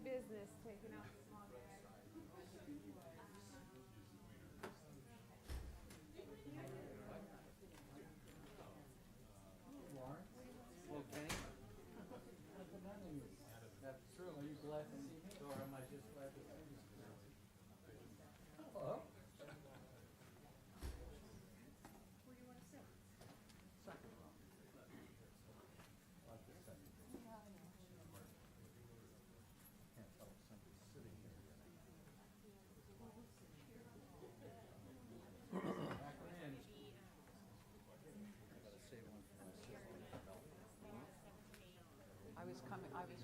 business taking out the small guy. Lawrence? Hello, Kenny. That's true. Are you glad to see me, or am I just glad to see you? Hello. Where do you want to sit? Second row. Like the second row. Yeah, I know. Can't tell if somebody's sitting here yet. Back in. I gotta save one for my sister. I was coming. I was.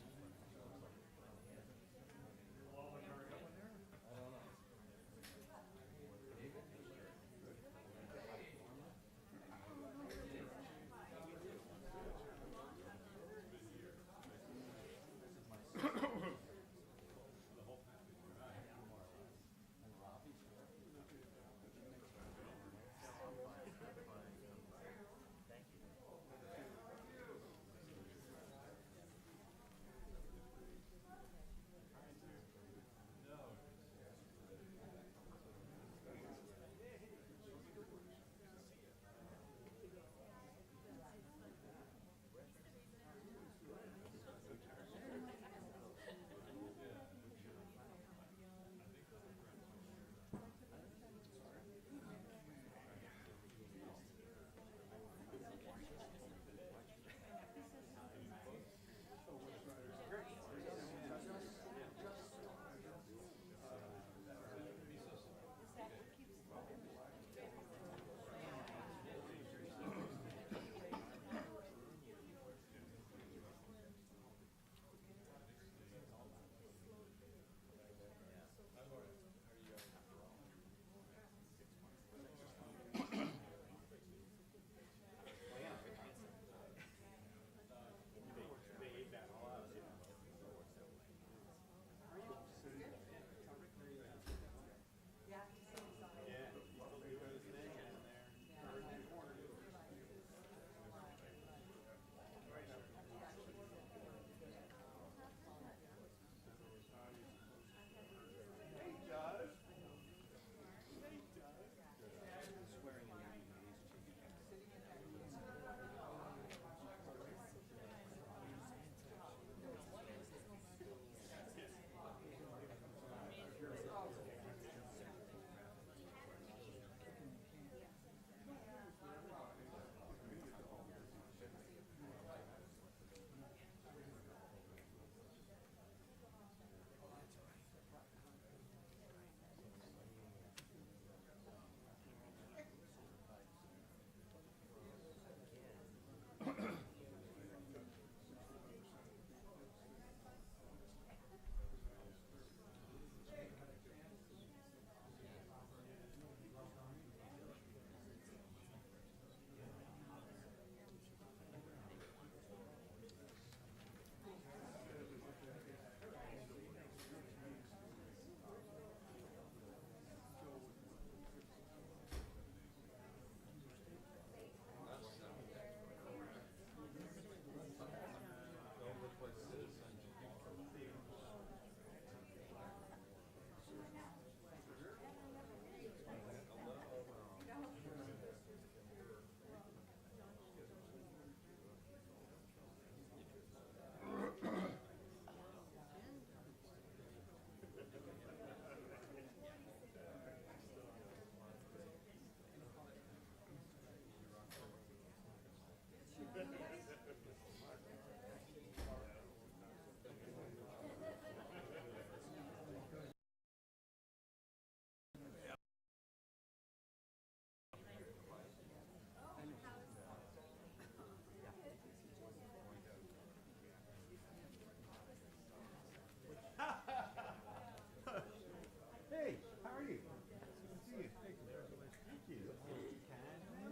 Hey, how are you? Good to see you. Hey, congratulations. Thank you. Look at that. I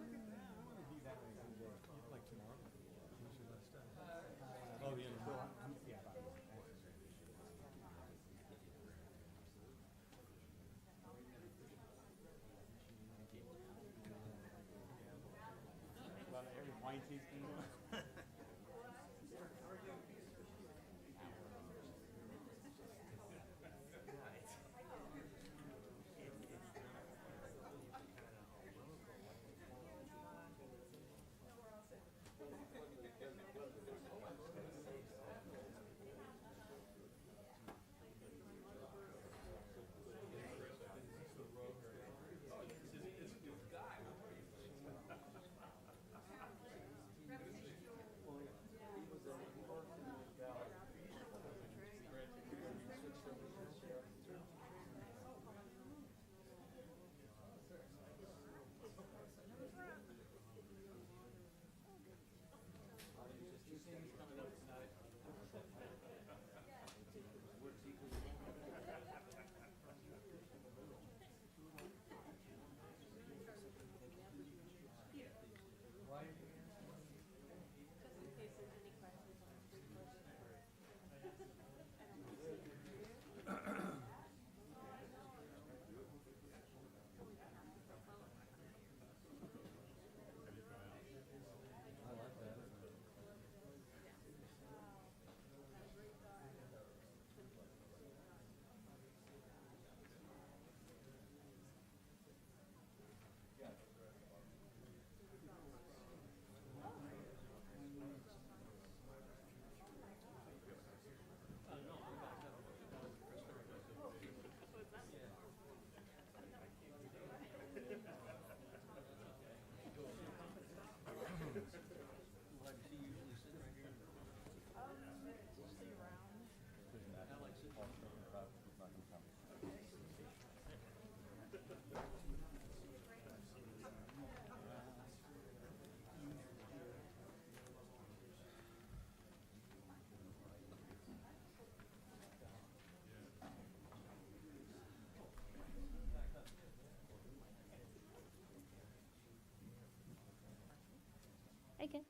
want to be that way someday. Like tomorrow? When's your last day? Oh, yeah. Yeah, about a month. About every wine tasting. Bye, Ken.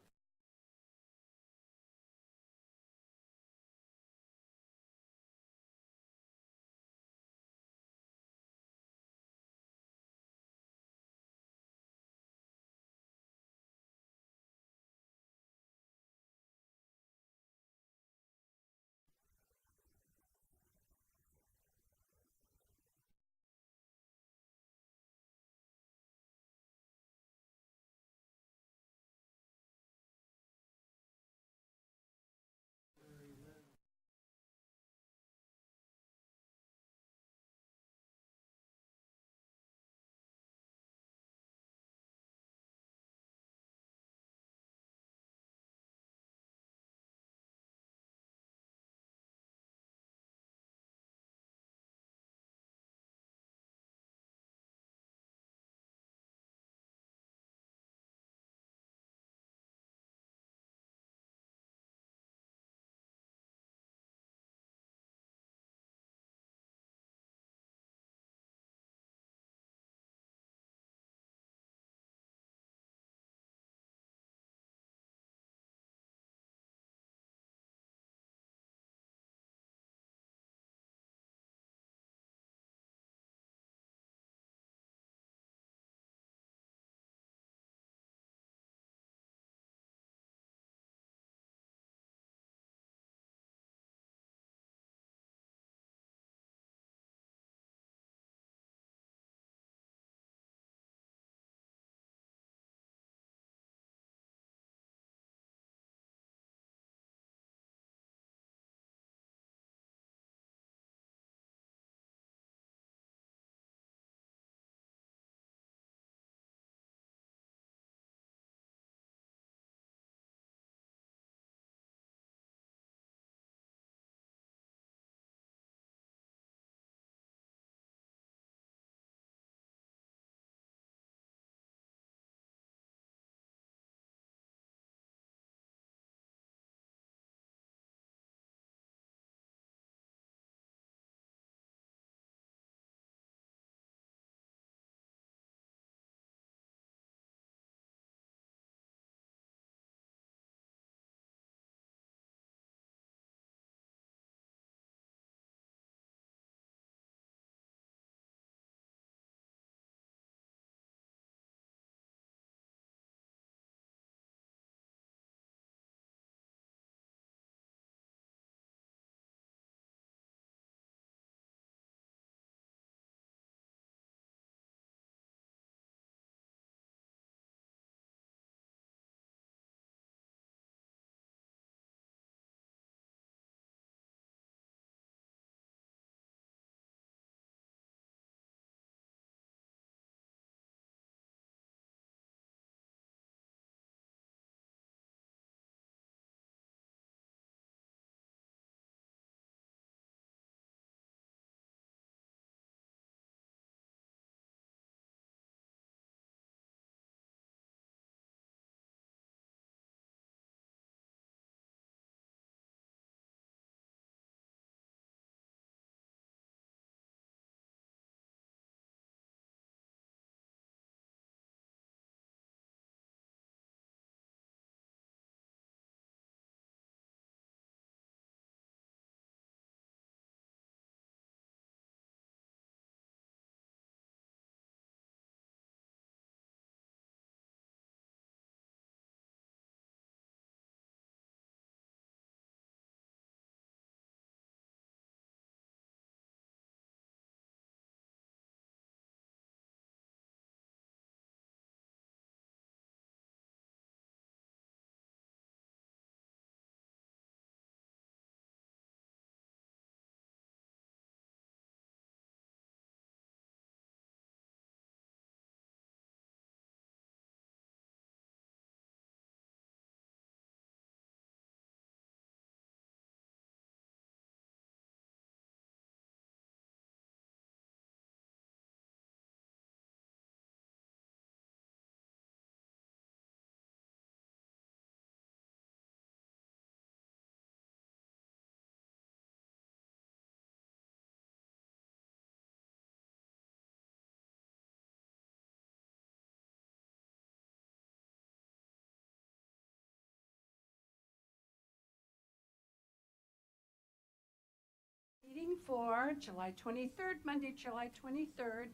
for July 23rd, Monday, July 23rd,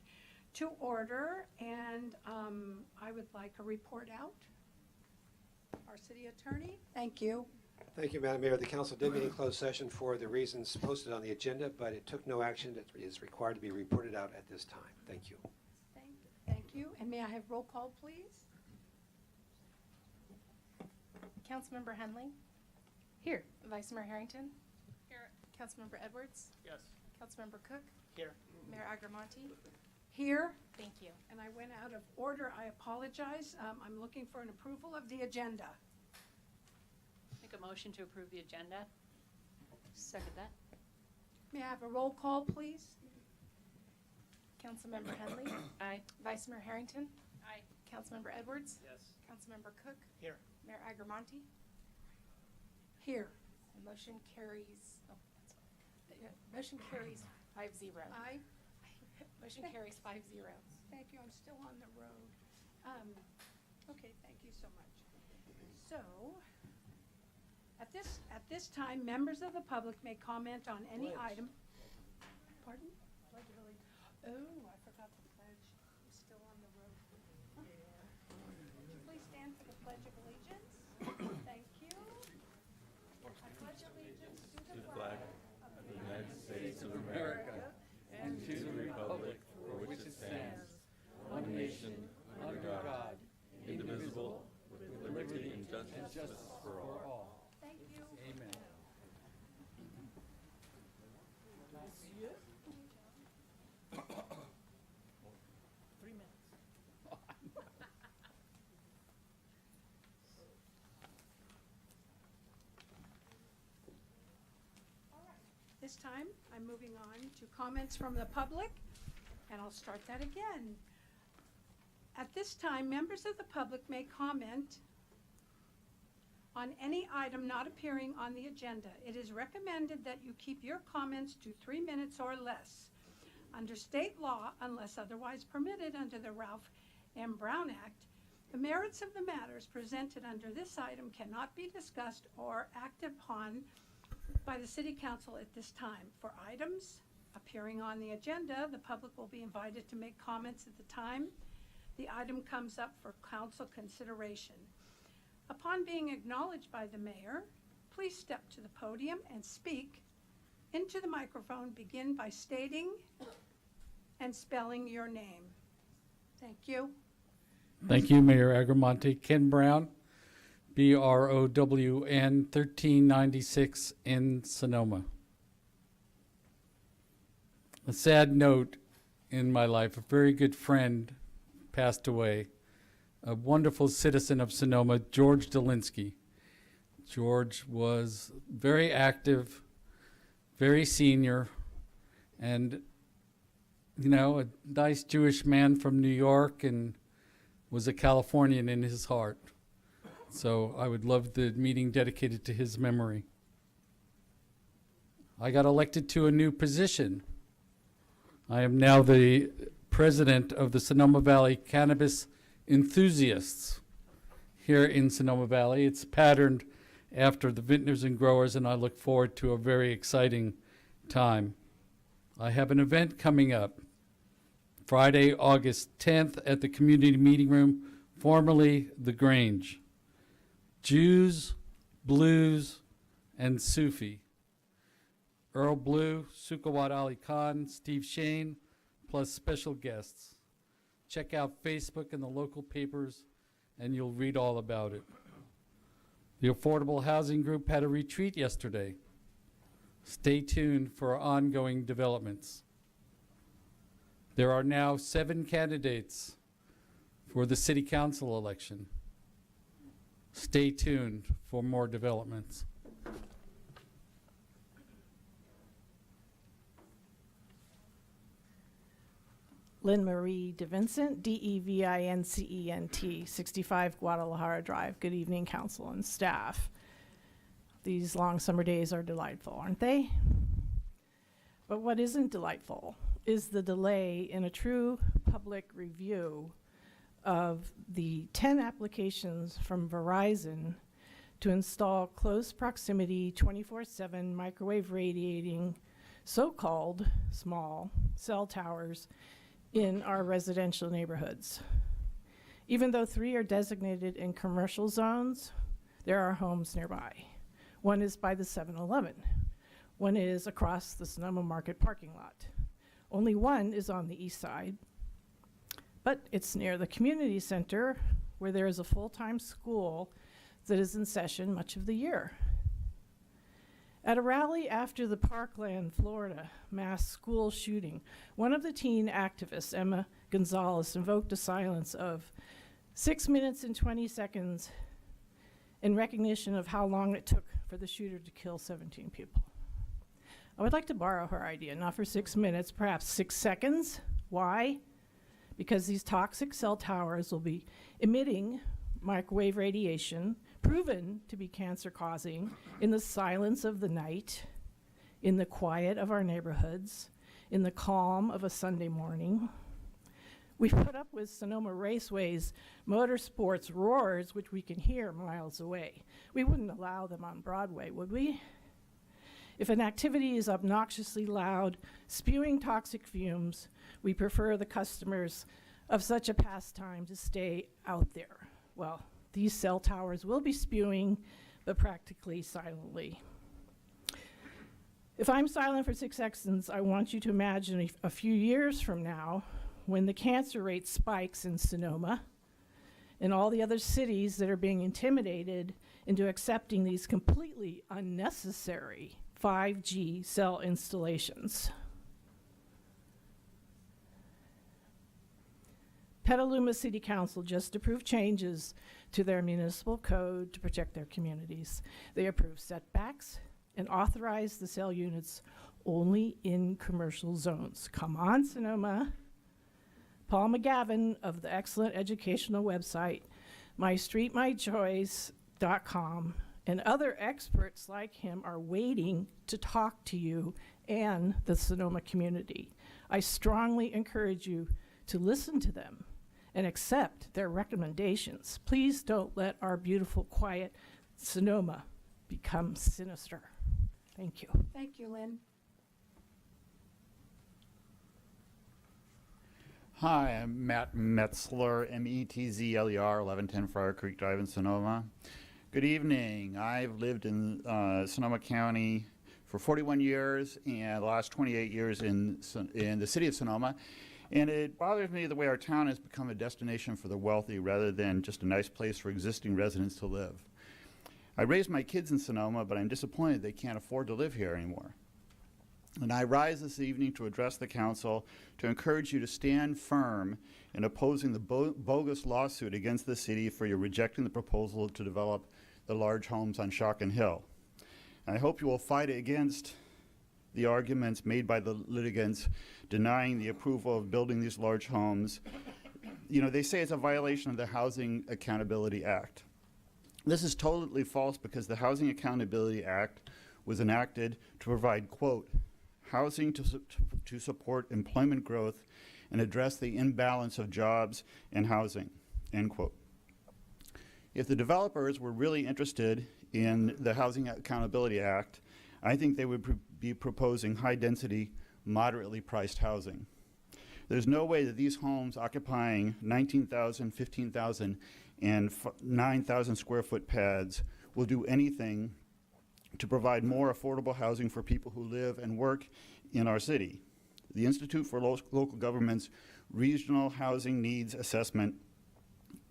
to order, and I would like a report out. Our city attorney, thank you. Thank you, Madam Mayor. The council did meet in closed session for the reasons posted on the agenda, but it took no action that is required to be reported out at this time. Thank you. Thank you, and may I have roll call, please? Councilmember Henley. Here. Vice Mayor Harrington. Here. Councilmember Edwards. Yes. Councilmember Cook. Here. Mayor Agramonte. Here, Thank you. and I went out of order, I apologize. I'm looking for an approval of the agenda. Make a motion to approve the agenda. Second that. May I have a roll call, please? Councilmember Henley. Aye. Vice Mayor Harrington. Aye. Councilmember Edwards. Yes. Councilmember Cook. Here. Mayor Agramonte. Here. The motion carries. Motion carries 5-0. Aye. Motion carries 5-0. Thank you, I'm still on the road. Okay, thank you so much. So, at this time, members of the public may comment on any item. Pardon? Pledge of Allegiance. Oh, I forgot the pledge. I'm still on the road. Would you please stand for the Pledge of Allegiance? Thank you. I pledge allegiance to the flag of the United States of America and to the republic for which it stands, one nation, under God, indivisible, with liberty and justice for all. Thank you. Amen. This time, I'm moving on to comments from the public, and I'll start that again. At this time, members of the public may comment on any item not appearing on the agenda. It is recommended that you keep your comments to 3 minutes or less. Under state law, unless otherwise permitted under the Ralph M. Brown Act, the merits of the matters presented under this item cannot be discussed or acted upon by the City Council at this time. For items appearing on the agenda, the public will be invited to make comments at the time the item comes up for council consideration. Upon being acknowledged by the mayor, please step to the podium and speak into the microphone. Begin by stating and spelling your name. Thank you. Thank you, Mayor Agramonte. Ken Brown, BROWN, 1396 in Sonoma. A sad note in my life, a very good friend passed away, a wonderful citizen of Sonoma, George Delinsky. George was very active, very senior, and, you know, a nice Jewish man from New York, and was a Californian in his heart. So I would love the meeting dedicated to his memory. I got elected to a new position. I am now the president of the Sonoma Valley Cannabis Enthusiasts here in Sonoma Valley. It's patterned after the vintners and growers, and I look forward to a very exciting time. I have an event coming up Friday, August 10th at the Community Meeting Room, formerly The Grange. Jews, Blues, and Sufi. Earl Blue, Sukawat Ali Khan, Steve Shane, plus special guests. Check out Facebook and the local papers, and you'll read all about it. The Affordable Housing Group had a retreat yesterday. Stay tuned for ongoing developments. There are now 7 candidates for the City Council election. Stay tuned for more developments. Lynn Marie DeVincent, DEVINCENT, 65 Guadalajara Drive. Good evening, council and staff. These long summer days are delightful, aren't they? But what isn't delightful is the delay in a true public review of the 10 applications from Verizon to install close proximity 24/7 microwave radiating so-called small cell towers in our residential neighborhoods. Even though 3 are designated in commercial zones, there are homes nearby. One is by the 7-Eleven. One is across the Sonoma Market parking lot. Only one is on the east side, but it's near the community center where there is a full-time school that is in session much of the year. At a rally after the Parkland, Florida mass school shooting, one of the teen activists, Emma Gonzalez, invoked a silence of 6 minutes and 20 seconds in recognition of how long it took for the shooter to kill 17 people. I would like to borrow her idea, not for 6 minutes, perhaps 6 seconds. Why? Because these toxic cell towers will be emitting microwave radiation, proven to be cancer-causing, in the silence of the night, in the quiet of our neighborhoods, in the calm of a Sunday morning. We've put up with Sonoma Raceway's motorsports roars, which we can hear miles away. We wouldn't allow them on Broadway, would we? If an activity is obnoxiously loud, spewing toxic fumes, we prefer the customers of such a pastime to stay out there. Well, these cell towers will be spewing, but practically silently. If I'm silent for 6 seconds, I want you to imagine a few years from now, when the cancer rate spikes in Sonoma and all the other cities that are being intimidated into accepting these completely unnecessary 5G cell installations. Petaluma City Council just approved changes to their municipal code to protect their communities. They approved setbacks and authorized the cell units only in commercial zones. Come on, Sonoma. Paul McGavin of the excellent educational website, mystreetmychoice.com, and other experts like him are waiting to talk to you and the Sonoma community. I strongly encourage you to listen to them and accept their recommendations. Please don't let our beautiful, quiet Sonoma become sinister. Thank you. Thank you, Lynn. Hi, I'm Matt Metzler, Metzler, 1110 Friar Creek Drive in Sonoma. Good evening. I've lived in Sonoma County for 41 years and the last 28 years in the city of Sonoma. And it bothers me the way our town has become a destination for the wealthy rather than just a nice place for existing residents to live. I raised my kids in Sonoma, but I'm disappointed they can't afford to live here anymore. And I rise this evening to address the council to encourage you to stand firm in opposing the bogus lawsuit against the city for your rejecting the proposal to develop the large homes on Shotgun Hill. And I hope you will fight against the arguments made by the litigants denying the approval of building these large homes. You know, they say it's a violation of the Housing Accountability Act. This is totally false because the Housing Accountability Act was enacted to provide, quote, housing to support employment growth and address the imbalance of jobs and housing, end quote. If the developers were really interested in the Housing Accountability Act, I think they would be proposing high-density, moderately priced housing. There's no way that these homes occupying 19,000, 15,000, and 9,000 square foot pads will do anything to provide more affordable housing for people who live and work in our city. The Institute for Local Government's Regional Housing Needs Assessment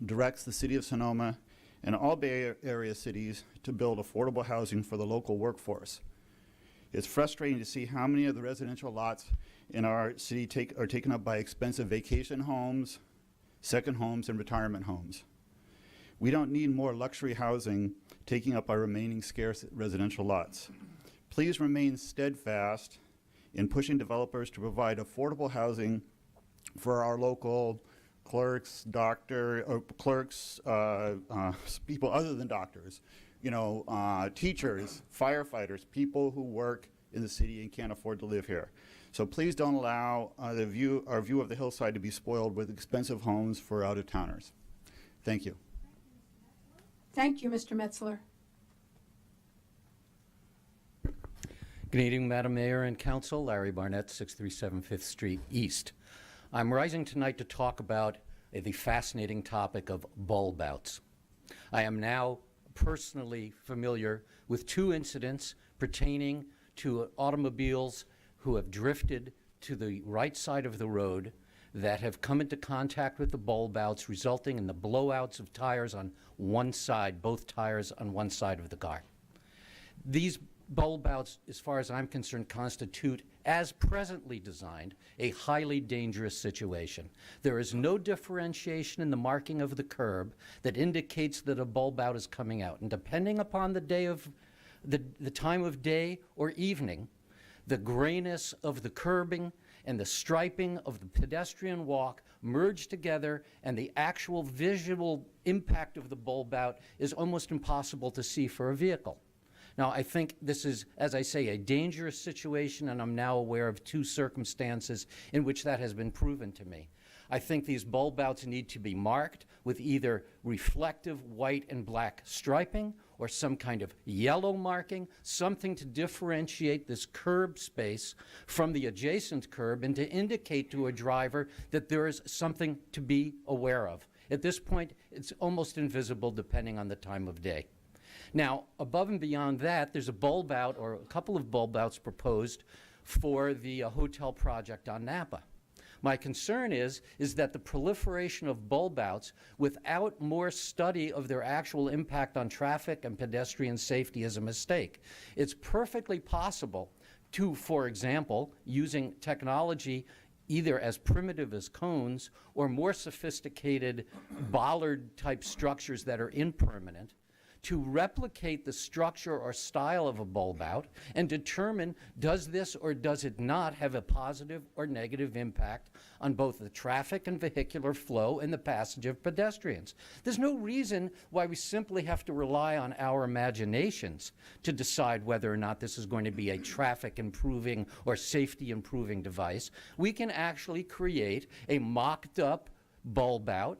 directs the City of Sonoma and all Bay Area cities to build affordable housing for the local workforce. It's frustrating to see how many of the residential lots in our city are taken up by expensive vacation homes, second homes, and retirement homes. We don't need more luxury housing taking up our remaining scarce residential lots. Please remain steadfast in pushing developers to provide affordable housing for our local clerks, people other than doctors, you know, teachers, firefighters, people who work in the city and can't afford to live here. So please don't allow our view of the hillside to be spoiled with expensive homes for out-of-towners. Thank you. Thank you, Mr. Metzler. Good evening, Madam Mayor and Council. Larry Barnett, 637 5th Street East. I'm rising tonight to talk about the fascinating topic of bulb outs. I am now personally familiar with 2 incidents pertaining to automobiles who have drifted to the right side of the road that have come into contact with the bulb outs, resulting in the blowouts of tires on one side, both tires on one side of the car. These bulb outs, as far as I'm concerned, constitute, as presently designed, a highly dangerous situation. There is no differentiation in the marking of the curb that indicates that a bulb out is coming out. And depending upon the day of the time of day or evening, the grayness of the curbing and the striping of the pedestrian walk merge together, and the actual visual impact of the bulb out is almost impossible to see for a vehicle. Now, I think this is, as I say, a dangerous situation, and I'm now aware of 2 circumstances in which that has been proven to me. I think these bulb outs need to be marked with either reflective white and black striping or some kind of yellow marking, something to differentiate this curb space from the adjacent curb and to indicate to a driver that there is something to be aware of. At this point, it's almost invisible depending on the time of day. Now, above and beyond that, there's a bulb out or a couple of bulb outs proposed for the hotel project on Napa. My concern is that the proliferation of bulb outs without more study of their actual impact on traffic and pedestrian safety is a mistake. It's perfectly possible to, for example, using technology either as primitive as cones or more sophisticated bollard-type structures that are impermanent, to replicate the structure or style of a bulb out and determine, does this or does it not have a positive or negative impact on both the traffic and vehicular flow and the passage of pedestrians. There's no reason why we simply have to rely on our imaginations to decide whether or not this is going to be a traffic improving or safety improving device. We can actually create a mocked up bulb out,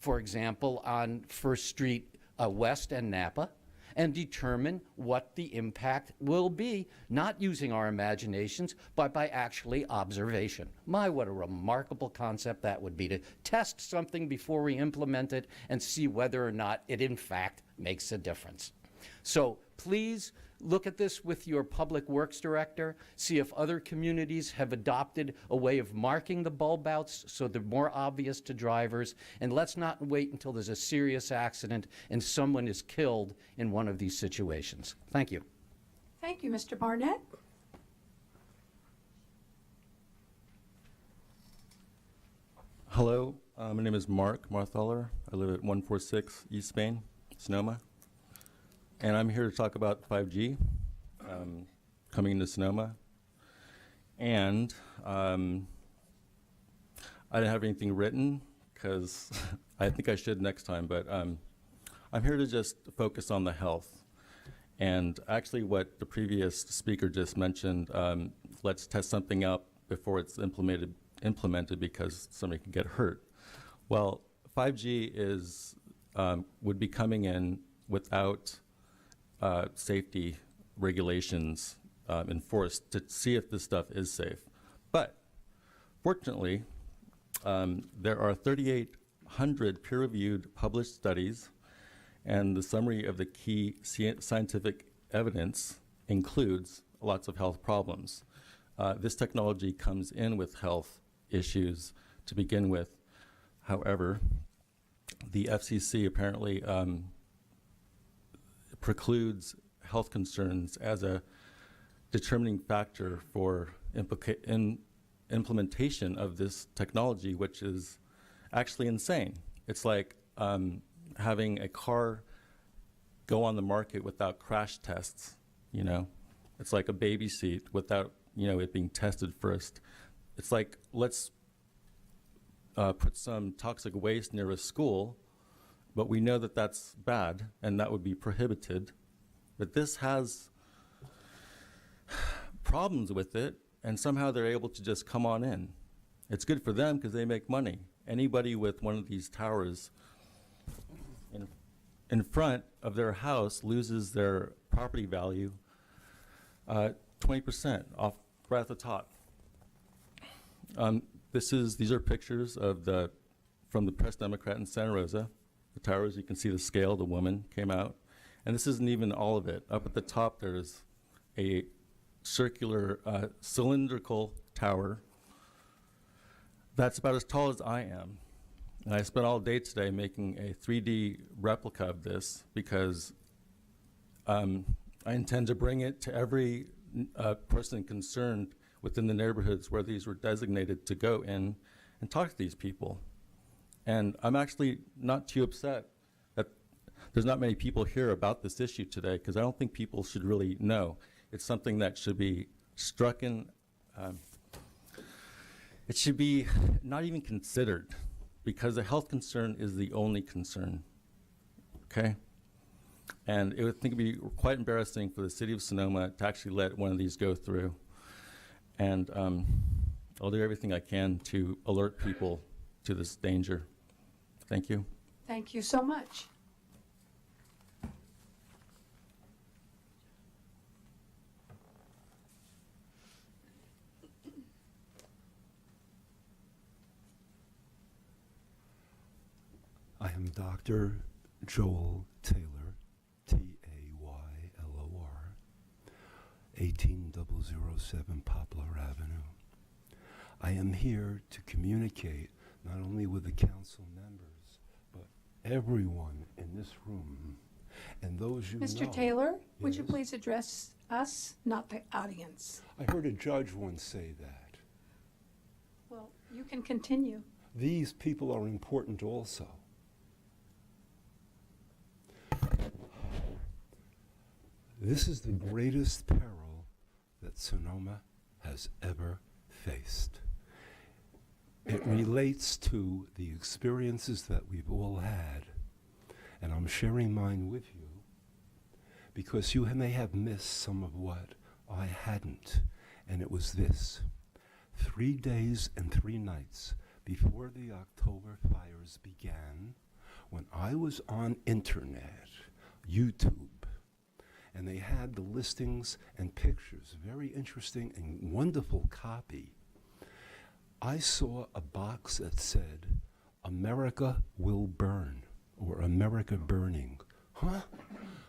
for example, on First Street West and Napa, and determine what the impact will be, not using our imaginations, but by actually observation. My, what a remarkable concept that would be, to test something before we implement it and see whether or not it in fact makes a difference. So please look at this with your public works director, see if other communities have adopted a way of marking the bulb outs so they're more obvious to drivers, and let's not wait until there's a serious accident and someone is killed in one of these situations. Thank you. Thank you, Mr. Barnett. Hello, my name is Mark Marthaler. I live at 146 East Spain, Sonoma. And I'm here to talk about 5G coming into Sonoma. And I didn't have anything written because I think I should next time, but I'm here to just focus on the health. And actually what the previous speaker just mentioned, let's test something out before it's implemented because somebody can get hurt. Well, 5G is would be coming in without safety regulations enforced to see if this stuff is safe. But fortunately, there are 3,800 peer-reviewed published studies, and the summary of the key scientific evidence includes lots of health problems. This technology comes in with health issues to begin with. However, the FCC apparently precludes health concerns as a determining factor for implementation of this technology, which is actually insane. It's like having a car go on the market without crash tests, you know? It's like a baby seat without, it being tested first. It's like, let's put some toxic waste near a school, but we know that that's bad and that would be prohibited. But this has problems with it, and somehow they're able to just come on in. It's good for them because they make money. Anybody with one of these towers in front of their house loses their property value 20% off right at the top. These are pictures of from the Press Democrat in Santa Rosa. The towers, you can see the scale, the woman came out. And this isn't even all of it. Up at the top, there's a circular cylindrical tower that's about as tall as I am. And I spent all day today making a 3D replica of this because I intend to bring it to every person concerned within the neighborhoods where these were designated to go in and talk to these people. And I'm actually not too upset that there's not many people here about this issue today, because I don't think people should really know. It's something that should be struck in, it should be not even considered, because the health concern is the only concern, okay? And I think it'd be quite embarrassing for the city of Sonoma to actually let one of these go through. And I'll do everything I can to alert people to this danger. Thank you. Thank you so much. I am Dr. Joel Taylor, Taylor, 18007 Poplar Avenue. I am here to communicate not only with the council members, but everyone in this room and those you know. Mr. Taylor, would you Yes? please address us, not the audience? I heard a judge once say that. Well, you can continue. These people are important also. This is the greatest peril that Sonoma has ever faced. It relates to the experiences that we've all had, and I'm sharing mine with you because you may have missed some of what I hadn't, and it was this. 3 days and 3 nights before the October fires began, when I was on internet, YouTube, and they had the listings and pictures, very interesting and wonderful copy, I saw a box that said, America will burn, or America burning. Huh?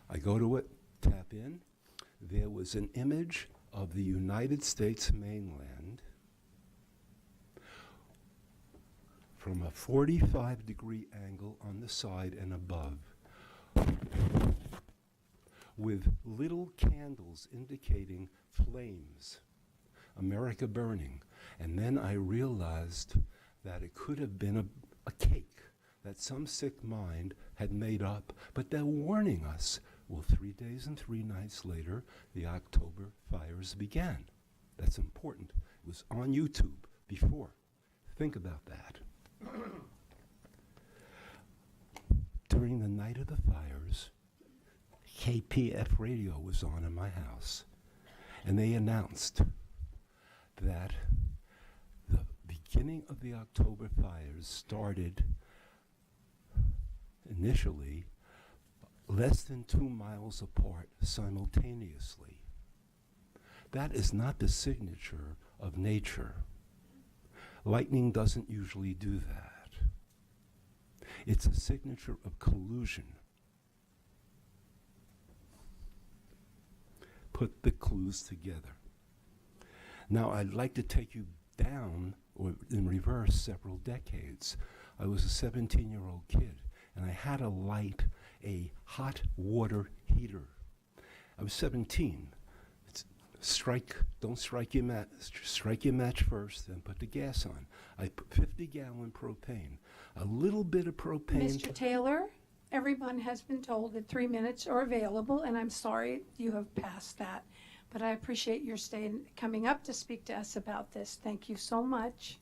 I go to it, tap in. There was an image of the United States mainland from a 45-degree angle on the side and above, with little candles indicating flames, America burning. And then I realized that it could have been a cake that some sick mind had made up, but they're warning us. Well, 3 days and 3 nights later, the October fires began. That's important. It was on YouTube before. Think about that. During the night of the fires, KPF radio was on in my house, and they announced that the beginning of the October fires started initially less than 2 miles apart simultaneously. That is not the signature of nature. Lightning doesn't usually do that. It's a signature of collusion. Put the clues together. Now, I'd like to take you down, or in reverse, several decades. I was a 17-year-old kid, and I had to light a hot water heater. I was 17. Don't strike your match. Strike your match first, then put the gas on. I put 50-gallon propane. A little bit of propane. Mr. Taylor, everyone has been told that 3 minutes are available, and I'm sorry you have passed that. But I appreciate your coming up to speak to us about this. Thank you so much.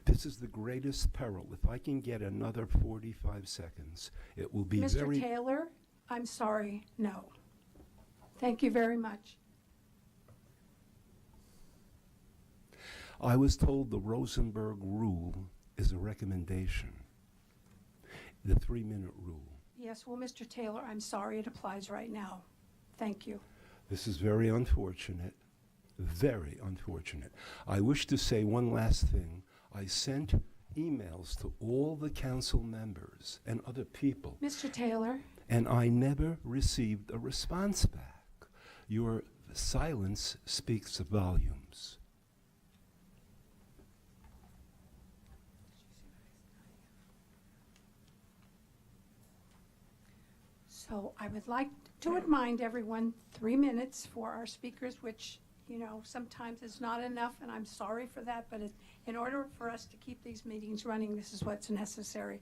This is the greatest peril. If I can get another 45 seconds, it will be Mr. very... Taylor, I'm sorry, no. Thank you very much. I was told the Rosenberg rule is a recommendation. The 3-minute rule. Yes, well, Mr. Taylor, I'm sorry it applies right now. Thank you. This is very unfortunate. very unfortunate. I wish to say one last thing. I sent emails to all the council members and other people, Mr. Taylor, and I never received a response back. Your silence speaks volumes. so I would like to remind everyone, 3 minutes for our speakers, which, sometimes is not enough, and I'm sorry for that, but in order for us to keep these meetings running, this is what's necessary.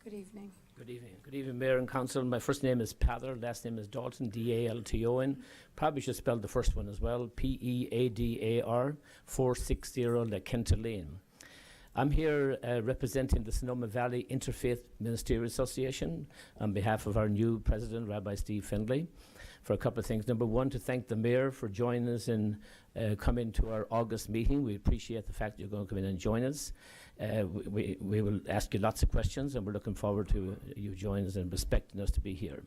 Good evening. Good evening. Good evening, Mayor and Council. My first name is Pather, last name is Dalton, D-A-L-T-O-N. Probably should spell the first one as well, P-E-A-D-A-R, 460 La Kenta Lane. I'm here representing the Sonoma Valley Interfaith Ministerial Association on behalf of our new president, Rabbi Steve Findlay, for a couple of things. Number one, to thank the mayor for joining us in coming to our August meeting. We appreciate the fact that you're going to come in and join us. We will ask you lots of questions, and we're looking forward to you joining us and respecting us to be here.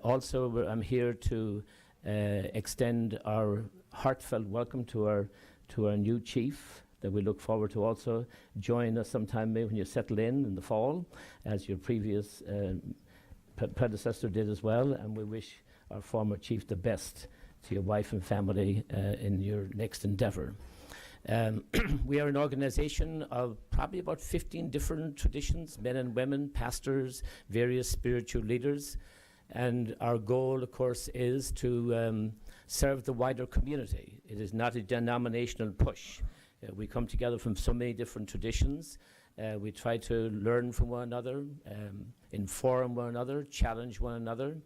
Also, I'm here to extend our heartfelt welcome to our new chief, that we look forward to also join us sometime maybe when you settle in the fall, as your previous predecessor did as well, and we wish our former chief the best to your wife and family in your next endeavour. We are an organization of probably about 15 different traditions, men and women, pastors, various spiritual leaders, and our goal, of course, is to serve the wider community. It is not a denominational push. We come together from so many different traditions. We try to learn from one another, inform one another, challenge one another,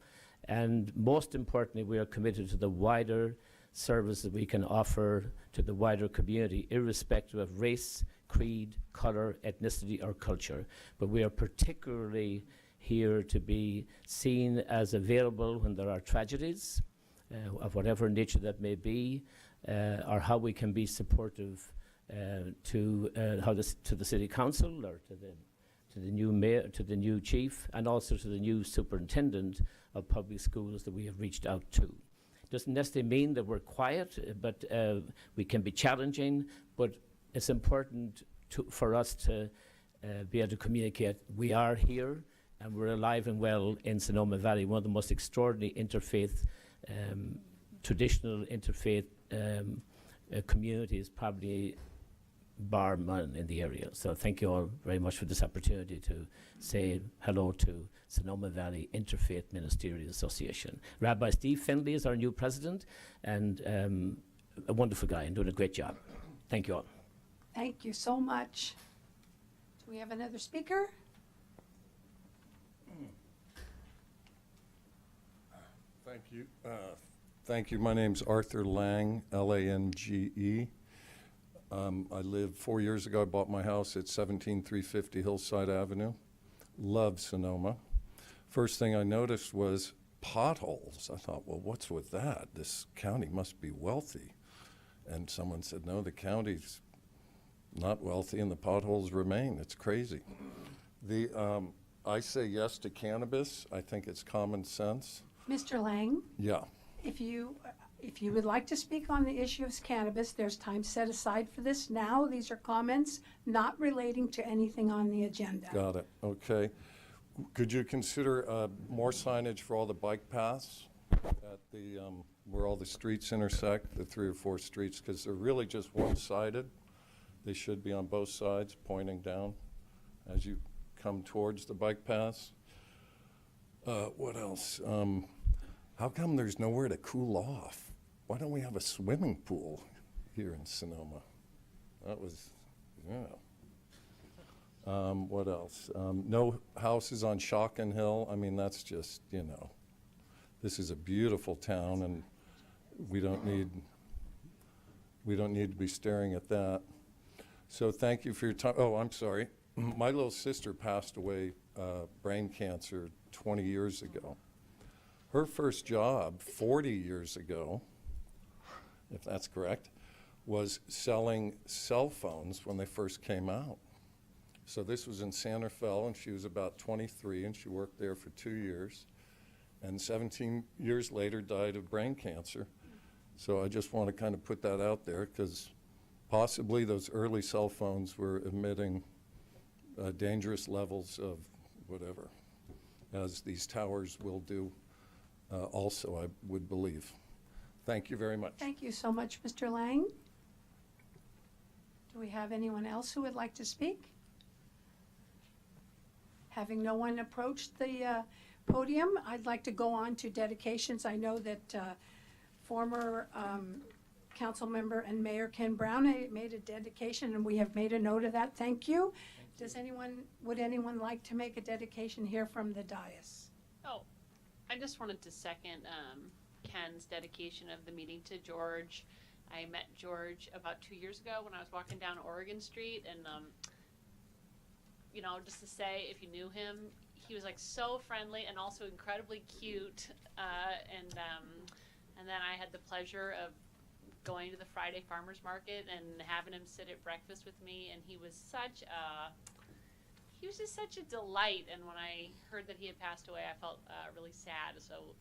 and most importantly, we are committed to the wider service that we can offer to the wider community, irrespective of race, creed, colour, ethnicity, or culture. But we are particularly here to be seen as available when there are tragedies, of whatever nature that may be, or how we can be supportive to the city council or to the new mayor, to the new chief, and also to the new superintendent of public schools that we have reached out to. Doesn't necessarily mean that we're quiet, but we can be challenging, but it's important for us to be able to communicate. We are here, and we're alive and well in Sonoma Valley, one of the most extraordinary interfaith, traditional interfaith communities, probably bar none in the area. So thank you all very much for this opportunity to say hello to Sonoma Valley Interfaith Ministerial Association. Rabbi Steve Findlay is our new president, and a wonderful guy and doing a great job. Thank you all. Thank you so much. Do we have another speaker? Thank you. Thank you. My name's Arthur Lang, L-A-N-G-E. I lived 4 years ago. I bought my house at 17350 Hillside Avenue. Love Sonoma. First thing I noticed was potholes. I thought, well, what's with that? This county must be wealthy. And someone said, no, the county's not wealthy and the potholes remain. It's crazy. I say yes to cannabis. I think it's common sense. Mr. Lang, Yeah. if you would like to speak on the issue of cannabis, there's time set aside for this now. These are comments not relating to anything on the agenda. Got it. Okay. Could you consider more signage for all the bike paths at the where all the streets intersect, the 3 or 4 streets, because they're really just one-sided. They should be on both sides, pointing down as you come towards the bike paths. What else? How come there's nowhere to cool off? Why don't we have a swimming pool here in Sonoma? That was, yeah. What else? No houses on Shotgun Hill. I mean, that's just, this is a beautiful town, and we don't need to be staring at that. So thank you for your time. Oh, I'm sorry. My little sister passed away brain cancer 20 years ago. Her first job 40 years ago, if that's correct, was selling cell phones when they first came out. So this was in Santa Fe, and she was about 23, and she worked there for 2 years. And 17 years later died of brain cancer. So I just want to kind of put that out there because possibly those early cell phones were emitting dangerous levels of whatever, as these towers will do also, I would believe. Thank you very much. Thank you so much, Mr. Lang. Do we have anyone else who would like to speak? Having no one approach the podium, I'd like to go on to dedications. I know that former council member and Mayor Ken Brown made a dedication, and we have made a note of that. Thank you. Would anyone like to make a dedication here from the dais? Oh, I just wanted to second Ken's dedication of the meeting to George. I met George about 2 years ago when I was walking down Oregon Street, and you know, just to say, if you knew him, he was like so friendly and also incredibly cute. And then I had the pleasure of going to the Friday Farmers Market and having him sit at breakfast with me, and he was just such a delight. And when I heard that he had passed away, I felt really sad. So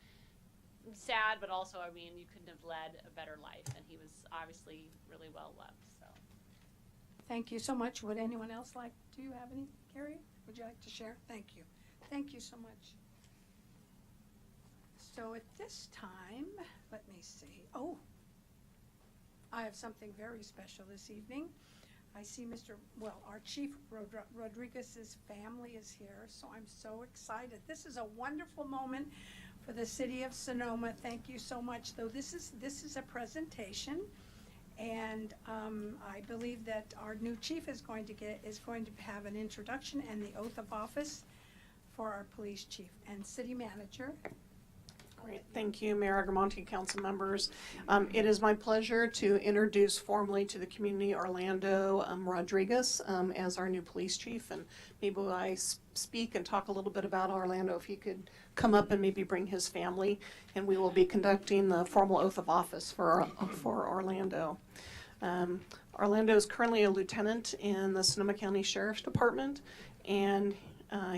sad, but also, I mean, you couldn't have led a better life, and he was obviously really well loved. So Thank you so much. Would anyone else like, do you have any, Carrie? Would you like to share? Thank you. Thank you so much. So at this time, let me see. Oh, I have something very special this evening. I see our Chief Rodriguez's family is here, so I'm so excited. This is a wonderful moment for the city of Sonoma. Thank you so much. Though this is a presentation, and I believe that our new chief is going to have an introduction and the oath of office for our police chief and city manager. Great, thank you, Mayor Agramonte, council members. It is my pleasure to introduce formally to the community Orlando Rodriguez as our new police chief, and maybe I speak and talk a little bit about Orlando. If he could come up and maybe bring his family, and we will be conducting the formal oath of office for Orlando. Orlando is currently a lieutenant in the Sonoma County Sheriff's Department, and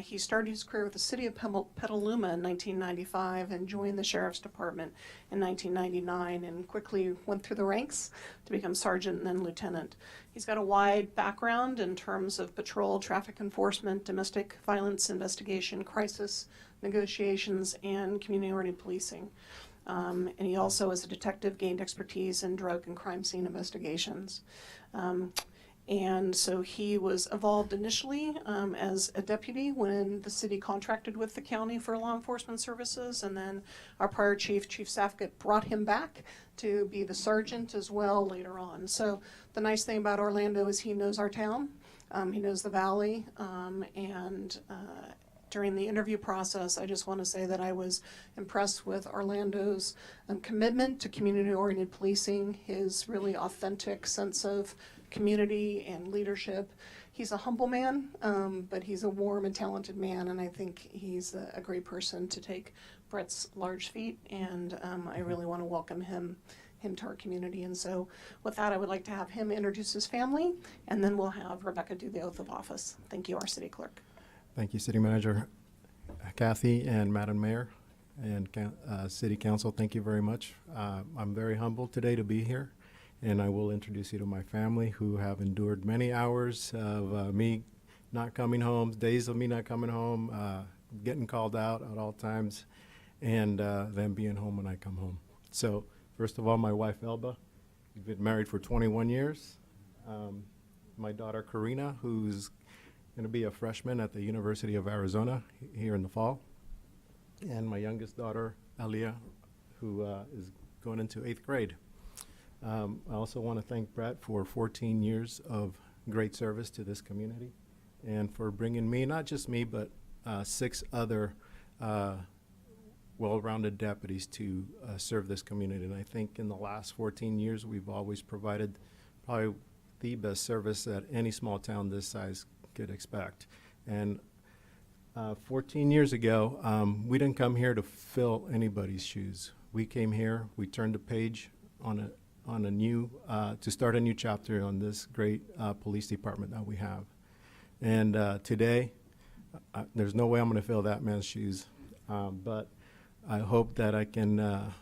he started his career with the city of Petaluma in 1995 and joined the Sheriff's Department in 1999 and quickly went through the ranks to become sergeant and then lieutenant. He's got a wide background in terms of patrol, traffic enforcement, domestic violence investigation, crisis negotiations, and community-oriented policing. And he also, as a detective, gained expertise in drug and crime scene investigations. And so he was involved initially as a deputy when the city contracted with the county for law enforcement services, and then our prior chief, Chief Safkat, brought him back to be the sergeant as well later on. So the nice thing about Orlando is he knows our town, he knows the valley, and during the interview process, I just want to say that I was impressed with Orlando's commitment to community-oriented policing, his really authentic sense of community and leadership. He's a humble man, but he's a warm and talented man, and I think he's a great person to take Brett's large feet, and I really want to welcome him to our community. And so with that, I would like to have him introduce his family, and then we'll have Rebecca do the oath of office. Thank you, our city clerk. Thank you, City Manager Kathy and Madam Mayor and City Council. Thank you very much. I'm very humbled today to be here, and I will introduce you to my family who have endured many hours of me not coming home, days of me not coming home, getting called out at all times, and then being home when I come home. So first of all, my wife Elba, we've been married for 21 years. My daughter Karina, who's going to be a freshman at the University of Arizona here in the fall. And my youngest daughter, Aliyah, who is going into 8th grade. I also want to thank Brett for 14 years of great service to this community and for bringing me, not just me, but 6 other well-rounded deputies to serve this community. And I think in the last 14 years, we've always provided probably the best service that any small town this size could expect. And 14 years ago, we didn't come here to fill anybody's shoes. We came here, we turned a page on a new, to start a new chapter on this great police department that we have. And today, there's no way I'm going to fill that man's shoes, but I hope that I can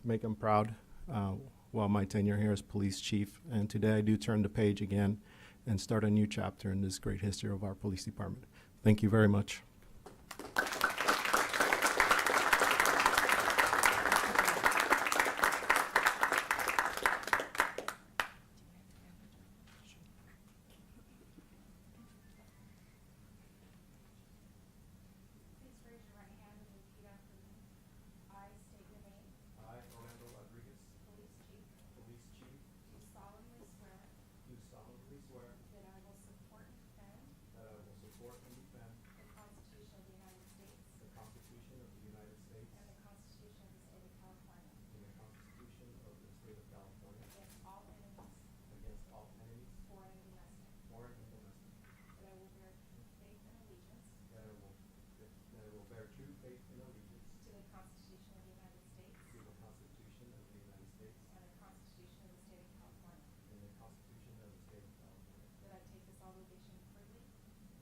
make him proud while my tenure here as police chief. And today I do turn the page again and start a new chapter in this great history of our police department. Thank you very much. Please raise your right hand and repeat after me. I state your name. I, Orlando Rodriguez, Police chief. police chief, Do solemnly swear do solemnly swear that I will support and defend that I will support and defend the Constitution of the United States the Constitution of the United States and the Constitution of the State of California and the Constitution of the State of California against all enemies, against all enemies, foreign and domestic. foreign and domestic, That I will bear true faith and allegiance that I will bear true faith and allegiance to the Constitution of the United States to the Constitution of the United States and the Constitution of the State of California. and the Constitution of the State of California, That I take this obligation freely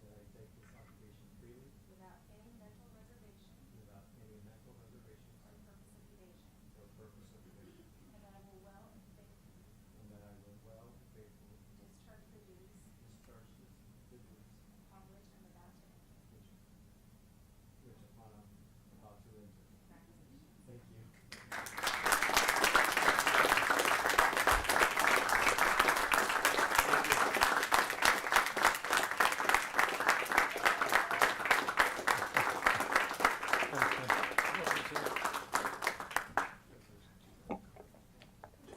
that I take this obligation freely without any mental reservation without any mental reservation or purpose of evasion. or purpose of evasion, And that I will well and faithfully and that I will well and faithfully discharge the duties discharge the duties upon which I'm about to enter. which upon I'm about to enter. Congratulations. Thank you.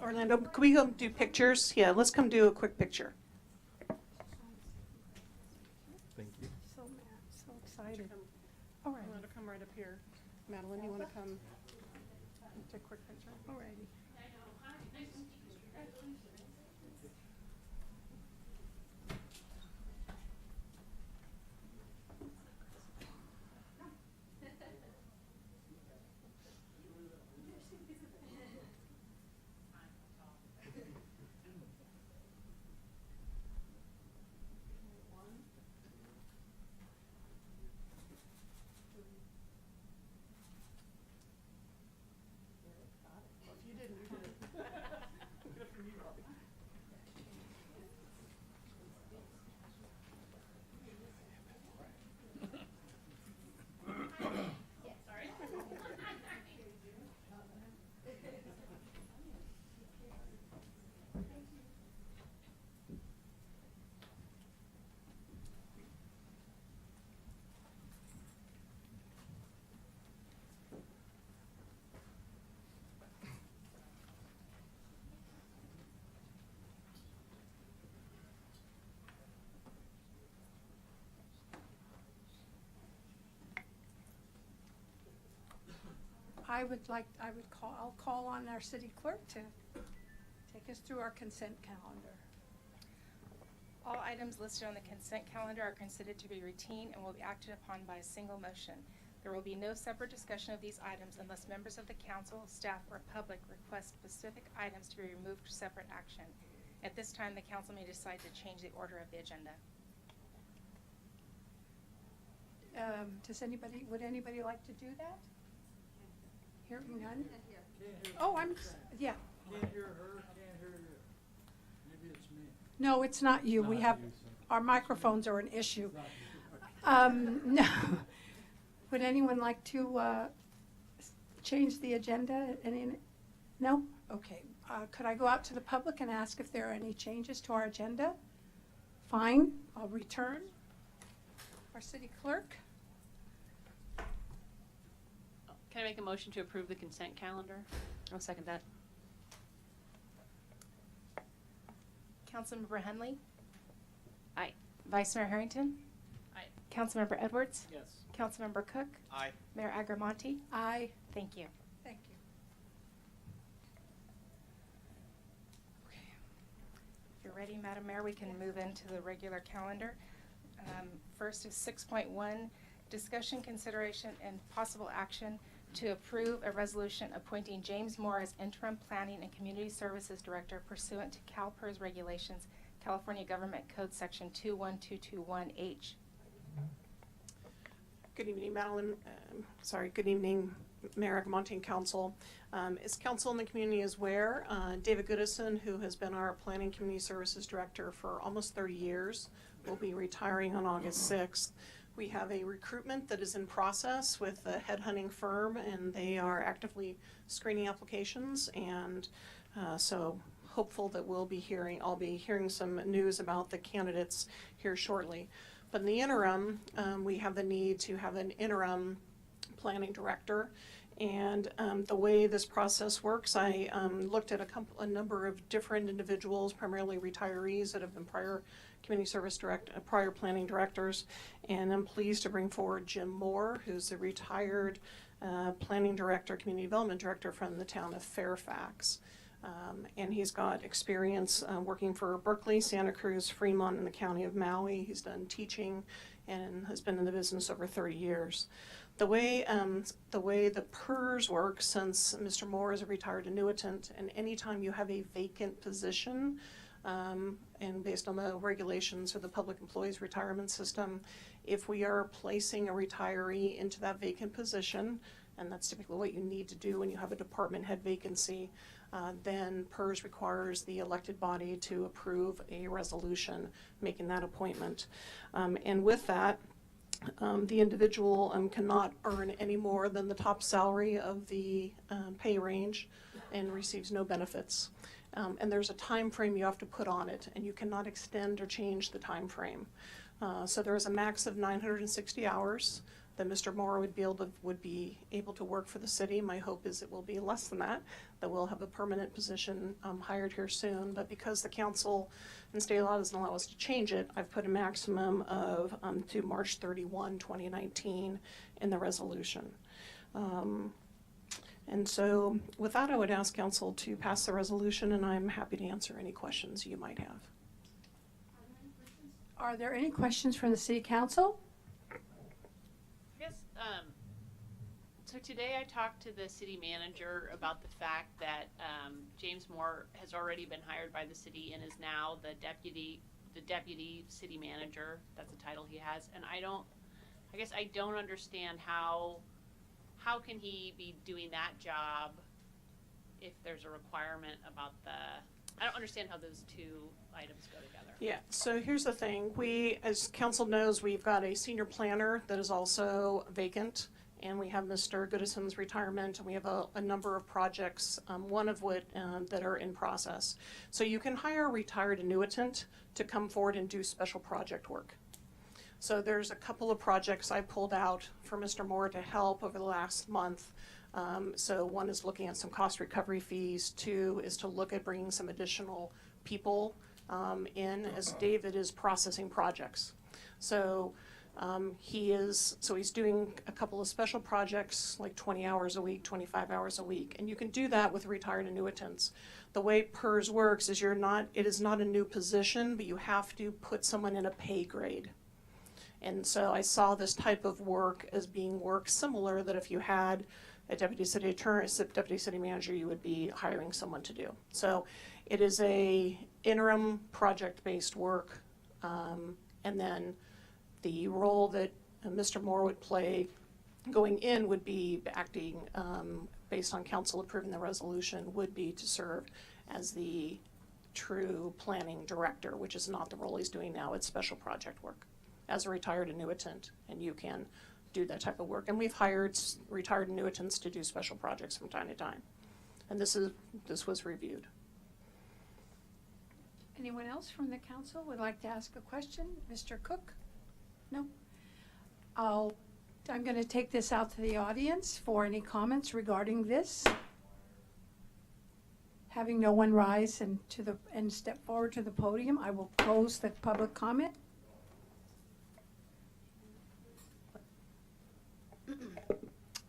Orlando, can we go do pictures? Yeah, let's come do a quick picture. Thank you. So mad, so excited. All right, Orlando, come right up here. Madeline, you want to come take a quick picture? all righty. If you didn't, you did. Good for you, Robbie. I'll call on our city clerk to take us through our consent calendar. All items listed on the consent calendar are considered to be routine and will be acted upon by a single motion. There will be no separate discussion of these items unless members of the council, staff, or public request specific items to be removed for separate action. At this time, the council may decide to change the order of the agenda. Would anybody like to do that? Hearing none? Oh, yeah. Can't hear her, can't hear you. Maybe it's me. No, it's not you. We have, our microphones are an issue. No. Would anyone like to change the agenda? No? Okay. Could I go out to the public and ask if there are any changes to our agenda? Fine, I'll return. Our city clerk? Can I make a motion to approve the consent calendar? I'll second that. Councilmember Henley? Aye. Vice Mayor Harrington? Aye. Councilmember Edwards? Yes. Councilmember Cook? Aye. Mayor Agramonte? Aye. Thank you. Thank you. If you're ready, Madam Mayor, we can move into the regular calendar. First is 6.1, discussion, consideration, and possible action to approve a resolution appointing James Moore as interim planning and community services director pursuant to CalPERS regulations, California Government Code Section 21221H. Good evening, Madeline. Good evening, Mayor Agamonte and Council. As Council and the community is aware, David Goodison, who has been our Planning Community Services Director for almost 30 years, will be retiring on August 6th. We have a recruitment that is in process with a headhunting firm, and they are actively screening applications, and so hopeful that I'll be hearing some news about the candidates here shortly. But in the interim, we have the need to have an interim planning director. And the way this process works, I looked at a number of different individuals, primarily retirees that have been prior prior planning directors, and I'm pleased to bring forward Jim Moore, who's a retired planning director, community development director from the town of Fairfax. And he's got experience working for Berkeley, Santa Cruz, Fremont, and the county of Maui. He's done teaching and has been in the business over 30 years. The way the PERS works, since Mr. Moore is a retired annuitant, and anytime you have a vacant position, and based on the regulations for the Public Employees Retirement System, if we are placing a retiree into that vacant position, and that's typically what you need to do when you have a department head vacancy, then PERS requires the elected body to approve a resolution making that appointment. And with that, the individual cannot earn any more than the top salary of the pay range and receives no benefits. And there's a time frame you have to put on it, and you cannot extend or change the time frame. So there is a max of 960 hours that Mr. Moore would be able to work for the city. My hope is it will be less than that we'll have a permanent position hired here soon. But because the council and state law doesn't allow us to change it, I've put a maximum of to March 31, 2019 in the resolution. And so with that, I would ask council to pass the resolution, and I'm happy to answer any questions you might have. Are there any questions from the city council? I guess, so today I talked to the city manager about the fact that James Moore has already been hired by the city and is now the deputy city manager. That's the title he has. And I guess I don't understand how can he be doing that job if there's a requirement about I don't understand how those two items go together. Yeah, so here's the thing. As council knows, we've got a senior planner that is also vacant, and we have Mr. Goodison's retirement, and we have a number of projects, one of which that are in process. So you can hire a retired annuitant to come forward and do special project work. So there's a couple of projects I pulled out for Mr. Moore to help over the last month. So one is looking at some cost recovery fees. Two is to look at bringing some additional people in as David is processing projects. So he's doing a couple of special projects, like 20 hours a week, 25 hours a week, and you can do that with retired annuitants. The way PERS works is it is not a new position, but you have to put someone in a pay grade. And so I saw this type of work as being work similar that if you had a deputy city attorney, deputy city manager, you would be hiring someone to do. So it is a interim project-based work, and then the role that Mr. Moore would play going in would be acting, based on council approving the resolution, would be to serve as the true planning director, which is not the role he's doing now. It's special project work as a retired annuitant, and you can do that type of work. And we've hired retired annuitants to do special projects from time to time. And this was reviewed. Anyone else from the council would like to ask a question? Mr. Cook? No? I'm going to take this out to the audience for any comments regarding this. Having no one rise and step forward to the podium, I will close the public comment.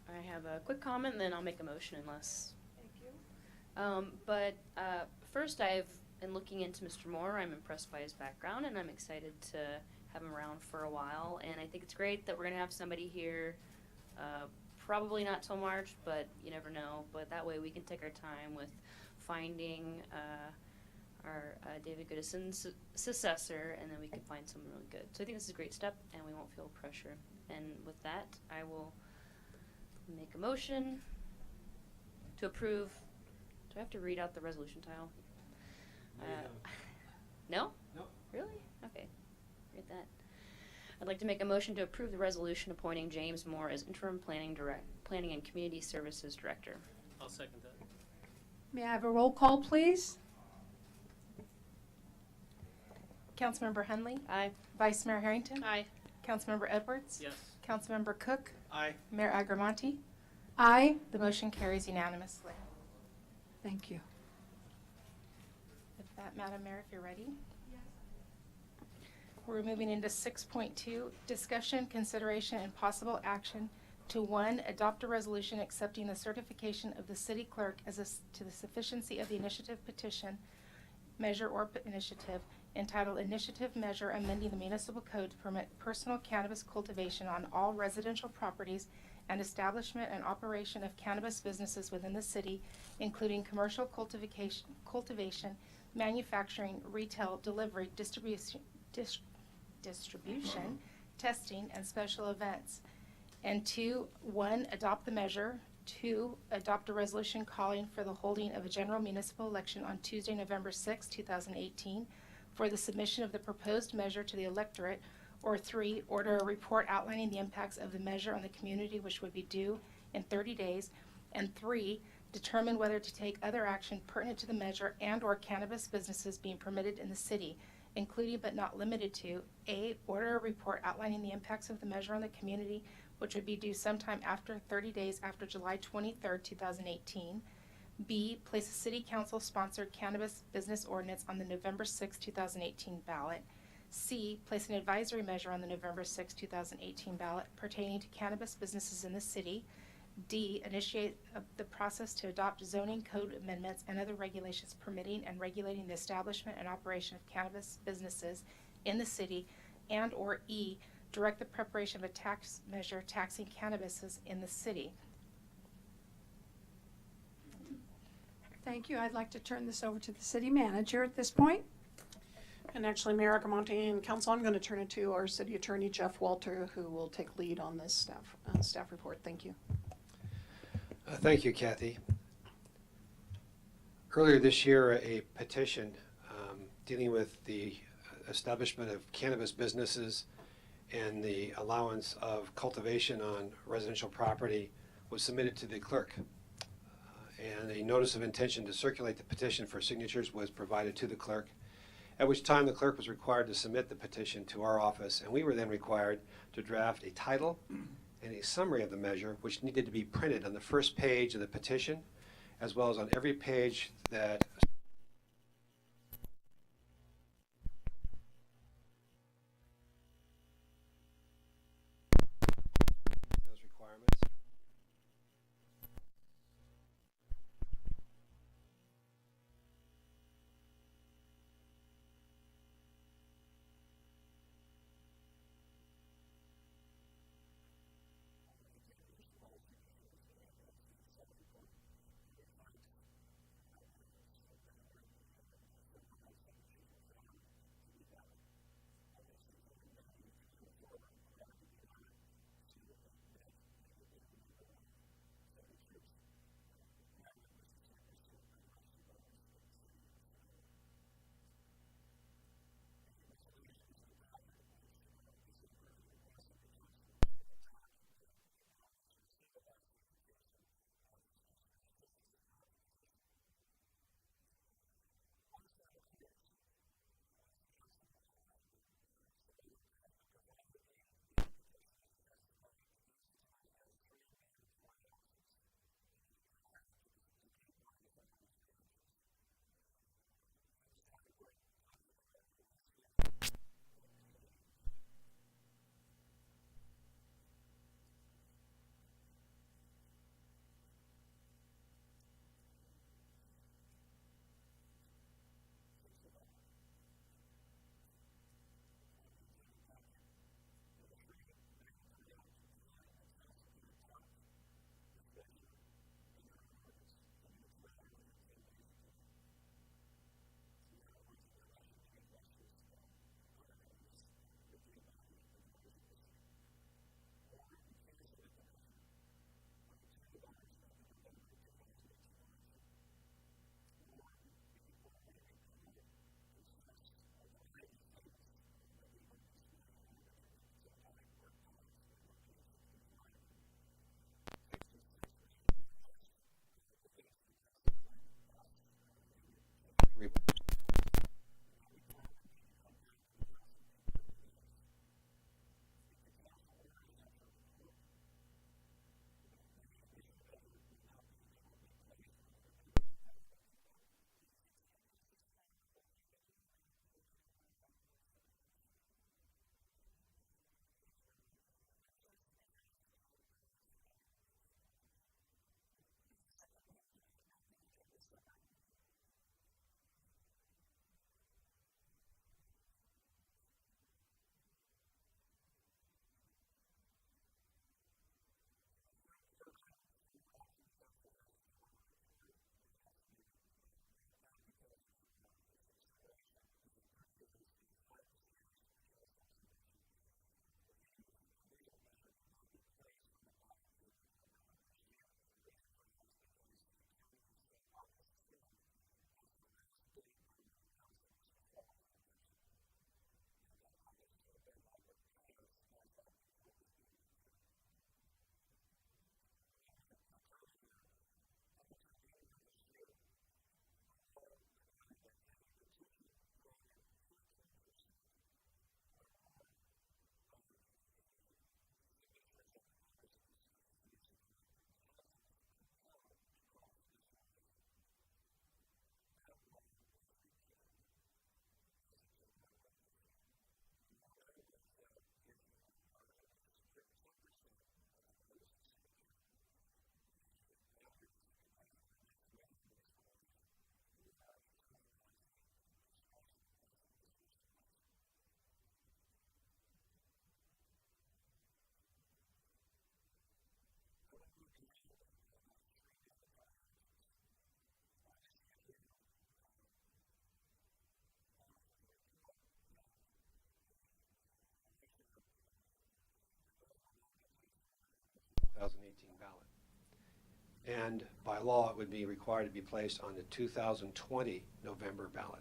I have a quick comment, and then I'll make a motion unless. Thank you. First, in looking into Mr. Moore, I'm impressed by his background, and I'm excited to have him around for a while. And I think it's great that we're going to have somebody here, probably not till March, but you never know. But that way we can take our time with finding our David Goodison's successor, and then we can find someone really good. So I think this is a great step, and we won't feel pressure. And with that, I will make a motion to approve. Do I have to read out the resolution title? No? No. Really? Okay. Read that. I'd like to make a motion to approve the resolution appointing James Moore as interim planning and community services director. I'll second that. May I have a roll call, please? Councilmember Hunley. Aye. Vice Mayor Harrington. Aye. Councilmember Edwards. Yes. Councilmember Cook. Aye. Mayor Agramonte. Aye. The motion carries unanimously. Thank you. With that, Madam Mayor, if you're ready. We're moving into 6.2, discussion, consideration, and possible action to 1, adopt a resolution accepting the certification of the city clerk to the sufficiency of the initiative petition, measure or initiative entitled Initiative Measure Amending the Municipal Code to Permit Personal Cannabis Cultivation on All Residential Properties and Establishment and Operation of Cannabis Businesses within the city, including commercial cultivation, manufacturing, retail, delivery, distribution, testing, and special events. And 2, 1, adopt the measure. 2, adopt a resolution calling for the holding of a general municipal election on Tuesday, November 6, 2018, for the submission of the proposed measure to the electorate. Or 3, order a report outlining the impacts of the measure on the community, which would be due in 30 days. And 3, determine whether to take other action pertinent to the measure and/or cannabis businesses being permitted in the city, including but not limited to: A, order a report outlining the impacts of the measure on the community, which would be due sometime after 30 days after July 23rd, 2018. B, place a city council-sponsored cannabis business ordinance on the November 6, 2018 ballot. C, place an advisory measure on the November 6, 2018 ballot pertaining to cannabis businesses in the city. D, initiate the process to adopt zoning code amendments and other regulations permitting and regulating the establishment and operation of cannabis businesses in the city. And or E, direct the preparation of a tax measure taxing cannabises in the city. Thank you. I'd like to turn this over to the city manager at this point. And actually, Mayor Agramonte and Council, I'm going to turn it to our City Attorney, Jeff Walter, who will take lead on this staff report. Thank you. Thank you, Kathy. Earlier this year, a petition dealing with the establishment of cannabis businesses and the allowance of cultivation on residential property was submitted to the clerk. And a notice of intention to circulate the petition for signatures was provided to the clerk, at which time the clerk was required to submit the petition to our office, and we were then required to draft a title and a summary of the measure, which needed to be printed on the first page of the petition, as well as on every page that those requirements. And by law, it would be required to be placed on the 2020 November ballot,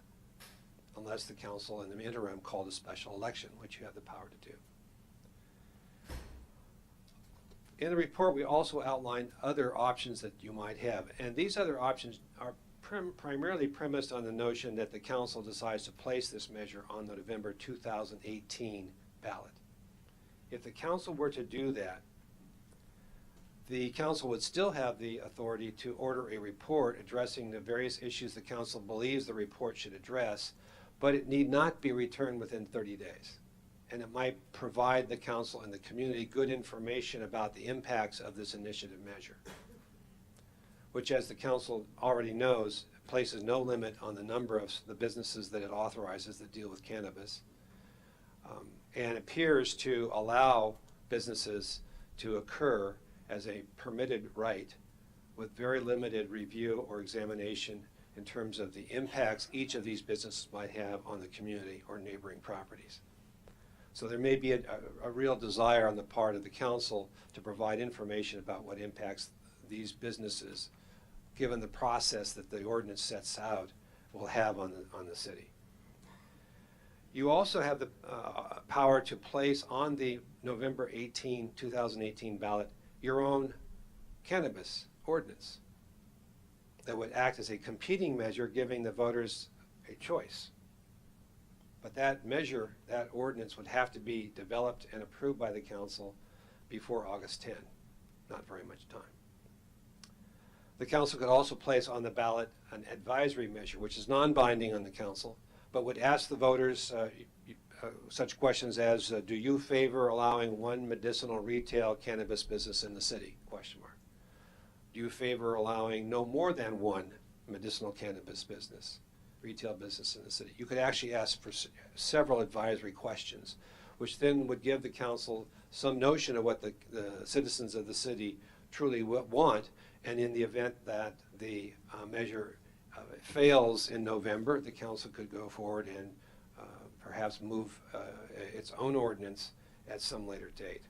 unless the council in the interim called a special election, which you have the power to do. In the report, we also outlined other options that you might have, and these other options are primarily premised on the notion that the council decides to place this measure on the November 2018 ballot. If the council were to do that, the council would still have the authority to order a report addressing the various issues the council believes the report should address, but it need not be returned within 30 days. And it might provide the council and the community good information about the impacts of this initiative measure, which, as the council already knows, places no limit on the number of the businesses that it authorizes that deal with cannabis, and appears to allow businesses to occur as a permitted right with very limited review or examination in terms of the impacts each of these businesses might have on the community or neighboring properties. So there may be a real desire on the part of the council to provide information about what impacts these businesses, given the process that the ordinance sets out, will have on the city. You also have the power to place on the November 18, 2018 ballot your own cannabis ordinance that would act as a competing measure, giving the voters a choice. But that measure, that ordinance, would have to be developed and approved by the council before August 10. Not very much time. The council could also place on the ballot an advisory measure, which is non-binding on the council, but would ask the voters such questions as, do you favor allowing one medicinal retail cannabis business in the city? Question mark. Do you favor allowing no more than one medicinal cannabis business, retail business in the city? You could actually ask for several advisory questions, which then would give the council some notion of what the citizens of the city truly want. And in the event that the measure fails in November, the council could go forward and perhaps move its own ordinance at some later date.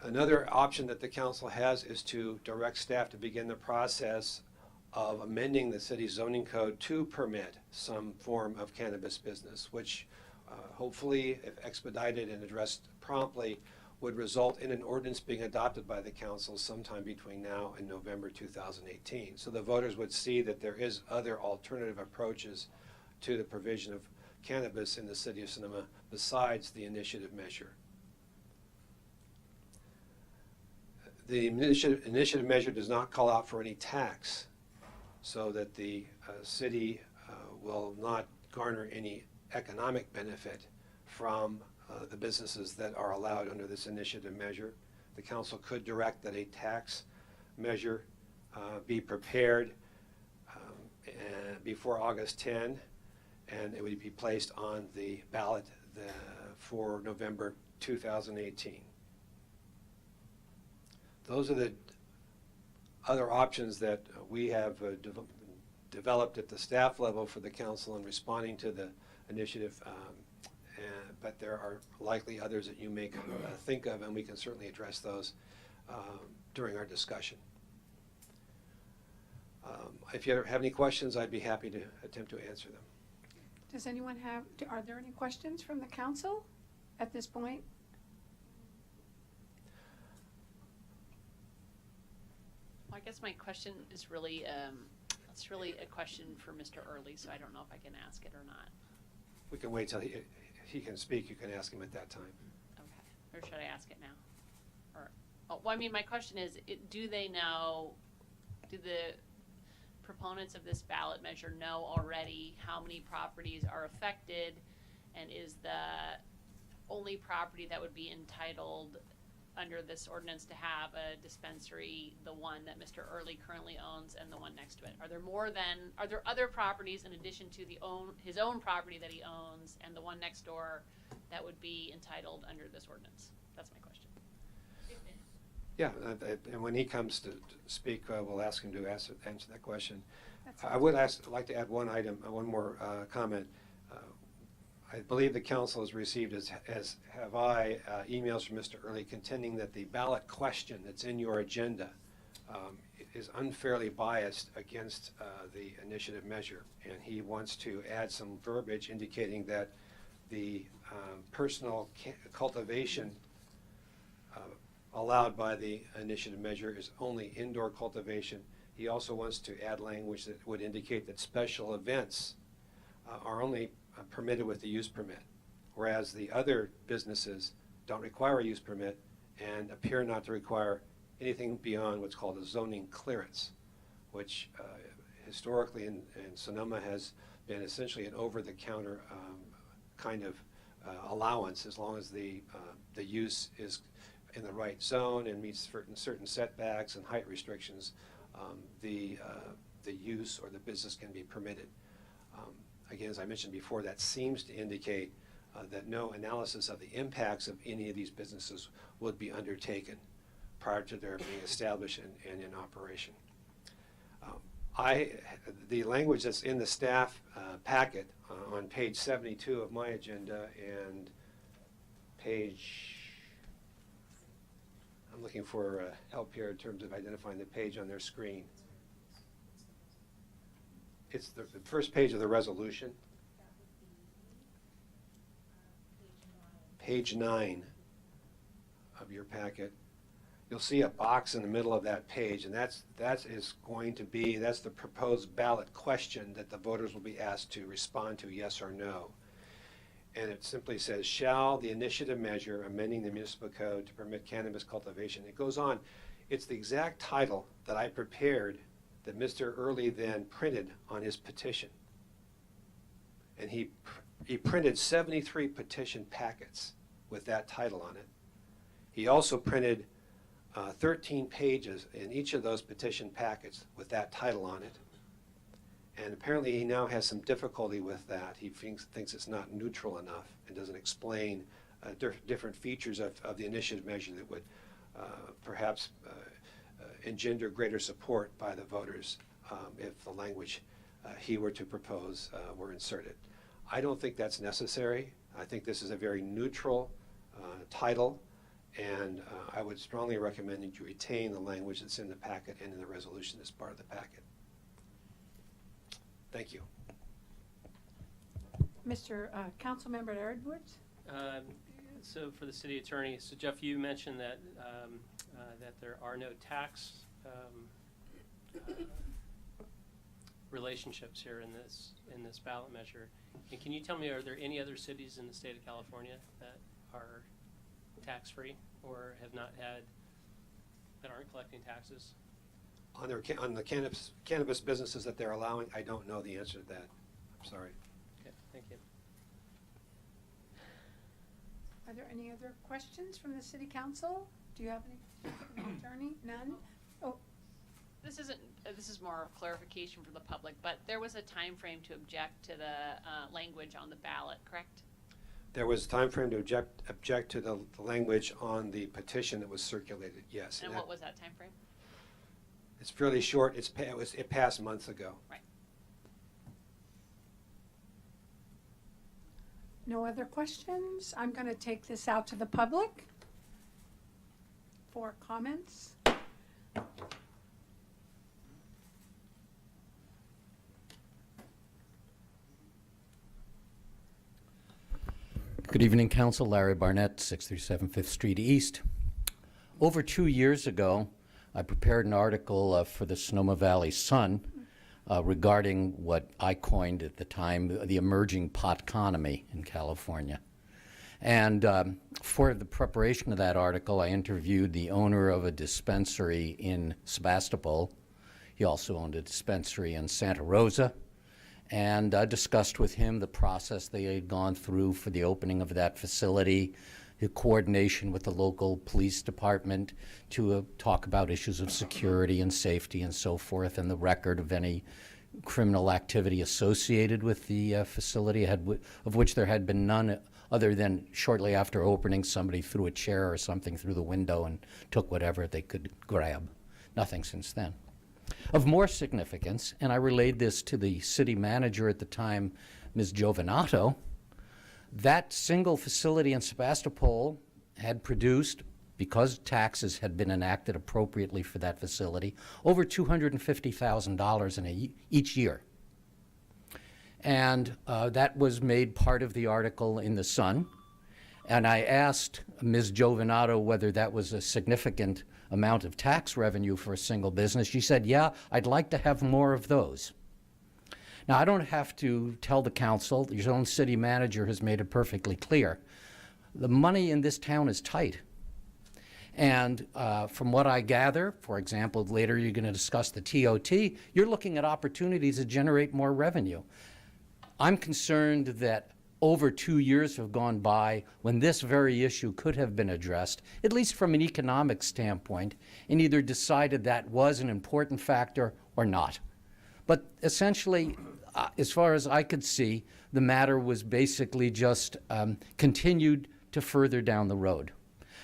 Another option that the council has is to direct staff to begin the process of amending the city's zoning code to permit some form of cannabis business, which hopefully, if expedited and addressed promptly, would result in an ordinance being adopted by the council sometime between now and November 2018. So the voters would see that there is other alternative approaches to the provision of cannabis in the city of Sonoma besides the initiative measure. The initiative measure does not call out for any tax, so that the city will not garner any economic benefit from the businesses that are allowed under this initiative measure. The council could direct that a tax measure be prepared before August 10, and it would be placed on the ballot for November 2018. Those are the other options that we have developed at the staff level for the council in responding to the initiative. But there are likely others that you may think of, and we can certainly address those during our discussion. If you have any questions, I'd be happy to attempt to answer them. Does anyone have, are there any questions from the council at this point? Well, I guess my question is really, it's really a question for Mr. Early, so I don't know if I can ask it or not. We can wait till he can speak. You can ask him at that time. Okay, or should I ask it now? Or, well, I mean, my question is, do they know, do the proponents of this ballot measure know already how many properties are affected, and is the only property that would be entitled under this ordinance to have a dispensary the one that Mr. Early currently owns and the one next to it? Are there other properties in addition to his own property that he owns and the one next door that would be entitled under this ordinance? That's my question. Yeah, and when he comes to speak, we'll ask him to answer that question. I would like to add one more comment. I believe the council has received, as have I, emails from Mr. Early contending that the ballot question that's in your agenda is unfairly biased against the initiative measure. And he wants to add some verbiage indicating that the personal cultivation allowed by the initiative measure is only indoor cultivation. He also wants to add language that would indicate that special events are only permitted with the use permit, whereas the other businesses don't require a use permit and appear not to require anything beyond what's called a zoning clearance, which historically in Sonoma has been essentially an over-the-counter kind of allowance, as long as the use is in the right zone and meets certain setbacks and height restrictions. The use or the business can be permitted. Again, as I mentioned before, that seems to indicate that no analysis of the impacts of any of these businesses would be undertaken prior to their being established and in operation. The language that's in the staff packet on page 72 of my agenda and I'm looking for help here in terms of identifying the page on their screen. It's the first page of the resolution. Page 9 of your packet. You'll see a box in the middle of that page, and that's the proposed ballot question that the voters will be asked to respond to, yes or no. And it simply says, shall the initiative measure amending the municipal code to permit cannabis cultivation? It goes on. It's the exact title that I prepared that Mr. Early then printed on his petition. And he printed 73 petition packets with that title on it. He also printed 13 pages in each of those petition packets with that title on it. And apparently he now has some difficulty with that. He thinks it's not neutral enough and doesn't explain different features of the initiative measure that would perhaps engender greater support by the voters if the language he were to propose were inserted. I don't think that's necessary. I think this is a very neutral title, and I would strongly recommend that you retain the language that's in the packet and in the resolution as part of the packet. Thank you. Mr. Councilmember Edwards? So for the city attorney, so Jeff, you mentioned that that there are no tax relationships here in this ballot measure. And can you tell me, are there any other cities in the state of California that are tax-free or have not had, that aren't collecting taxes? On the cannabis businesses that they're allowing, I don't know the answer to that. I'm sorry. Okay, thank you. Are there any other questions from the city council? Do you have any, attorney? None? Oh, This is more of clarification for the public, but there was a time frame to object to the language on the ballot, correct? There was a time frame to object to the language on the petition that was circulated, yes. And what was that time frame? It's fairly short. It passed months ago. Right. no other questions? I'm going to take this out to the public for comments. Good evening, Council. Larry Barnett, 637 Fifth Street East. Over 2 years ago, I prepared an article for the Sonoma Valley Sun regarding what I coined at the time the emerging potconomy in California. And for the preparation of that article, I interviewed the owner of a dispensary in Sebastopol. He also owned a dispensary in Santa Rosa. And I discussed with him the process they had gone through for the opening of that facility, the coordination with the local police department to talk about issues of security and safety and so forth, and the record of any criminal activity associated with the facility, of which there had been none other than shortly after opening, somebody threw a chair or something through the window and took whatever they could grab. Nothing since then. Of more significance, and I relayed this to the city manager at the time, Ms. Giovanato, That single facility in Sebastopol had produced, because taxes had been enacted appropriately for that facility, over $250,000 in each year. And that was made part of the article in The Sun. And I asked Ms. Giovanato whether that was a significant amount of tax revenue for a single business. She said, yeah, I'd like to have more of those. Now, I don't have to tell the council, your own city manager has made it perfectly clear. The money in this town is tight. And from what I gather, for example, later you're going to discuss the TOT, you're looking at opportunities to generate more revenue. I'm concerned that over 2 years have gone by when this very issue could have been addressed, at least from an economic standpoint, and either decided that was an important factor or not. But essentially, as far as I could see, the matter was basically just continued to further down the road.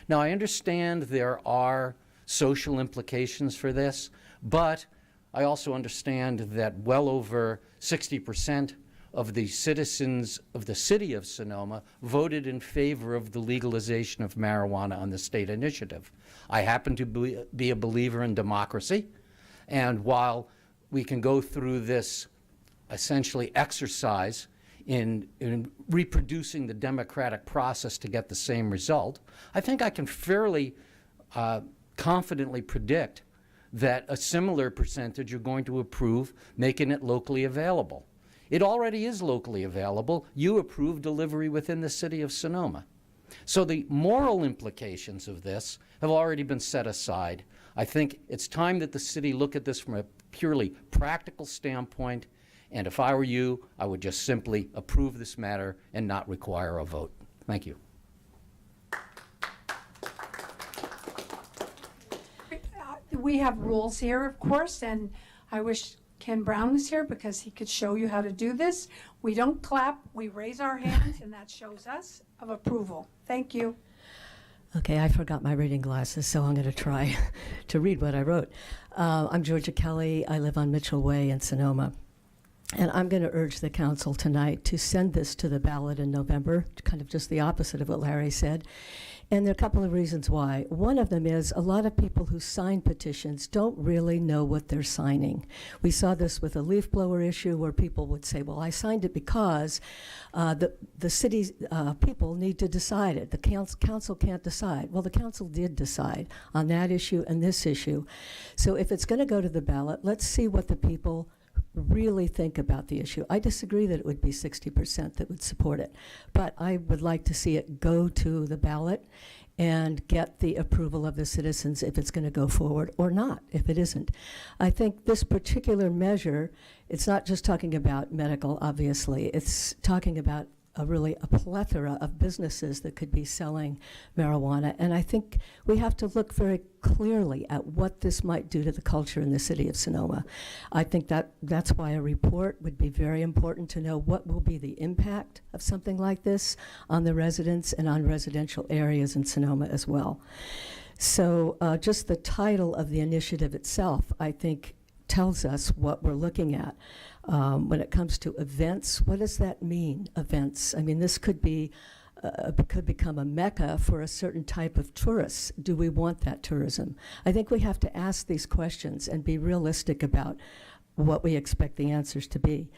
Now, I understand there are social implications for this, but I also understand that well over 60% of the citizens of the city of Sonoma voted in favor of the legalization of marijuana on the state initiative. I happen to be a believer in democracy, and while we can go through this essentially exercise in reproducing the democratic process to get the same result, I think I can fairly confidently predict that a similar percentage are going to approve making it locally available. It already is locally available. You approve delivery within the city of Sonoma. So the moral implications of this have already been set aside. I think it's time that the city look at this from a purely practical standpoint, and if I were you, I would just simply approve this matter and not require a vote. Thank you. We have rules here, of course, and I wish Ken Brown was here because he could show you how to do this. We don't clap, we raise our hands, and that shows us of approval. Thank you. Okay, I forgot my reading glasses, so I'm going to try to read what I wrote. I'm Georgia Kelly. I live on Mitchell Way in Sonoma. And I'm going to urge the council tonight to send this to the ballot in November, kind of just the opposite of what Larry said. And there are a couple of reasons why. One of them is a lot of people who sign petitions don't really know what they're signing. We saw this with a leaf blower issue where people would say, well, I signed it because the city's people need to decide it. The council can't decide. Well, the council did decide on that issue and this issue. So if it's going to go to the ballot, let's see what the people really think about the issue. I disagree that it would be 60% that would support it, but I would like to see it go to the ballot and get the approval of the citizens if it's going to go forward or not, if it isn't. I think this particular measure, it's not just talking about medical, obviously. It's talking about really a plethora of businesses that could be selling marijuana. And I think we have to look very clearly at what this might do to the culture in the city of Sonoma. I think that's why a report would be very important to know what will be the impact of something like this on the residents and on residential areas in Sonoma as well. So just the title of the initiative itself, I think, tells us what we're looking at. When it comes to events, what does that mean, events? I mean, this could become a mecca for a certain type of tourists. Do we want that tourism? I think we have to ask these questions and be realistic about what we expect the answers to be.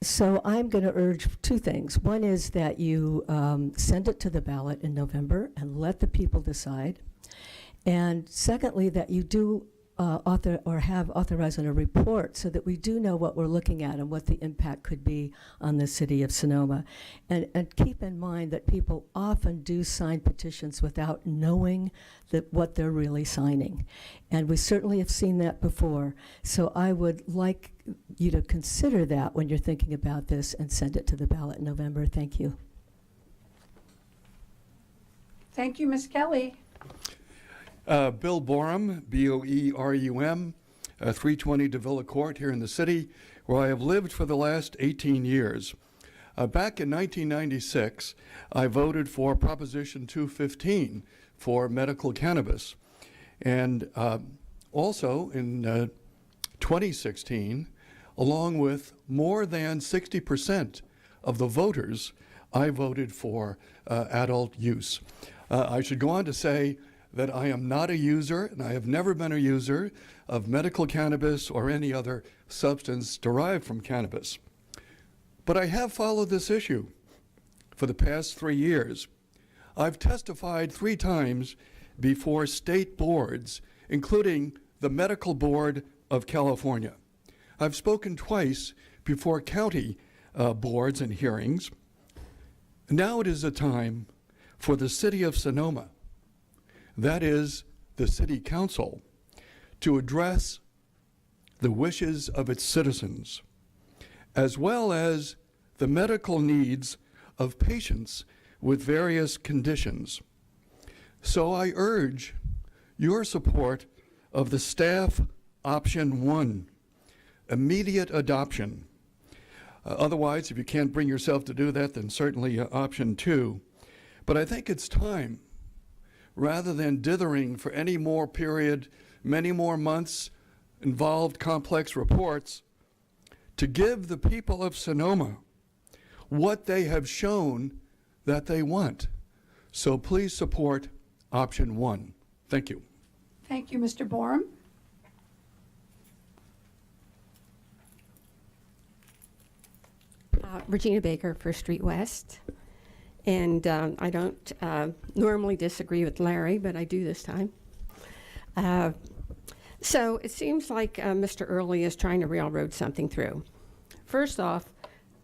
So I'm going to urge two things. One is that you send it to the ballot in November and let the people decide. And secondly, that you do have authorizing a report so that we do know what we're looking at and what the impact could be on the city of Sonoma. And keep in mind that people often do sign petitions without knowing what they're really signing. And we certainly have seen that before. So I would like you to consider that when you're thinking about this and send it to the ballot in November. Thank you. Thank you, Ms. Kelly. Bill Borum, B-O-E-R-U-M, 320 Davila Court here in the city, where I have lived for the last 18 years. Back in 1996, I voted for Proposition 215 for medical cannabis. And also in 2016, along with more than 60% of the voters, I voted for adult use. I should go on to say that I am not a user, and I have never been a user of medical cannabis or any other substance derived from cannabis. But I have followed this issue for the past 3 years. I've testified 3 times before state boards, including the Medical Board of California. I've spoken twice before county boards and hearings. Now it is a time for the city of Sonoma, that is the city council, to address the wishes of its citizens, as well as the medical needs of patients with various conditions. So I urge your support of the staff option 1, immediate adoption. Otherwise, if you can't bring yourself to do that, then certainly option 2. But I think it's time, rather than dithering for any more period, many more months, involved complex reports, to give the people of Sonoma what they have shown that they want. So please support option 1. Thank you. Thank you, Mr. Borum. Regina Baker, First Street West. And I don't normally disagree with Larry, but I do this time. So it seems like Mr. Early is trying to railroad something through. First off,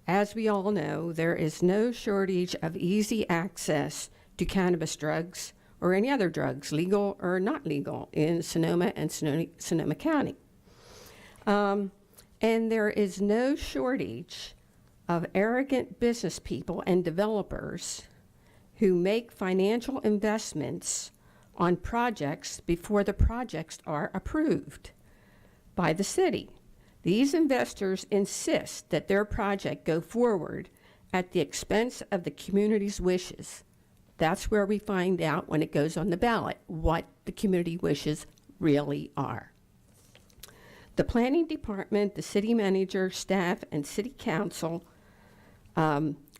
as we all know, there is no shortage of easy access to cannabis drugs or any other drugs, legal or not legal, in Sonoma and Sonoma County. And there is no shortage of arrogant business people and developers who make financial investments on projects before the projects are approved by the city. These investors insist that their project go forward at the expense of the community's wishes. That's where we find out when it goes on the ballot what the community wishes really are. The planning department, the city manager, staff, and city council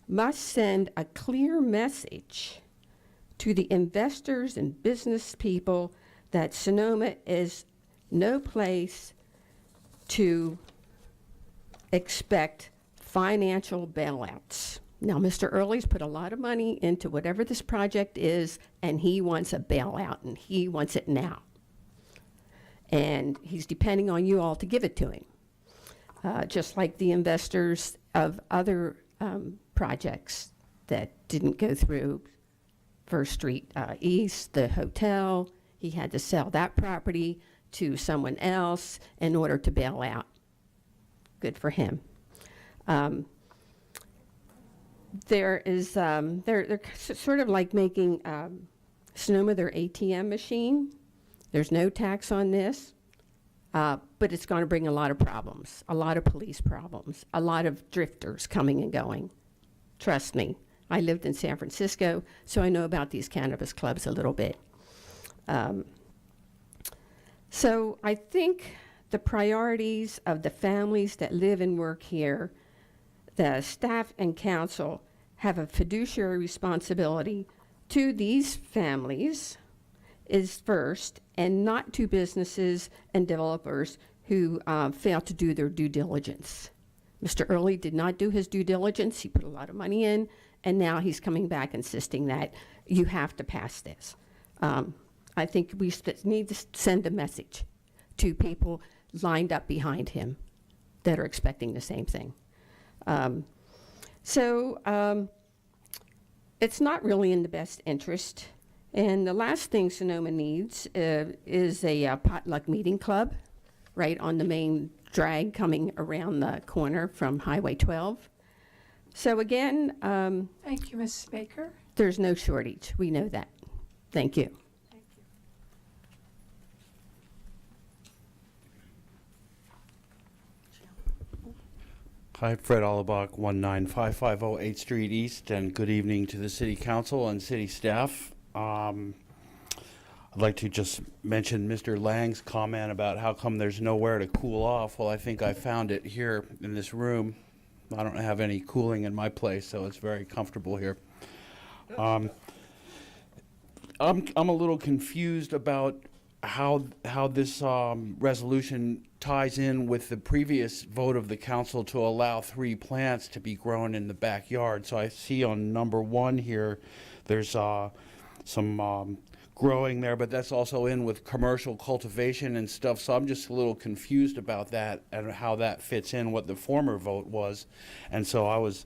must send a clear message to the investors and business people that Sonoma is no place to expect financial bailouts. Now, Mr. Early's put a lot of money into whatever this project is, and he wants a bailout, and he wants it now. And he's depending on you all to give it to him, just like the investors of other projects that didn't go through. First Street East, the hotel, he had to sell that property to someone else in order to bail out. Good for him. They're sort of like making Sonoma their ATM machine. There's no tax on this, but it's going to bring a lot of problems, a lot of police problems, a lot of drifters coming and going. Trust me, I lived in San Francisco, so I know about these cannabis clubs a little bit. So I think the priorities of the families that live and work here, the staff and council have a fiduciary responsibility to these families is first, and not to businesses and developers who fail to do their due diligence. Mr. Early did not do his due diligence. He put a lot of money in, and now he's coming back insisting that you have to pass this. I think we need to send a message to people lined up behind him that are expecting the same thing. It's not really in the best interest. And the last thing Sonoma needs is a potluck meeting club right on the main drag coming around the corner from Highway 12. So again, Thank you, Mrs. Baker. there's no shortage. We know that. Thank you. Hi, Fred Allebach, 19550 8th Street East, and good evening to the City Council and City staff. I'd like to just mention Mr. Lang's comment about how come there's nowhere to cool off. Well, I think I found it here in this room. I don't have any cooling in my place, so it's very comfortable here. I'm a little confused about how this resolution ties in with the previous vote of the council to allow 3 plants to be grown in the backyard. So I see on number 1 here, there's some growing there, but that's also in with commercial cultivation and stuff. So I'm just a little confused about that and how that fits in what the former vote was. And so I was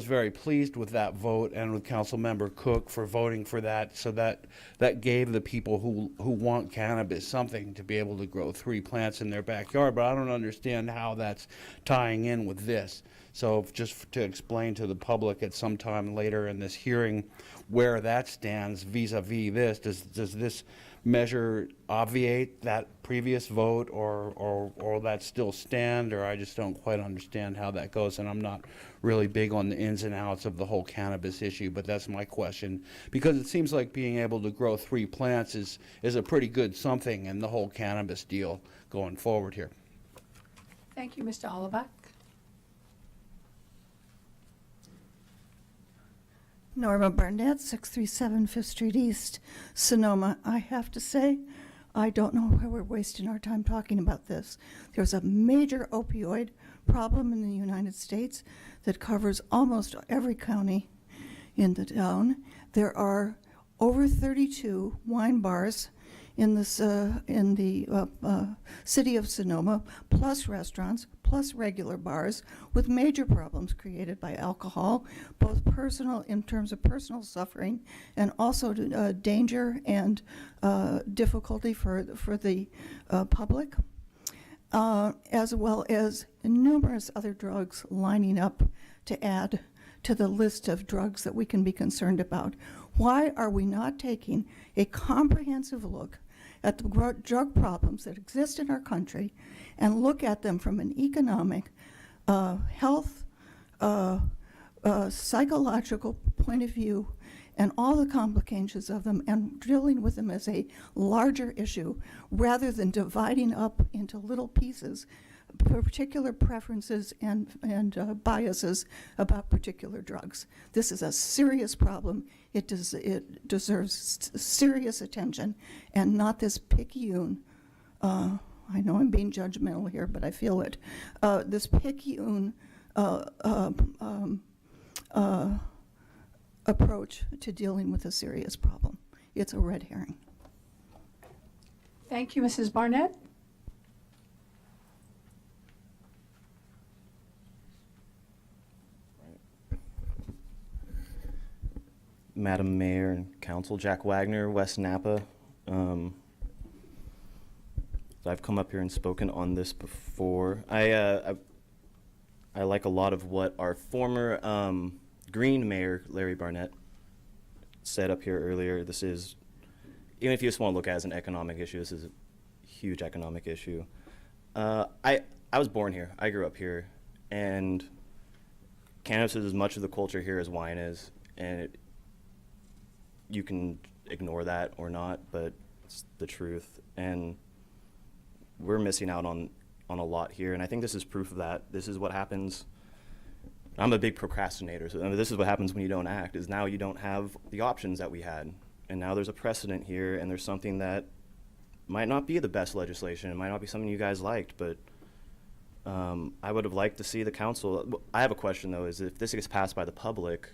very pleased with that vote and with Councilmember Cook for voting for that. So that gave the people who want cannabis something to be able to grow 3 plants in their backyard. But I don't understand how that's tying in with this. So just to explain to the public at some time later in this hearing where that stands vis-a-vis this, does this measure obviate that previous vote or that still stand, or I just don't quite understand how that goes, and I'm not really big on the ins and outs of the whole cannabis issue, but that's my question, because it seems like being able to grow 3 plants is a pretty good something in the whole cannabis deal going forward here. Thank you, Mr. Hollaback. Norma Barnett, 637 5th Street East, Sonoma. I have to say, I don't know why we're wasting our time talking about this. There's a major opioid problem in the United States that covers almost every county in the town. There are over 32 wine bars in the city of Sonoma, plus restaurants, plus regular bars, with major problems created by alcohol, both personal, in terms of personal suffering, and also danger and difficulty for the public, as well as numerous other drugs lining up to add to the list of drugs that we can be concerned about. Why are we not taking a comprehensive look at the drug problems that exist in our country and look at them from an economic, health, psychological point of view, and all the complications of them, and dealing with them as a larger issue rather than dividing up into little pieces particular preferences and biases about particular drugs. This is a serious problem. It deserves serious attention, and not this picayune. I know I'm being judgmental here, but I feel it. This picayune approach to dealing with a serious problem. It's a red herring. Thank you, Mrs. Barnett. Madam Mayor and Council, Jack Wagner, West Napa. I've come up here and spoken on this before. I like a lot of what our former Green Mayor, Larry Barnett, said up here earlier. This is, even if you just want to look at it as an economic issue, this is a huge economic issue. I was born here. I grew up here. And cannabis is as much of the culture here as wine is. And you can ignore that or not, but it's the truth. And we're missing out on a lot here, and I think this is proof of that. This is what happens. I'm a big procrastinator, so this is what happens when you don't act, is now you don't have the options that we had. And now there's a precedent here, and there's something that might not be the best legislation. It might not be something you guys liked, but I would have liked to see the council. I have a question, though, is if this gets passed by the public,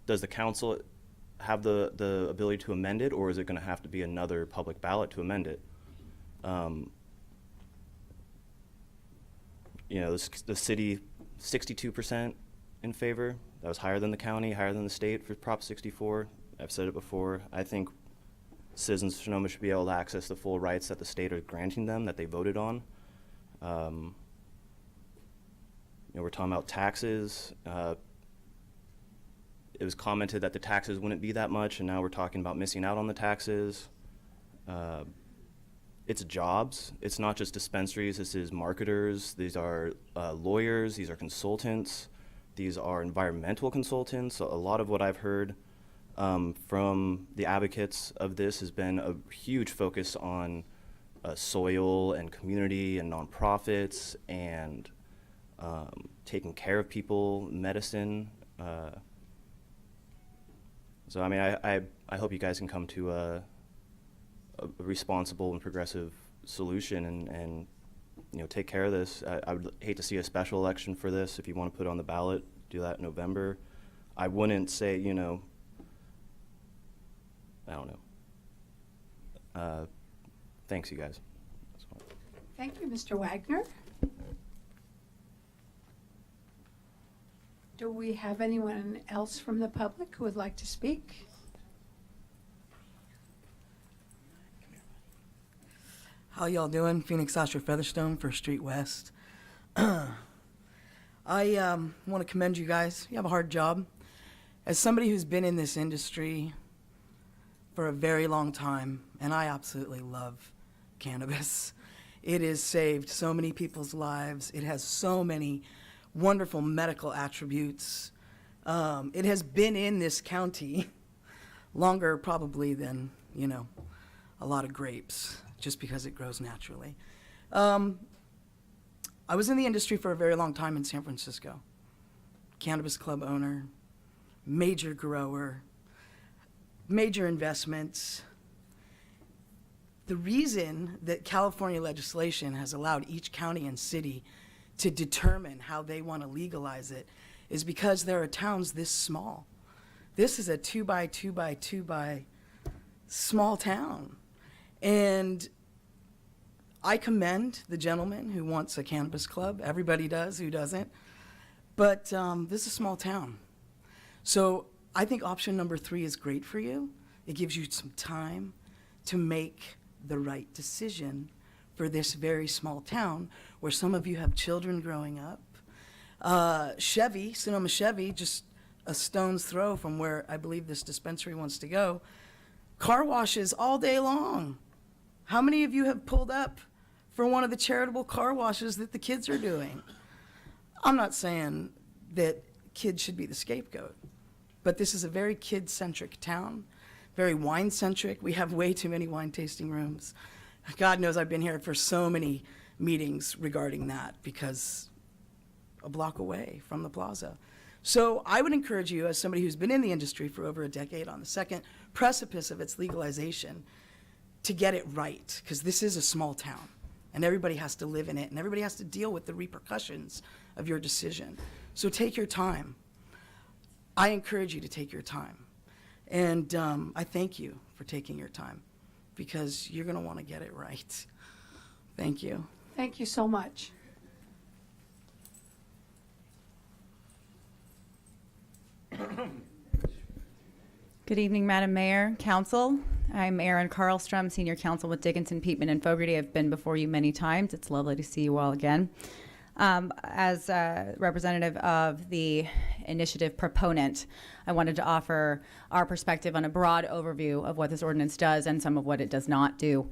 does the council have the ability to amend it, or is it going to have to be another public ballot to amend it? You know, the city, 62% in favor. That was higher than the county, higher than the state for Prop 64. I've said it before. I think citizens of Sonoma should be able to access the full rights that the state are granting them, that they voted on. You know, we're talking about taxes. It was commented that the taxes wouldn't be that much, and now we're talking about missing out on the taxes. It's jobs. It's not just dispensaries. This is marketers. These are lawyers. These are consultants. These are environmental consultants. So a lot of what I've heard from the advocates of this has been a huge focus on soil and community and nonprofits and taking care of people, medicine. So I mean, I hope you guys can come to a responsible and progressive solution and you know, take care of this. I would hate to see a special election for this. If you want to put it on the ballot, do that in November. I wouldn't say, you know, I don't know. Thanks, you guys. Thank you, Mr. Wagner. Do we have anyone else from the public who would like to speak? How y'all doing? Phoenix Osher Featherstone for Street West. I want to commend you guys. You have a hard job. As somebody who's been in this industry for a very long time, and I absolutely love cannabis. It has saved so many people's lives. It has so many wonderful medical attributes. It has been in this county longer probably than, you know, a lot of grapes, just because it grows naturally. I was in the industry for a very long time in San Francisco. Cannabis club owner, major grower, major investments. The reason that California legislation has allowed each county and city to determine how they want to legalize it is because there are towns this small. This is a 2x2x2x small town. And I commend the gentleman who wants a cannabis club. Everybody does, who doesn't? But this is a small town. So I think option number 3 is great for you. It gives you some time to make the right decision for this very small town where some of you have children growing up. Chevy, Sonoma Chevy, just a stone's throw from where I believe this dispensary wants to go, car washes all day long. How many of you have pulled up for one of the charitable car washes that the kids are doing? I'm not saying that kids should be the scapegoat, but this is a very kid-centric town, very wine-centric. We have way too many wine tasting rooms. God knows I've been here for so many meetings regarding that because a block away from the plaza. So I would encourage you, as somebody who's been in the industry for over a decade, on the second precipice of its legalization, to get it right, because this is a small town, and everybody has to live in it, and everybody has to deal with the repercussions of your decision. So take your time. I encourage you to take your time. And I thank you for taking your time, because you're going to want to get it right. Thank you. Thank you so much. Good evening, Madam Mayor, Council. I'm Erin Carlstrom, Senior Counsel with Dickinson, Peatman, and Fogarty. I've been before you many times. It's lovely to see you all again. As a representative of the initiative proponent, I wanted to offer our perspective on a broad overview of what this ordinance does and some of what it does not do.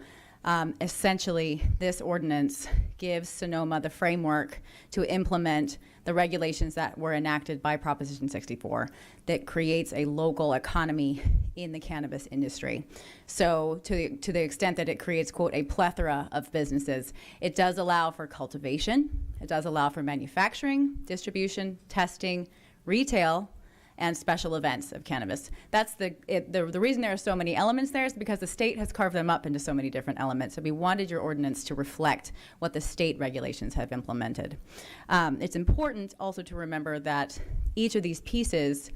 Essentially, this ordinance gives Sonoma the framework to implement the regulations that were enacted by Proposition 64 that creates a local economy in the cannabis industry. So to the extent that it creates, quote, a plethora of businesses, it does allow for cultivation, it does allow for manufacturing, distribution, testing, retail, and special events of cannabis. That's the reason there are so many elements there is because the state has carved them up into so many different elements. So we wanted your ordinance to reflect what the state regulations have implemented. It's important also to remember that each of these pieces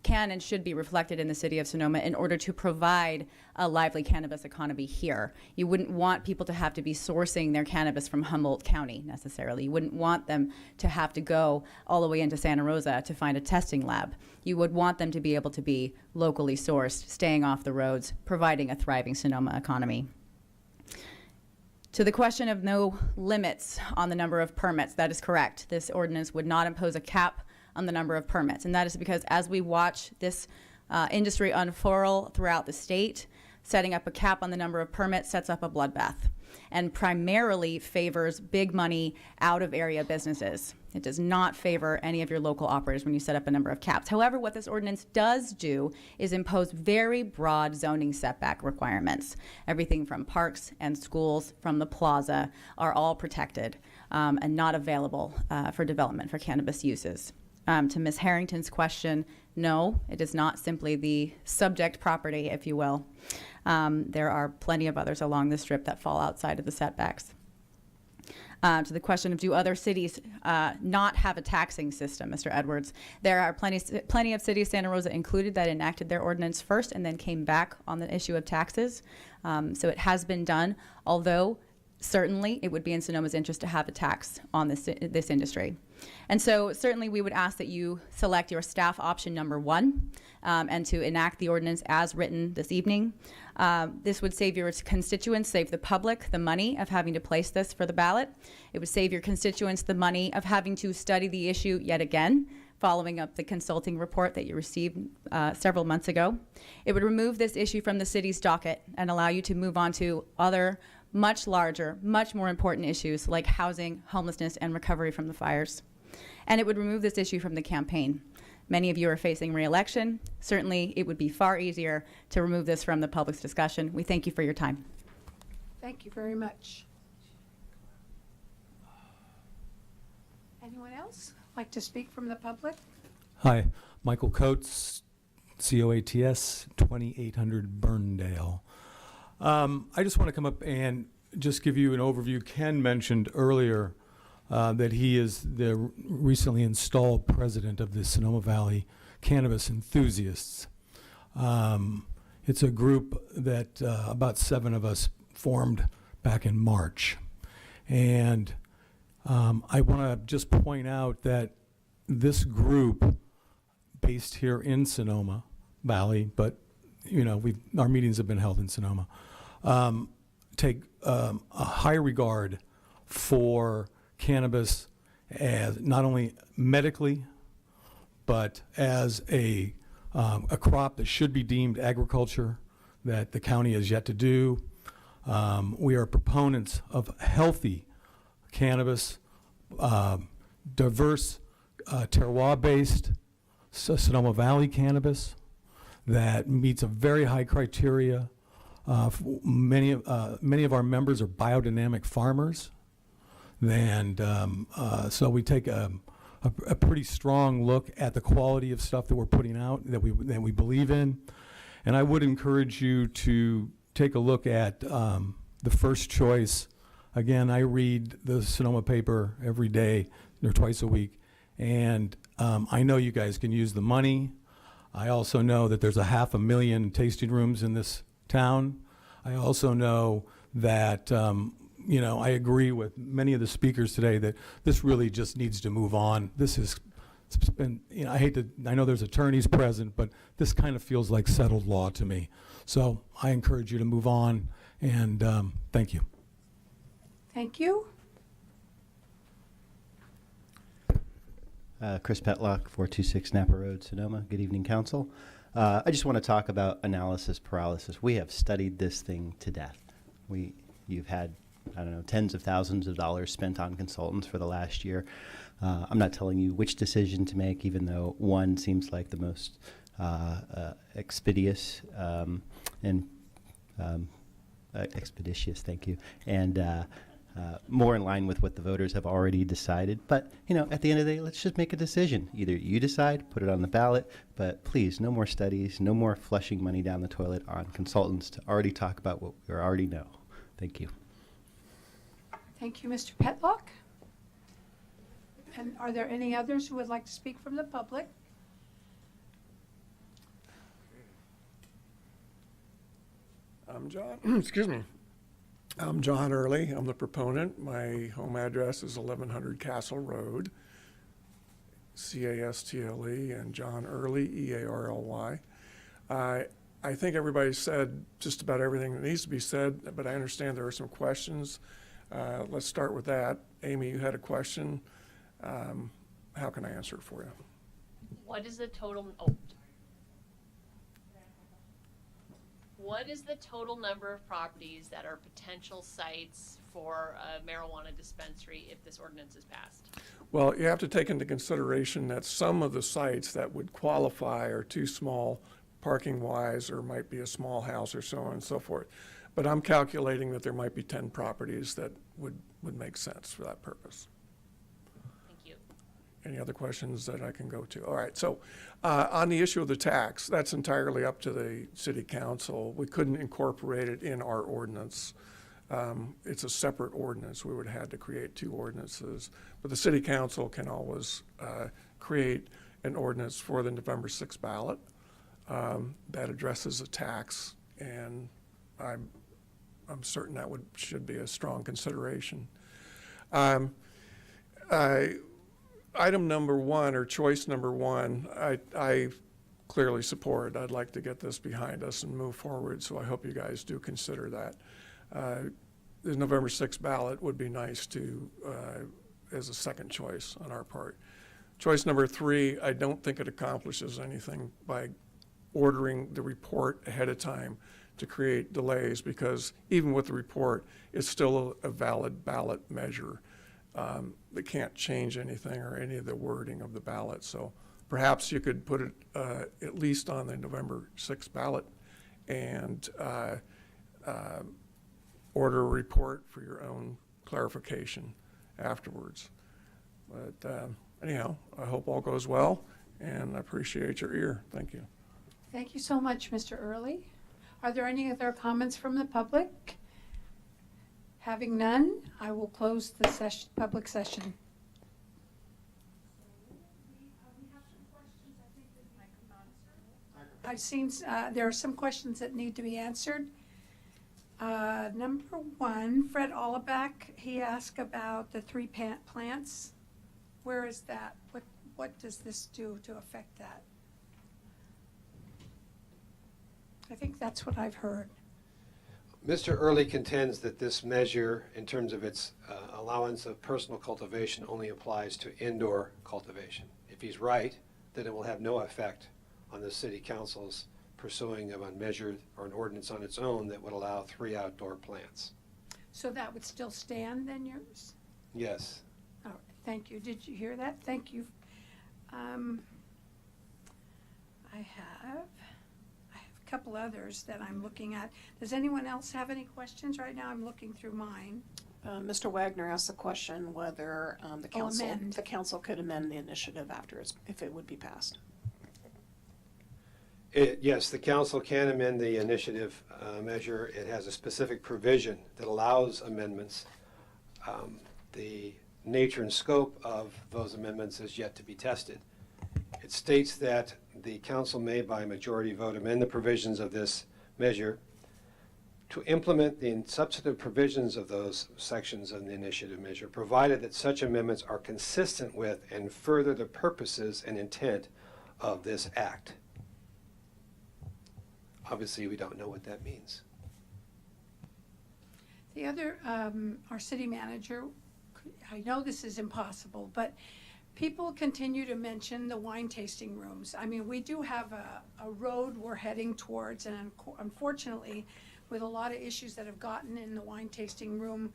can and should be reflected in the city of Sonoma in order to provide a lively cannabis economy here. You wouldn't want people to have to be sourcing their cannabis from Humboldt County necessarily. You wouldn't want them to have to go all the way into Santa Rosa to find a testing lab. You would want them to be able to be locally sourced, staying off the roads, providing a thriving Sonoma economy. To the question of no limits on the number of permits, that is correct. This ordinance would not impose a cap on the number of permits. And that is because as we watch this industry unfurl throughout the state, setting up a cap on the number of permits sets up a bloodbath and primarily favors big money out of area businesses. It does not favor any of your local operators when you set up a number of caps. However, what this ordinance does do is impose very broad zoning setback requirements. Everything from parks and schools, from the plaza, are all protected. and not available for development for cannabis uses. To Ms. Harrington's question, no, it is not simply the subject property, if you will. There are plenty of others along the strip that fall outside of the setbacks. To the question of do other cities not have a taxing system, Mr. Edwards, there are plenty of cities, Santa Rosa included, that enacted their ordinance first and then came back on the issue of taxes. So it has been done, although certainly it would be in Sonoma's interest to have a tax on this industry. And so certainly we would ask that you select your staff option number 1 and to enact the ordinance as written this evening. This would save your constituents, save the public the money of having to place this for the ballot. It would save your constituents the money of having to study the issue yet again, following up the consulting report that you received several months ago. It would remove this issue from the city's docket and allow you to move on to other much larger, much more important issues like housing, homelessness, and recovery from the fires. And it would remove this issue from the campaign. Many of you are facing re-election. Certainly, it would be far easier to remove this from the public's discussion. We thank you for your time. Thank you very much. Anyone else like to speak from the public? Hi, Michael Coates, COATS, 2800 Burndale. I just want to come up and just give you an overview. Ken mentioned earlier that he is the recently installed president of the Sonoma Valley Cannabis Enthusiasts. It's a group that about 7 of us formed back in March. And I want to just point out that this group, based here in Sonoma Valley, but you know, our meetings have been held in Sonoma, take a high regard for cannabis as not only medically, but as a crop that should be deemed agriculture that the county has yet to do. We are proponents of healthy cannabis, diverse terroir-based Sonoma Valley cannabis that meets a very high criteria. Many of our members are biodynamic farmers, and so we take a pretty strong look at the quality of stuff that we're putting out that we believe in. And I would encourage you to take a look at the First Choice. Again, I read the Sonoma paper every day or twice a week, and I know you guys can use the money. I also know that there's 500,000 tasting rooms in this town. I also know that, you know, I agree with many of the speakers today that this really just needs to move on. This has been, you know, I know there's attorneys present, but this kind of feels like settled law to me. So I encourage you to move on, and thank you. Thank you. Chris Petlock, 426 Napa Road, Sonoma. Good evening, Council. I just want to talk about analysis paralysis. We have studied this thing to death. You've had, I don't know, tens of thousands of dollars spent on consultants for the last year. I'm not telling you which decision to make, even though one seems like the most expeditious and expeditious, thank you, and more in line with what the voters have already decided. But, you know, at the end of the day, let's just make a decision. Either you decide, put it on the ballot, but please, no more studies, no more flushing money down the toilet on consultants to already talk about what we already know. Thank you. Thank you, Mr. Petlock. And are there any others who would like to speak from the public? I'm John, excuse me. I'm John Early. I'm the proponent. My home address is 1100 Castle Road, C-A-S-T-L-E, and John Early, E-A-R-L-Y. I think everybody said just about everything that needs to be said, but I understand there are some questions. Let's start with that. Amy, you had a question. How can I answer it for you? What is the total? What is the total number of properties that are potential sites for a marijuana dispensary if this ordinance is passed? Well, you have to take into consideration that some of the sites that would qualify are too small parking-wise, or might be a small house or so on and so forth. But I'm calculating that there might be 10 properties that would would make sense for that purpose. Thank you. Any other questions that I can go to? All right, so on the issue of the tax, that's entirely up to the city council. We couldn't incorporate it in our ordinance. It's a separate ordinance. We would have had to create two ordinances. But the city council can always create an ordinance for the November 6th ballot that addresses the tax, and I'm certain that should be a strong consideration. Item number one, or choice number one, I clearly support. I'd like to get this behind us and move forward, so I hope you guys do consider that. The November 6th ballot would be nice to, as a second choice on our part. Choice number three, I don't think it accomplishes anything by ordering the report ahead of time to create delays, because even with the report, it's still a valid ballot measure. They can't change anything or any of the wording of the ballot. So perhaps you could put it at least on the November 6th ballot and order a report for your own clarification afterwards. But anyhow, I hope all goes well, and I appreciate your ear. Thank you. Thank you so much, Mr. Early. Are there any other comments from the public? Having none, I will close the public session. I've seen there are some questions that need to be answered. Number one, Fred Allebach, he asked about the 3 plants. Where is that? What does this do to affect that? I think that's what I've heard. Mr. Early contends that this measure, in terms of its allowance of personal cultivation, only applies to indoor cultivation. If he's right, then it will have no effect on the city council's pursuing of a measure or an ordinance on its own that would allow 3 outdoor plants. So that would still stand then, yours? Yes. All right, thank you. Did you hear that? Thank you. I have a couple others that I'm looking at. Does anyone else have any questions? Right now I'm looking through mine. Mr. Wagner asked the question whether amend. the council could amend the initiative after if it would be passed. Yes, the council can amend the initiative measure. It has a specific provision that allows amendments. The nature and scope of those amendments is yet to be tested. It states that the council may, by majority vote, amend the provisions of this measure to implement the substantive provisions of those sections of the initiative measure, provided that such amendments are consistent with and further the purposes and intent of this act. Obviously, we don't know what that means. The other, our city manager, I know this is impossible, but people continue to mention the wine tasting rooms. I mean, we do have a road we're heading towards, and unfortunately, with a lot of issues that have gotten in the wine tasting room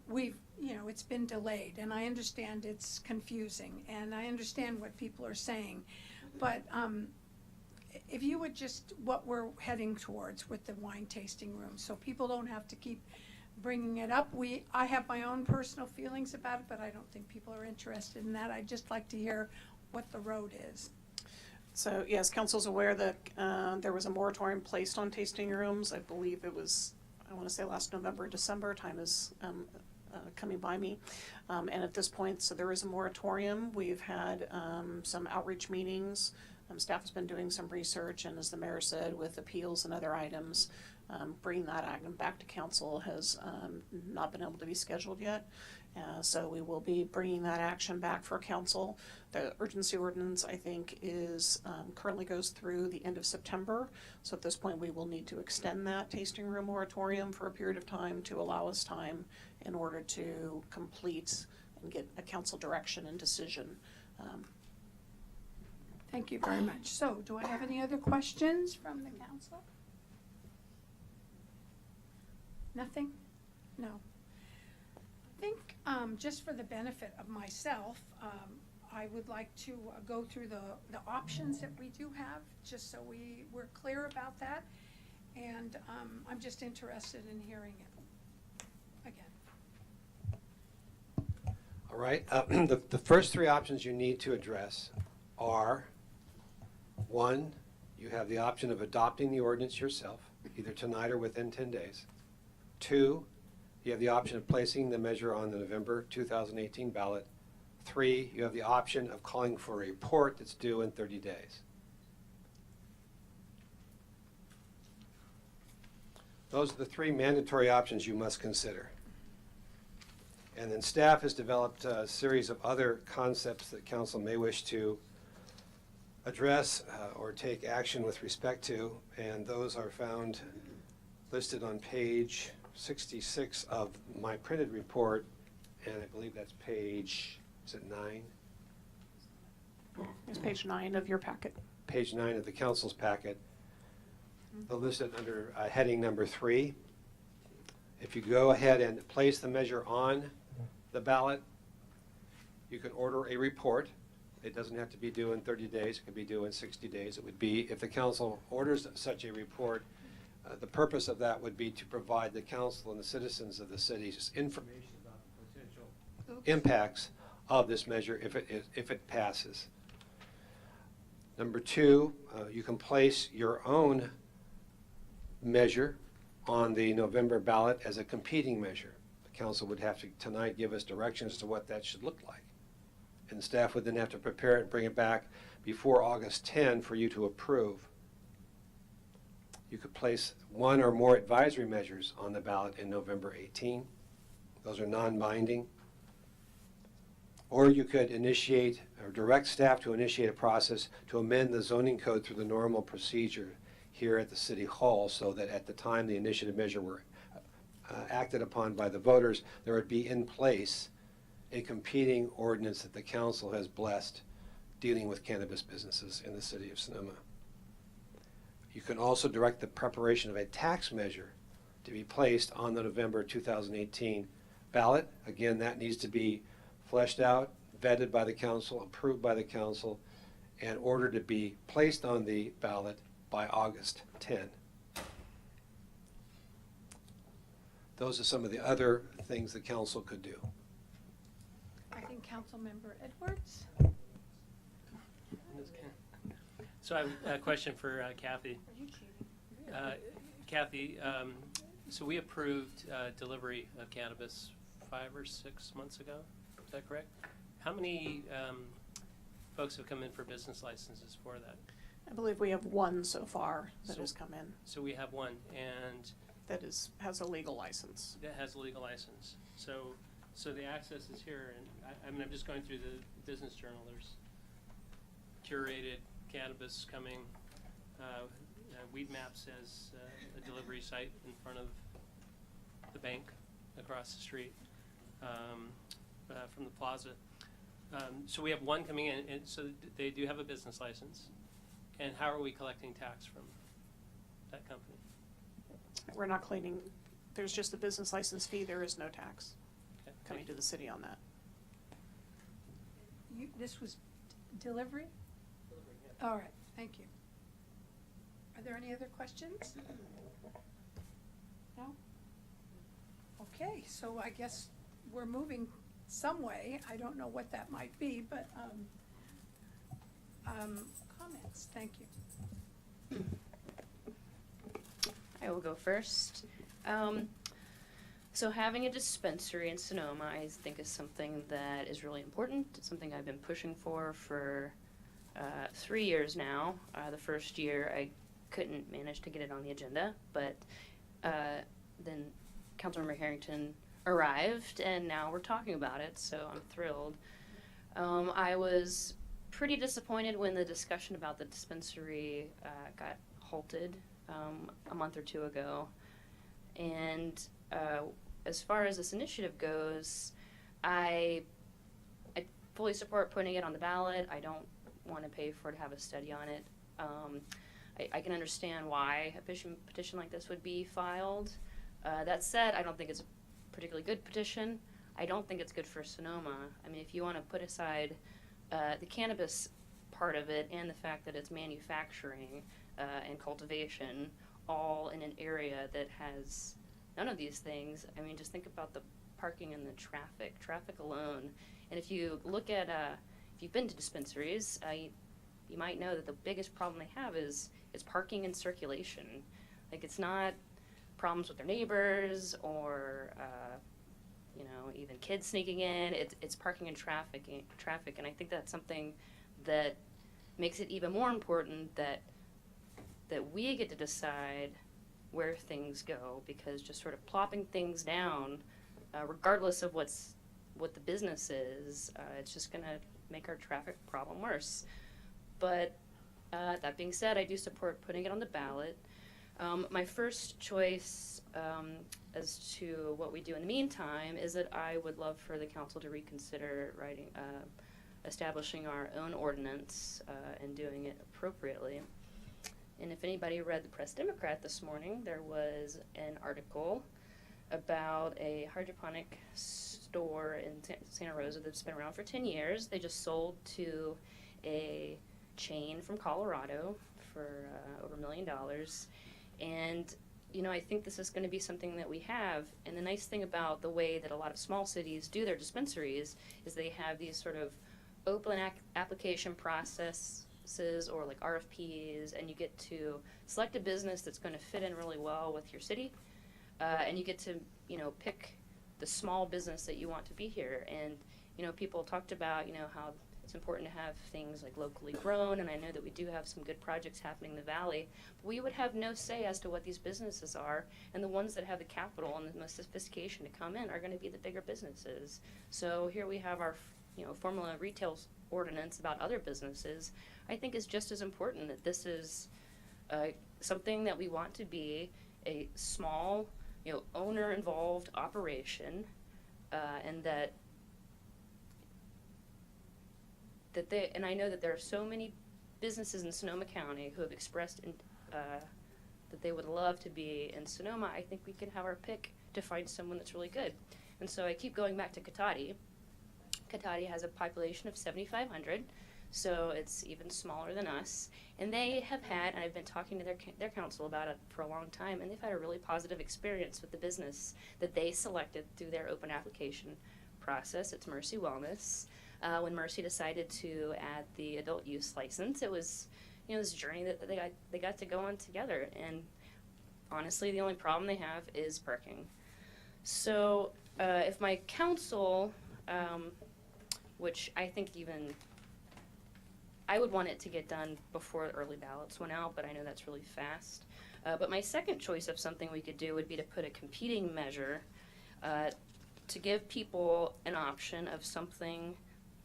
we've, it's been delayed, and I understand it's confusing, and I understand what people are saying. But if you would just, what we're heading towards with the wine tasting room, so people don't have to keep bringing it up. I have my own personal feelings about it, but I don't think people are interested in that. I'd just like to hear what the road is. So yes, council's aware that there was a moratorium placed on tasting rooms. I believe it was, I want to say last November, December. Time is coming by me. And at this point, so there is a moratorium. We've had some outreach meetings. Staff has been doing some research, and as the mayor said, with appeals and other items, bringing that item back to council has not been able to be scheduled yet. So we will be bringing that action back for council. The urgency ordinance, I think, is currently goes through the end of September. So at this point, we will need to extend that tasting room moratorium for a period of time to allow us time in order to complete and get a council direction and decision. Thank you very much. So, do I have any other questions from the council? Nothing? No. I think just for the benefit of myself, I would like to go through the options that we do have, just so we're clear about that. And I'm just interested in hearing it. All right, the first three options you need to address are, one, you have the option of adopting the ordinance yourself, either tonight or within 10 days. Two, you have the option of placing the measure on the November 2018 ballot. Three, you have the option of calling for a report that's due in 30 days. Those are the three mandatory options you must consider. And then staff has developed a series of other concepts that council may wish to address or take action with respect to, and those are found listed on page 66 of my printed report, and I believe that's page, is it 9? It's page 9 of your packet. Page 9 of the council's packet. They're listed under heading number 3. If you go ahead and place the measure on the ballot, you can order a report. It doesn't have to be due in 30 days. It could be due in 60 days. It would be, if the council orders such a report, the purpose of that would be to provide the council and the citizens of the city just information about the potential impacts of this measure if it passes. Number 2, you can place your own measure on the November ballot as a competing measure. The council would have to tonight give us directions to what that should look like. And staff would then have to prepare it and bring it back before August 10 for you to approve. You could place one or more advisory measures on the ballot in November 18. Those are non-binding. Or you could initiate or direct staff to initiate a process to amend the zoning code through the normal procedure here at the City Hall, so that at the time the initiative measure were acted upon by the voters, there would be in place a competing ordinance that the council has blessed dealing with cannabis businesses in the city of Sonoma. You can also direct the preparation of a tax measure to be placed on the November 2018 ballot. Again, that needs to be fleshed out, vetted by the council, approved by the council, and ordered to be placed on the ballot by August 10. Those are some of the other things the council could do. I think Councilmember Edwards. So I have a question for Kathy. Kathy, so we approved delivery of cannabis 5 or 6 months ago. Is that correct? How many folks have come in for business licenses for that? I believe we have one so far that has come in. So we have one, and that has a legal license. That has a legal license. So the access is here, and I mean, I'm just going through the business journal. There's curated cannabis coming. Weed Map says a delivery site in front of the bank across the street from the plaza. So we have one coming in, and so they do have a business license. And how are we collecting tax from that company? We're not claiming, there's just a business license fee. There is no tax coming to the city on that. This was delivery? All right, thank you. Are there any other questions? No? Okay, so I guess we're moving some way. I don't know what that might be, but comments, thank you. I will go first. So having a dispensary in Sonoma, I think, is something that is really important. It's something I've been pushing for 3 years now. The first year I couldn't manage to get it on the agenda, but then Councilmember Harrington arrived, and now we're talking about it, so I'm thrilled. I was pretty disappointed when the discussion about the dispensary got halted a month or two ago. And as far as this initiative goes, I fully support putting it on the ballot. I don't want to pay for it to have a study on it. I can understand why a petition like this would be filed. That said, I don't think it's a particularly good petition. I don't think it's good for Sonoma. I mean, if you want to put aside the cannabis part of it and the fact that it's manufacturing and cultivation all in an area that has none of these things, I mean, just think about the parking and the traffic alone. And if you look at, if you've been to dispensaries, you might know that the biggest problem they have is parking and circulation. Like, it's not problems with their neighbors or, you know, even kids sneaking in. It's parking and traffic, and I think that's something that makes it even more important that we get to decide where things go, because just sort of plopping things down, regardless of what the business is, it's just going to make our traffic problem worse. But that being said, I do support putting it on the ballot. My first choice as to what we do in the meantime is that I would love for the council to reconsider establishing our own ordinance and doing it appropriately. And if anybody read the Press Democrat this morning, there was an article about a hydroponic store in Santa Rosa that's been around for 10 years. They just sold to a chain from Colorado for over $1 million. And, you know, I think this is going to be something that we have. And the nice thing about the way that a lot of small cities do their dispensaries is they have these sort of open application processes or like RFPs, and you get to select a business that's going to fit in really well with your city, and you get to, you know, pick the small business that you want to be here. And, you know, people talked about, you know, how it's important to have things like locally grown, and I know that we do have some good projects happening in the valley, but we would have no say as to what these businesses are, and the ones that have the capital and the most sophistication to come in are going to be the bigger businesses. So here we have our, you know, formula retail ordinance about other businesses. I think is just as important that this is something that we want to be a small, you know, owner-involved operation, and that they, and I know that there are so many businesses in Sonoma County who have expressed that they would love to be in Sonoma. I think we can have our pick to find someone that's really good. And so I keep going back to Cotati. Cotati has a population of 7,500, so it's even smaller than us. And they have had, and I've been talking to their council about it for a long time, and they've had a really positive experience with the business that they selected through their open application process. It's Mercy Wellness. When Mercy decided to add the adult use license, it was, you know, this journey that they got to go on together. And honestly, the only problem they have is parking. So if my council, which I think even I would want it to get done before early ballots went out, but I know that's really fast. But my second choice of something we could do would be to put a competing measure to give people an option of something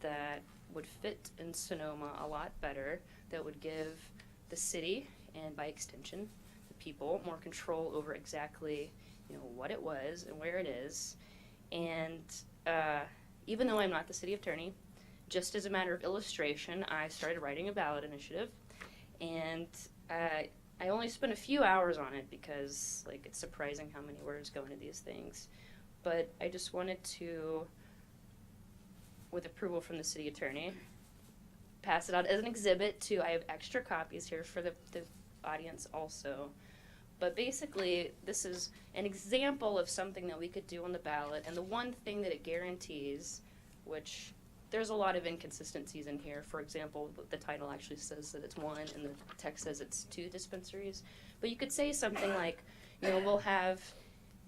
that would fit in Sonoma a lot better, that would give the city, and by extension, the people, more control over exactly, you know, what it was and where it is. And even though I'm not the city attorney, just as a matter of illustration, I started writing a ballot initiative, and I only spent a few hours on it because, like, it's surprising how many words go into these things. But I just wanted to, with approval from the city attorney, pass it out as an exhibit to, I have extra copies here for the audience also. But basically, this is an example of something that we could do on the ballot, and the one thing that it guarantees, which there's a lot of inconsistencies in here. For example, the title actually says that it's 1, and the text says it's 2 dispensaries. But you could say something like, you know, we'll have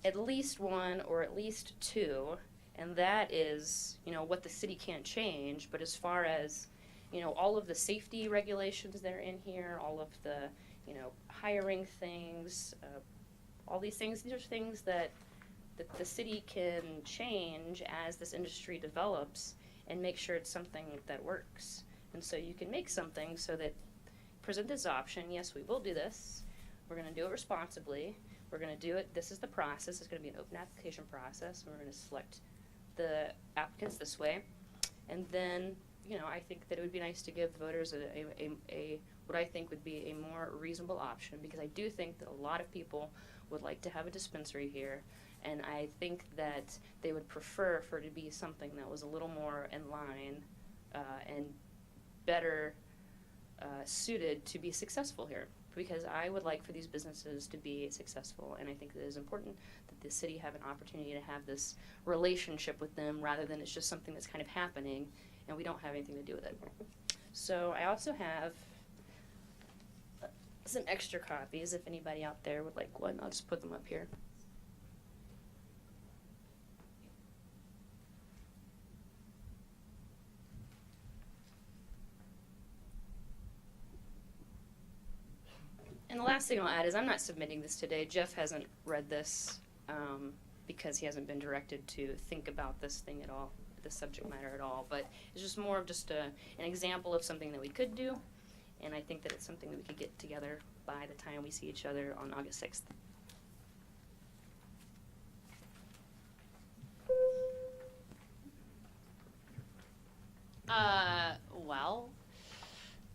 at least 1 or at least 2, and that is, you know, what the city can't change. But as far as, you know, all of the safety regulations that are in here, all of the, you know, hiring things, all these are things that the city can change as this industry develops and make sure it's something that works. And so you can make something so that, present this option, yes, we will do this, we're going to do it responsibly, we're going to do it, this is the process, it's going to be an open application process, and we're going to select the applicants this way. And then, you know, I think that it would be nice to give voters a what I think would be a more reasonable option, because I do think that a lot of people would like to have a dispensary here, and I think that they would prefer for it to be something that was a little more in line and better suited to be successful here, because I would like for these businesses to be successful, and I think that it is important that the city have an opportunity to have this relationship with them rather than it's just something that's kind of happening and we don't have anything to do with it. So I also have some extra copies if anybody out there would like one. I'll just put them up here. And the last thing I'll add is I'm not submitting this today. Jeff hasn't read this because he hasn't been directed to think about this thing at all, the subject matter at all. But it's just more of just an example of something that we could do. And I think that it's something that we could get together by the time we see each other on August 6th. Well,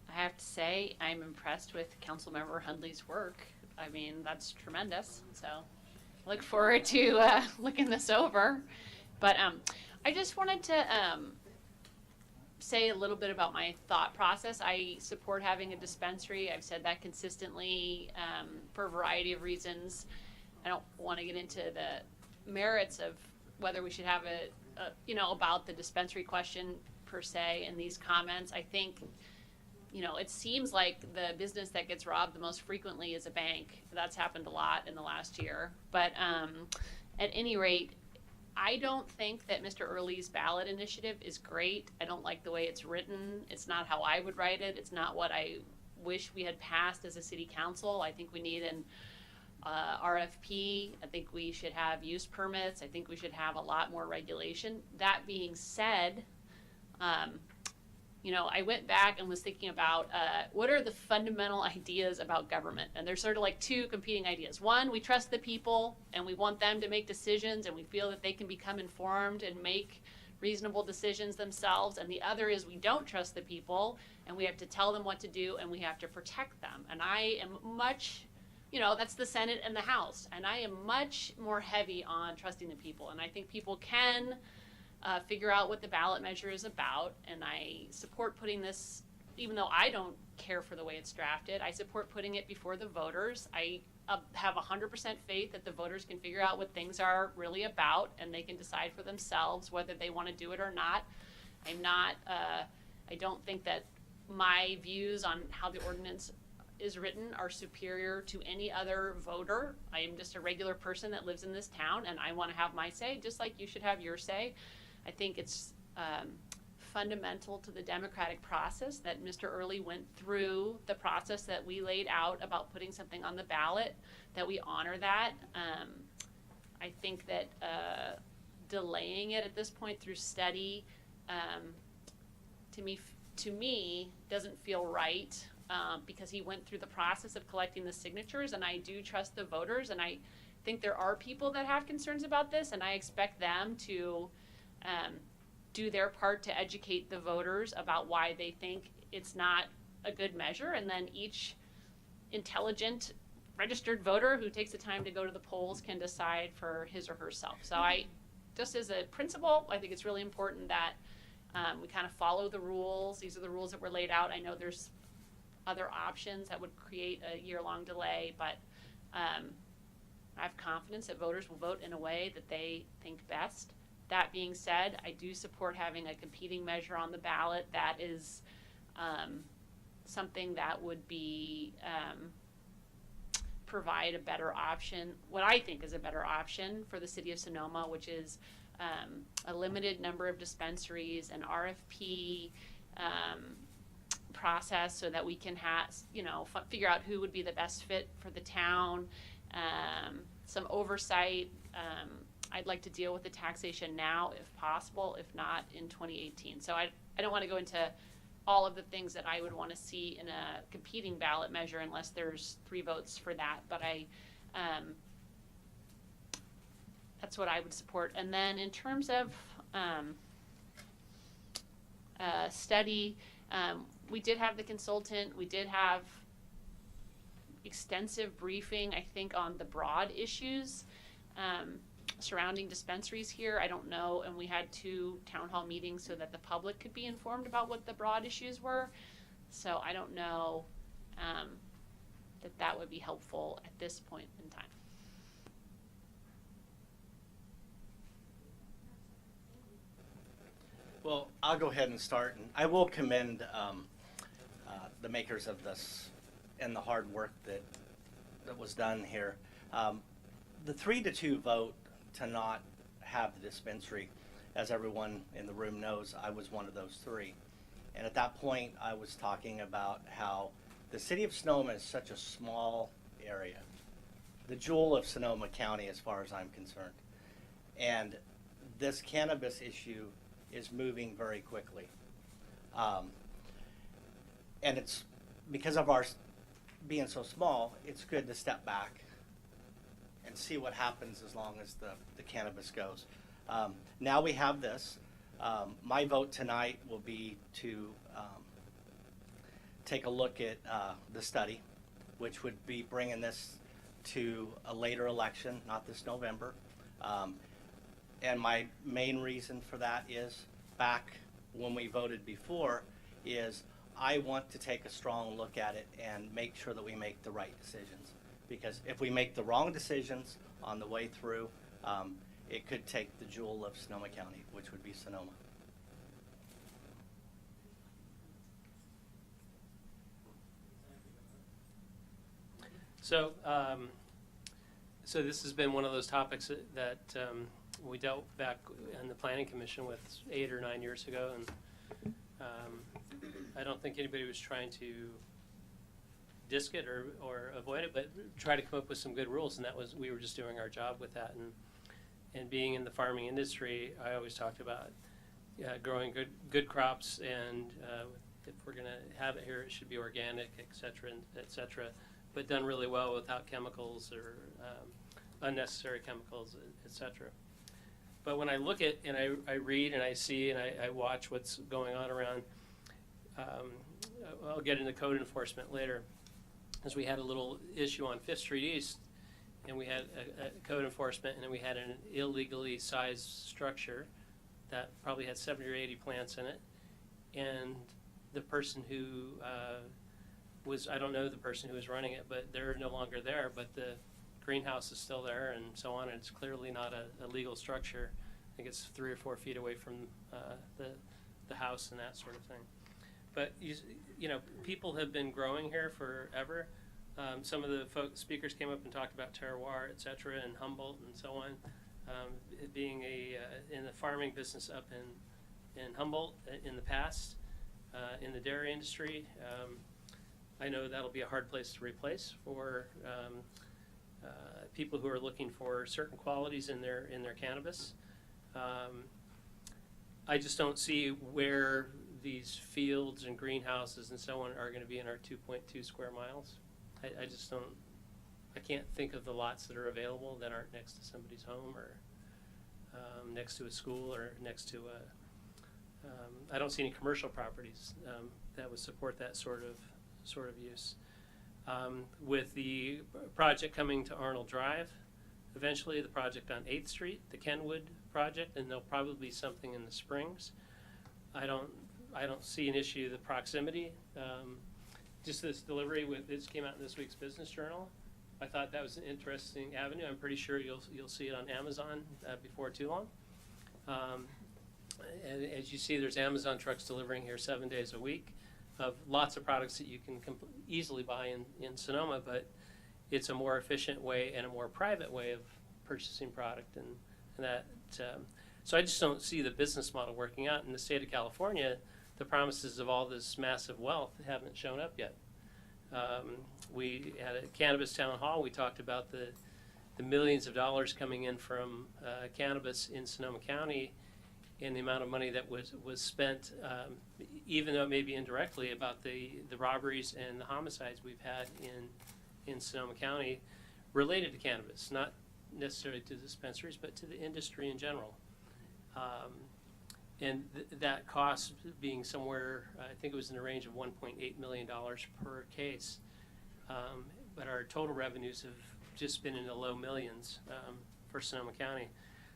I have to say I'm impressed with Councilmember Hundley's work. I mean, that's tremendous. So I look forward to looking this over. But I just wanted to say a little bit about my thought process. I support having a dispensary. I've said that consistently for a variety of reasons. I don't want to get into the merits of whether we should have about the dispensary question per se in these comments. I think, it seems like the business that gets robbed the most frequently is a bank. That's happened a lot in the last year. But at any rate, I don't think that Mr. Early's ballot initiative is great. I don't like the way it's written. It's not how I would write it. It's not what I wish we had passed as a city council. I think we need an RFP. I think we should have use permits. I think we should have a lot more regulation. That being said, I went back and was thinking about what are the fundamental ideas about government? And there's sort of like two competing ideas. One, we trust the people and we want them to make decisions and we feel that they can become informed and make reasonable decisions themselves. And the other is we don't trust the people and we have to tell them what to do and we have to protect them. And I am much, that's the Senate and the House. And I am much more heavy on trusting the people. And I think people can figure out what the ballot measure is about, and I support putting this, even though I don't care for the way it's drafted, I support putting it before the voters. I have 100% faith that the voters can figure out what things are really about, and they can decide for themselves whether they want to do it or not. I don't think that my views on how the ordinance is written are superior to any other voter. I am just a regular person that lives in this town, and I want to have my say, just like you should have your say. I think it's fundamental to the democratic process that Mr. Early went through the process that we laid out about putting something on the ballot, that we honor that. I think that delaying it at this point through study, to me, doesn't feel right because he went through the process of collecting the signatures, and I do trust the voters, and I think there are people that have concerns about this, and I expect them to do their part to educate the voters about why they think it's not a good measure, and then each intelligent registered voter who takes the time to go to the polls can decide for his or herself. So just as a principle, I think it's really important that we kind of follow the rules. These are the rules that were laid out. I know there's other options that would create a year-long delay, but I have confidence that voters will vote in a way that they think best. That being said, I do support having a competing measure on the ballot that is something that would be provide a better option, what I think is a better option for the city of Sonoma, which is a limited number of dispensaries, an RFP process so that we can figure out who would be the best fit for the town, some oversight. I'd like to deal with the taxation now if possible, if not in 2018. So I don't want to go into all of the things that I would want to see in a competing ballot measure unless there's 3 votes for that. But that's what I would support. And then in terms of study, we did have the consultant. We did have extensive briefing, I think, on the broad issues surrounding dispensaries here. I don't know, and we had 2 town hall meetings so that the public could be informed about what the broad issues were. So I don't know that would be helpful at this point in time. Well, I'll go ahead and start, and I will commend the makers of this and the hard work that was done here. The 3-2 vote to not have the dispensary, as everyone in the room knows, I was one of those 3. And at that point, I was talking about how the city of Sonoma is such a small area, the jewel of Sonoma County as far as I'm concerned. And this cannabis issue is moving very quickly. And it's because of our being so small, it's good to step back and see what happens as long as the cannabis goes. Now we have this. My vote tonight will be to take a look at the study, which would be bringing this to a later election, not this November. And my main reason for that is, back when we voted before, is I want to take a strong look at it and make sure that we make the right decisions. Because if we make the wrong decisions on the way through, it could take the jewel of Sonoma County, which would be Sonoma. So, so this has been one of those topics that we dealt back in the Planning Commission with 8 or 9 years ago, and I don't think anybody was trying to disc it or avoid it, but try to come up with some good rules, and that was, we were just doing our job with that. And being in the farming industry, I always talked about growing good crops, and if we're going to have it here, it should be organic, et cetera, but done really well without chemicals or unnecessary chemicals, et cetera. But when I look at and I read and I see and I watch what's going on around, I'll get into code enforcement later, as we had a little issue on 5th Street East, and we had a code enforcement, and then we had an illegally sized structure that probably had 70 or 80 plants in it, and the person who I don't know the person who was running it, but they're no longer there, but the greenhouse is still there and so on, and it's clearly not a legal structure. I think it's 3 or 4 feet away from the house and that sort of thing. But you know, people have been growing here forever. Some of the speakers came up and talked about terroir, et cetera, and Humboldt and so on. It being in the farming business up in Humboldt in the past, in the dairy industry, I know that'll be a hard place to replace for people who are looking for certain qualities in their cannabis. I just don't see where these fields and greenhouses and so on are going to be in our 2.2 square miles. I just don't, I can't think of the lots that are available that aren't next to somebody's home or next to a school or next to I don't see any commercial properties that would support that sort of use. With the project coming to Arnold Drive, eventually the project on 8th Street, the Kenwood project, and there'll probably be something in the Springs. I don't see an issue, the proximity. Just this delivery this came out in this week's Business Journal. I thought that was an interesting avenue. I'm pretty sure you'll see it on Amazon before too long. And as you see, there's Amazon trucks delivering here 7 days a week of lots of products that you can easily buy in Sonoma, but it's a more efficient way and a more private way of purchasing product, and that. So I just don't see the business model working out in the state of California. The promises of all this massive wealth haven't shown up yet. We had a cannabis town hall. We talked about the millions of dollars coming in from cannabis in Sonoma County, and the amount of money that was spent, even though it may be indirectly, about the robberies and the homicides we've had in Sonoma County related to cannabis, not necessarily to dispensaries, but to the industry in general. And that cost being somewhere, I think it was in the range of $1.8 million per case. But our total revenues have just been in the low millions for Sonoma County.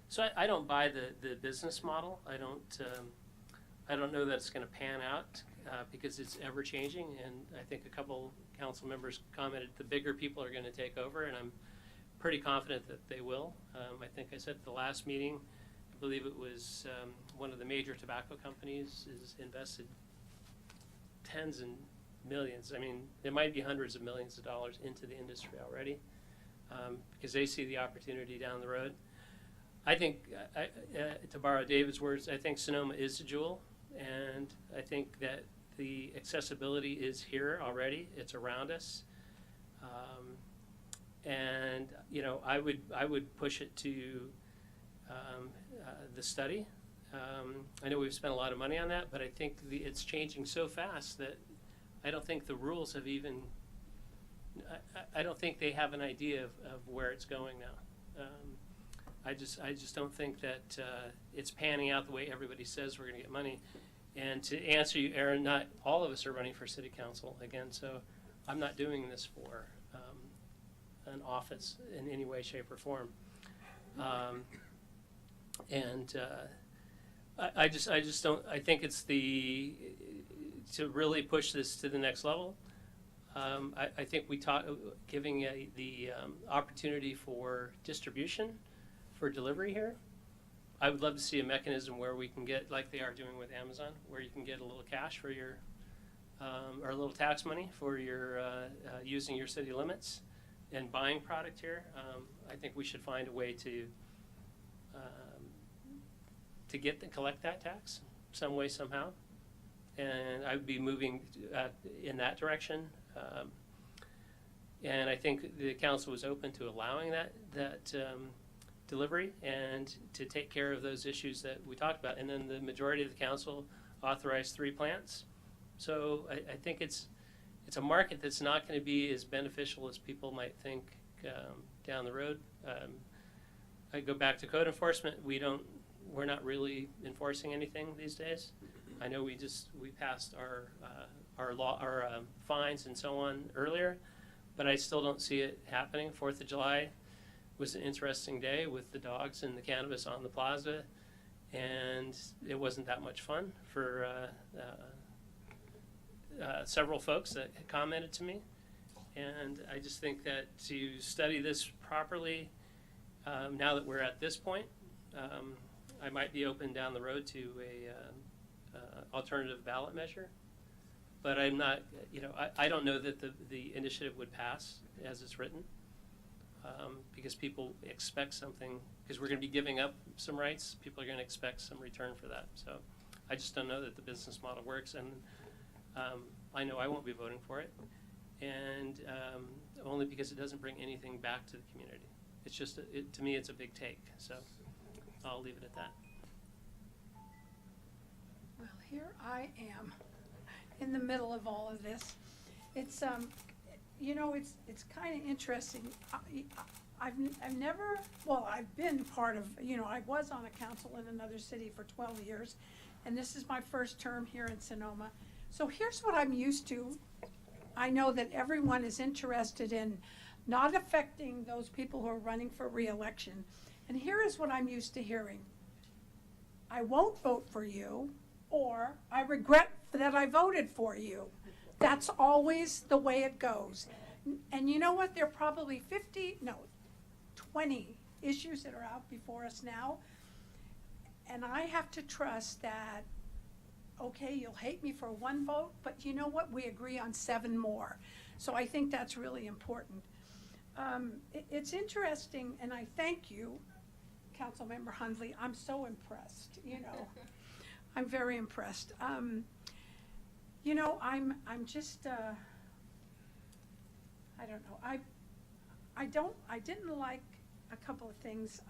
So I don't buy the business model. I don't know that it's going to pan out because it's ever changing, and I think a couple council members commented the bigger people are going to take over, and I'm pretty confident that they will. I think I said at the last meeting, I believe it was one of the major tobacco companies is invested tens and millions. I mean, there might be hundreds of millions of dollars into the industry already, because they see the opportunity down the road. I think, to borrow David's words, I think Sonoma is a jewel, and I think that the accessibility is here already. It's around us, and you know, I would push it to the study. I know we've spent a lot of money on that, but I think it's changing so fast that I don't think the rules have even. I don't think they have an idea of where it's going now. I just don't think that it's panning out the way everybody says we're going to get money. And to answer you, Aaron, not all of us are running for city council again, so I'm not doing this for an office in any way, shape, or form. I just don't. I think it's to really push this to the next level. I think we giving the opportunity for distribution, for delivery here. I would love to see a mechanism where we can get, like they are doing with Amazon, where you can get a little cash for your, or a little tax money for your using your city limits and buying product here. I think we should find a way to collect that tax some way, somehow. And I would be moving in that direction. And I think the council was open to allowing that delivery and to take care of those issues that we talked about. And then the majority of the council authorized 3 plants. So I think it's a market that's not going to be as beneficial as people might think down the road. I go back to code enforcement. We're not really enforcing anything these days. I know we passed our fines and so on earlier, but I still don't see it happening. 4th of July was an interesting day with the dogs and the cannabis on the plaza, and it wasn't that much fun for several folks that had commented to me. And I just think that to study this properly, now that we're at this point, I might be open down the road to a alternative ballot measure. But I'm not, I don't know that the initiative would pass as it's written, because people expect something, because we're going to be giving up some rights. People are going to expect some return for that. So I just don't know that the business model works, and I know I won't be voting for it, and only because it doesn't bring anything back to the community. It's just, to me, it's a big take. So I'll leave it at that. Well, here I am in the middle of all of this. It's it's kind of interesting. I've never, well, I've been part of, I was on a council in another city for 12 years, and this is my first term here in Sonoma. So here's what I'm used to. I know that everyone is interested in not affecting those people who are running for re-election. And here is what I'm used to hearing. I won't vote for you, or I regret that I voted for you. That's always the way it goes. And you know what? There are probably 20 issues that are out before us now. And I have to trust that, okay, you'll hate me for 1 vote, but you know what? We agree on 7 more. So I think that's really important. It's interesting, and I thank you, Councilmember Hundley. I'm so impressed, I'm very impressed. I'm just, I don't know. I didn't like a couple of things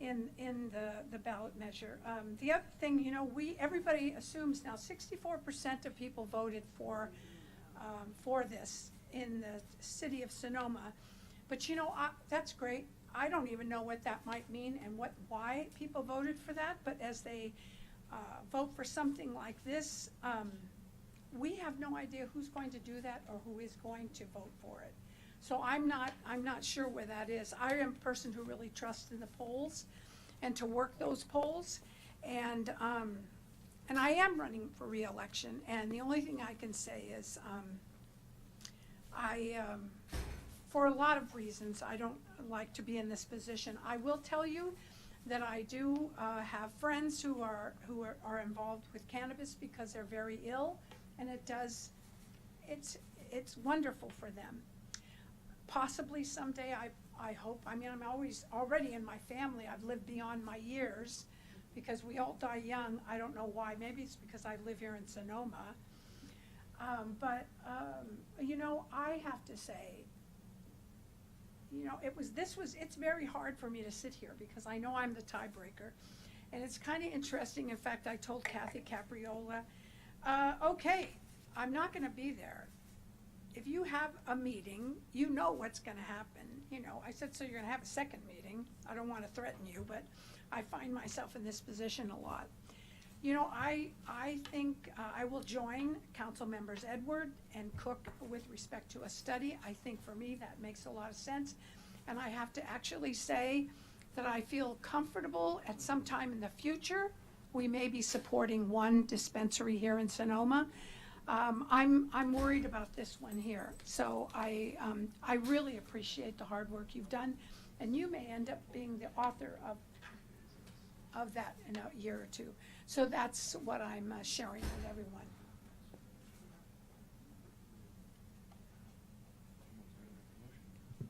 in the ballot measure. The other thing, everybody assumes now 64% of people voted for this in the city of Sonoma. But that's great. I don't even know what that might mean and why people voted for that, but as they vote for something like this, we have no idea who's going to do that or who is going to vote for it. So I'm not sure where that is. I am a person who really trusts in the polls and to work those polls, and and I am running for reelection, and the only thing I can say is, for a lot of reasons, I don't like to be in this position. I will tell you that I do have friends who are involved with cannabis because they're very ill, and it's wonderful for them. Possibly someday, I hope, I mean, I'm already in my family, I've lived beyond my years, because we all die young. I don't know why, maybe it's because I live here in Sonoma. You know, I have to say, you know, it's very hard for me to sit here because I know I'm the tiebreaker. And it's kind of interesting. In fact, I told Kathy Capriola, okay, I'm not going to be there. If you have a meeting, you know what's going to happen. You know, I said, so you're going to have a second meeting. I don't want to threaten you, but I find myself in this position a lot. You know, I think I will join Council Members Edward and Cook with respect to a study. I think for me that makes a lot of sense. And I have to actually say that I feel comfortable at some time in the future we may be supporting one dispensary here in Sonoma. I'm worried about this one here. So I really appreciate the hard work you've done, and you may end up being the author of that in a year or two. So that's what I'm sharing with everyone.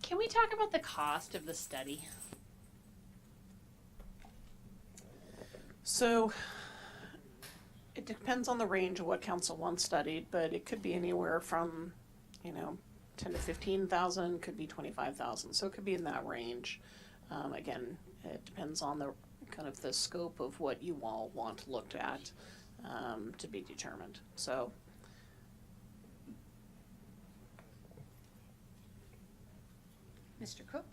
Can we talk about the cost of the study? So it depends on the range of what council wants studied, but it could be anywhere from, you know, 10 to 15,000, could be 25,000. So it could be in that range. Again, it depends on the kind of the scope of what you all want looked at to be determined. So. Mr. Cook?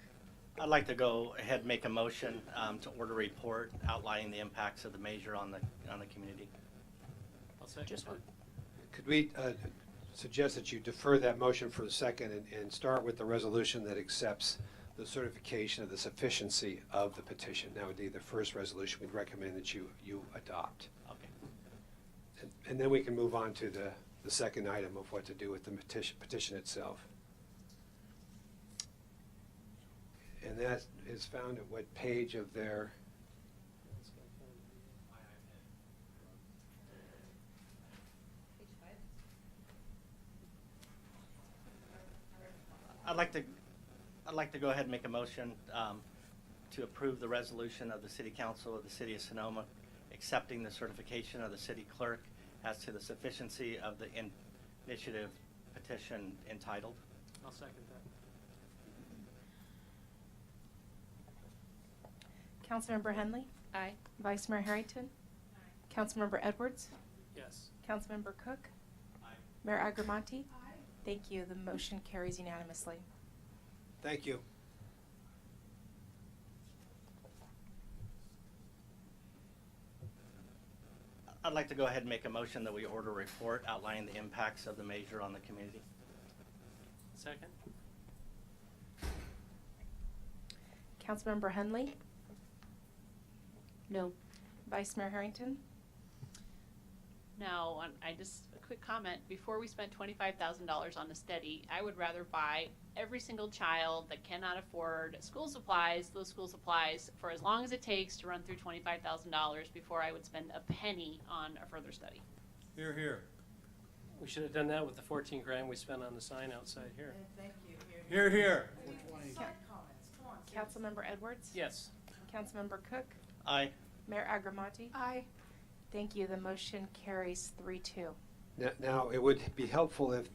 I'd like to go ahead and make a motion to order a report outlining the impacts of the measure on the community. I'll second Just that. one. Could we suggest that you defer that motion for a second and start with the resolution that accepts the certification of the sufficiency of the petition? That would be the first resolution we'd recommend that you adopt. Okay. And then we can move on to the second item of what to do with the petition itself. And that is found at what page of their? I'd like to go ahead and make a motion to approve the resolution of the City Council of the City of Sonoma accepting the certification of the city clerk as to the sufficiency of the initiative petition entitled. I'll second that. Councilmember Henley? Aye. Vice Mayor Harrington? Aye. Councilmember Edwards? Yes. Councilmember Cook? Aye. Mayor Agramonte? Aye. Thank you. The motion carries unanimously. Thank you. I'd like to go ahead and make a motion that we order a report outlining the impacts of the measure on the community. Second? Councilmember Henley? No. Vice Mayor Harrington? No, a quick comment. Before we spend $25,000 on a study, I would rather buy every single child that cannot afford school supplies, those school supplies, for as long as it takes to run through $25,000 before I would spend a penny on a further study. Here, here. We should have done that with the 14 grand we spent on the sign outside here. Thank you. Here, here. Councilmember Edwards? Yes. Councilmember Cook? Aye. Mayor Agramonte? Aye. Thank you. The motion carries 3-2. Now, it would be helpful if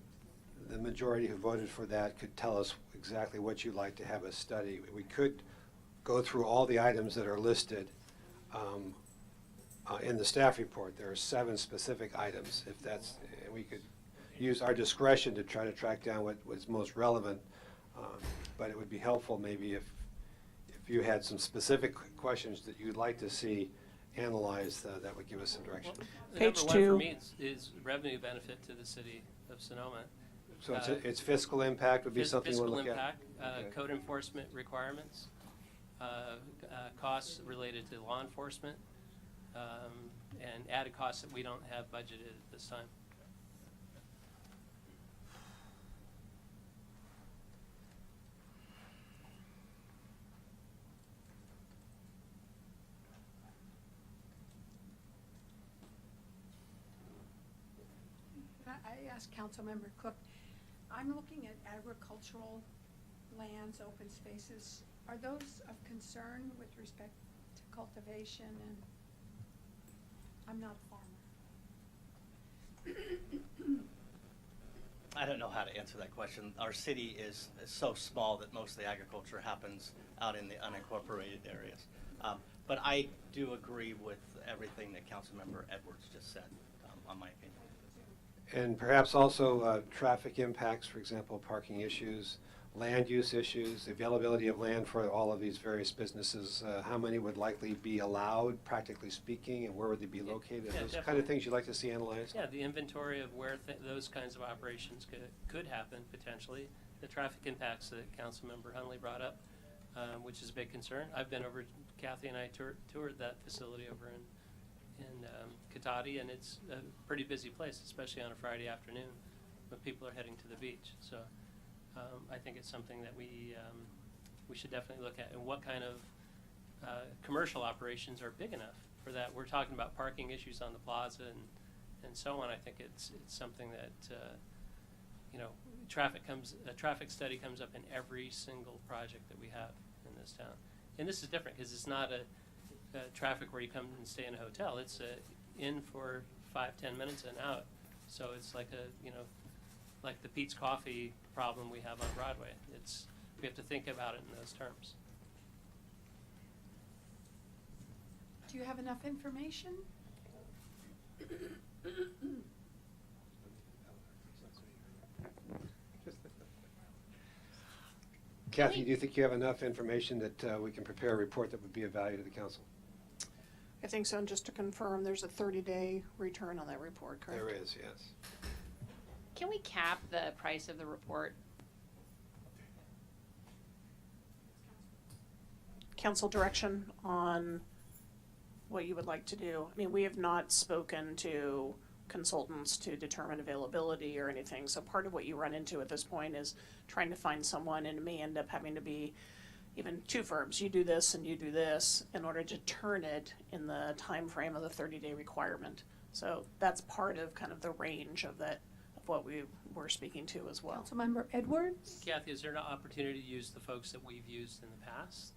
the majority who voted for that could tell us exactly what you'd like to have us study. We could go through all the items that are listed in the staff report. There are 7 specific items. If that's, we could use our discretion to try to track down what's most relevant. But it would be helpful maybe if you had some specific questions that you'd like to see analyzed, that would give us some direction. Well, the Page number 2. one for me is revenue benefit to the city of Sonoma. So it's fiscal impact would be something we'll look at? Fiscal impact, code enforcement requirements, costs related to law enforcement, and added costs that we don't have budgeted at this time. I asked Councilmember Cook, I'm looking at agricultural lands, open spaces. Are those of concern with respect to cultivation? And I'm not a farmer. I don't know how to answer that question. Our city is so small that most of the agriculture happens out in the unincorporated areas. But I do agree with everything that Councilmember Edwards just said, on my opinion. And perhaps also traffic impacts, for example, parking issues, land use issues, availability of land for all of these various businesses. How many would likely be allowed, practically speaking, and where would they be located? Yeah, Those kind definitely. of things you'd like to see analyzed? Yeah, the inventory of where those kinds of operations could happen potentially. The traffic impacts that Councilmember Hunley brought up, which is a big concern. I've been over, Kathy and I toured that facility over in Cotati, and it's a pretty busy place, especially on a Friday afternoon when people are heading to the beach. So I think it's something that we should definitely look at, and what kind of commercial operations are big enough for that. We're talking about parking issues on the plaza and so on. I think it's something that you know, a traffic study comes up in every single project that we have in this town. And this is different because it's not a traffic where you come and stay in a hotel. It's in for 5-10 minutes and out. So it's like like the Pete's Coffee problem we have on Broadway. We have to think about it in those terms. Do you have enough information? Kathy, do you think you have enough information that we can prepare a report that would be of value to the council? I think so, and just to confirm, there's a 30-day return on that report, correct? There is, yes. Can we cap the price of the report? Council direction on what you would like to do. I mean, we have not spoken to consultants to determine availability or anything, so part of what you run into at this point is trying to find someone, and it may end up having to be even two firms. You do this and you do this in order to turn it in the time frame of the 30-day requirement. So that's part of kind of the range of that, of what we were speaking to as well. Councilmember Edwards? Kathy, is there an opportunity to use the folks that we've used in the past?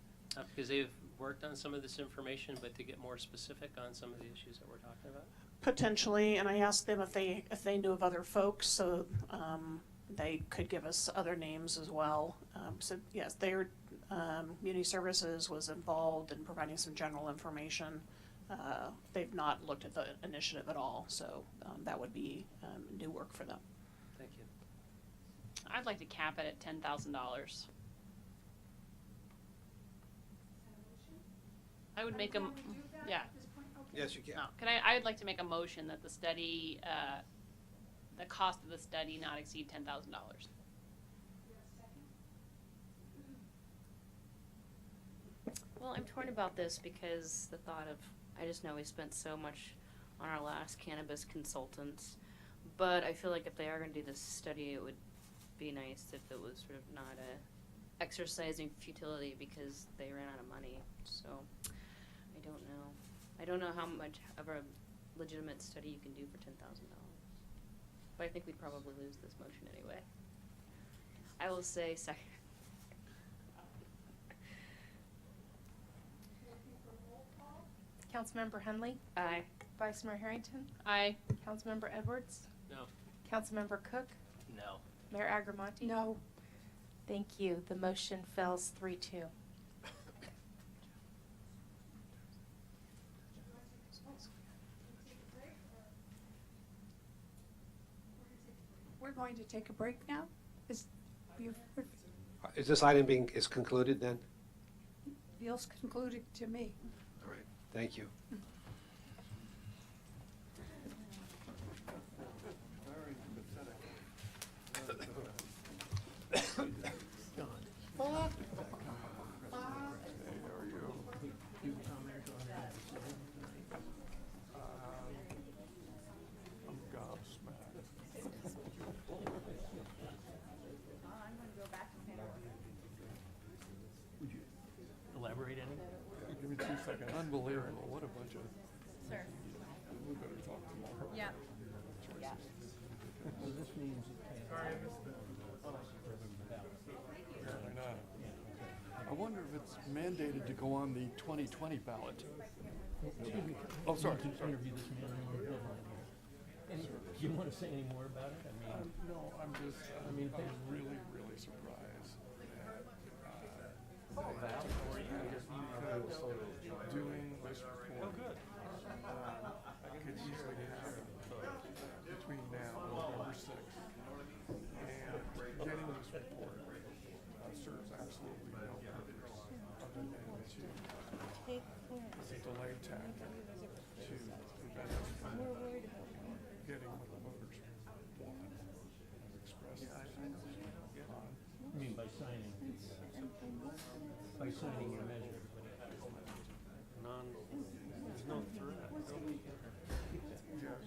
Because they've worked on some of this information, but to get more specific on some of the issues that we're talking about? Potentially, and I asked them if they knew of other folks, so they could give us other names as well. So yes, their Community Services was involved in providing some general information. They've not looked at the initiative at all, so that would be new work for them. Thank you. I'd like to cap it at $10,000. I would make a, yeah. Yes, you can. No, I'd like to make a motion that the study, the cost of the study not exceed $10,000. Well, I'm torn about this because the thought of, I just know we spent so much on our last cannabis consultants, but I feel like if they are going to do this study, it would be nice if it was sort of not a exercising futility because they ran out of money. So I don't know. I don't know how much of a legitimate study you can do for $10,000. But I think we'd probably lose this motion anyway. I will say second. Councilmember Henley? Aye. Vice Mayor Harrington? Aye. Councilmember Edwards? No. Councilmember Cook? No. Mayor Agramonte? No. Thank you. The motion fails 3-2. We're going to take a break now? Is Is this item is concluded then? feels concluded to me. All right, thank you. second. Unbelievable. What a bunch of. Sir. We better talk tomorrow. Yeah. So this means. Apparently not. I wonder if it's mandated to go on the 2020 ballot. Oh, sorry. To interview this man on the bill line here. Do you want to say any more about it? I mean, No, I'm just, I'm really, really surprised that, because doing this report, could easily happen between now and November 6th. And getting this report serves absolutely no purpose other than to delay tactic to prevent us from getting what the voters want and express on. I mean, by signing your measure. There's no threat. Yeah,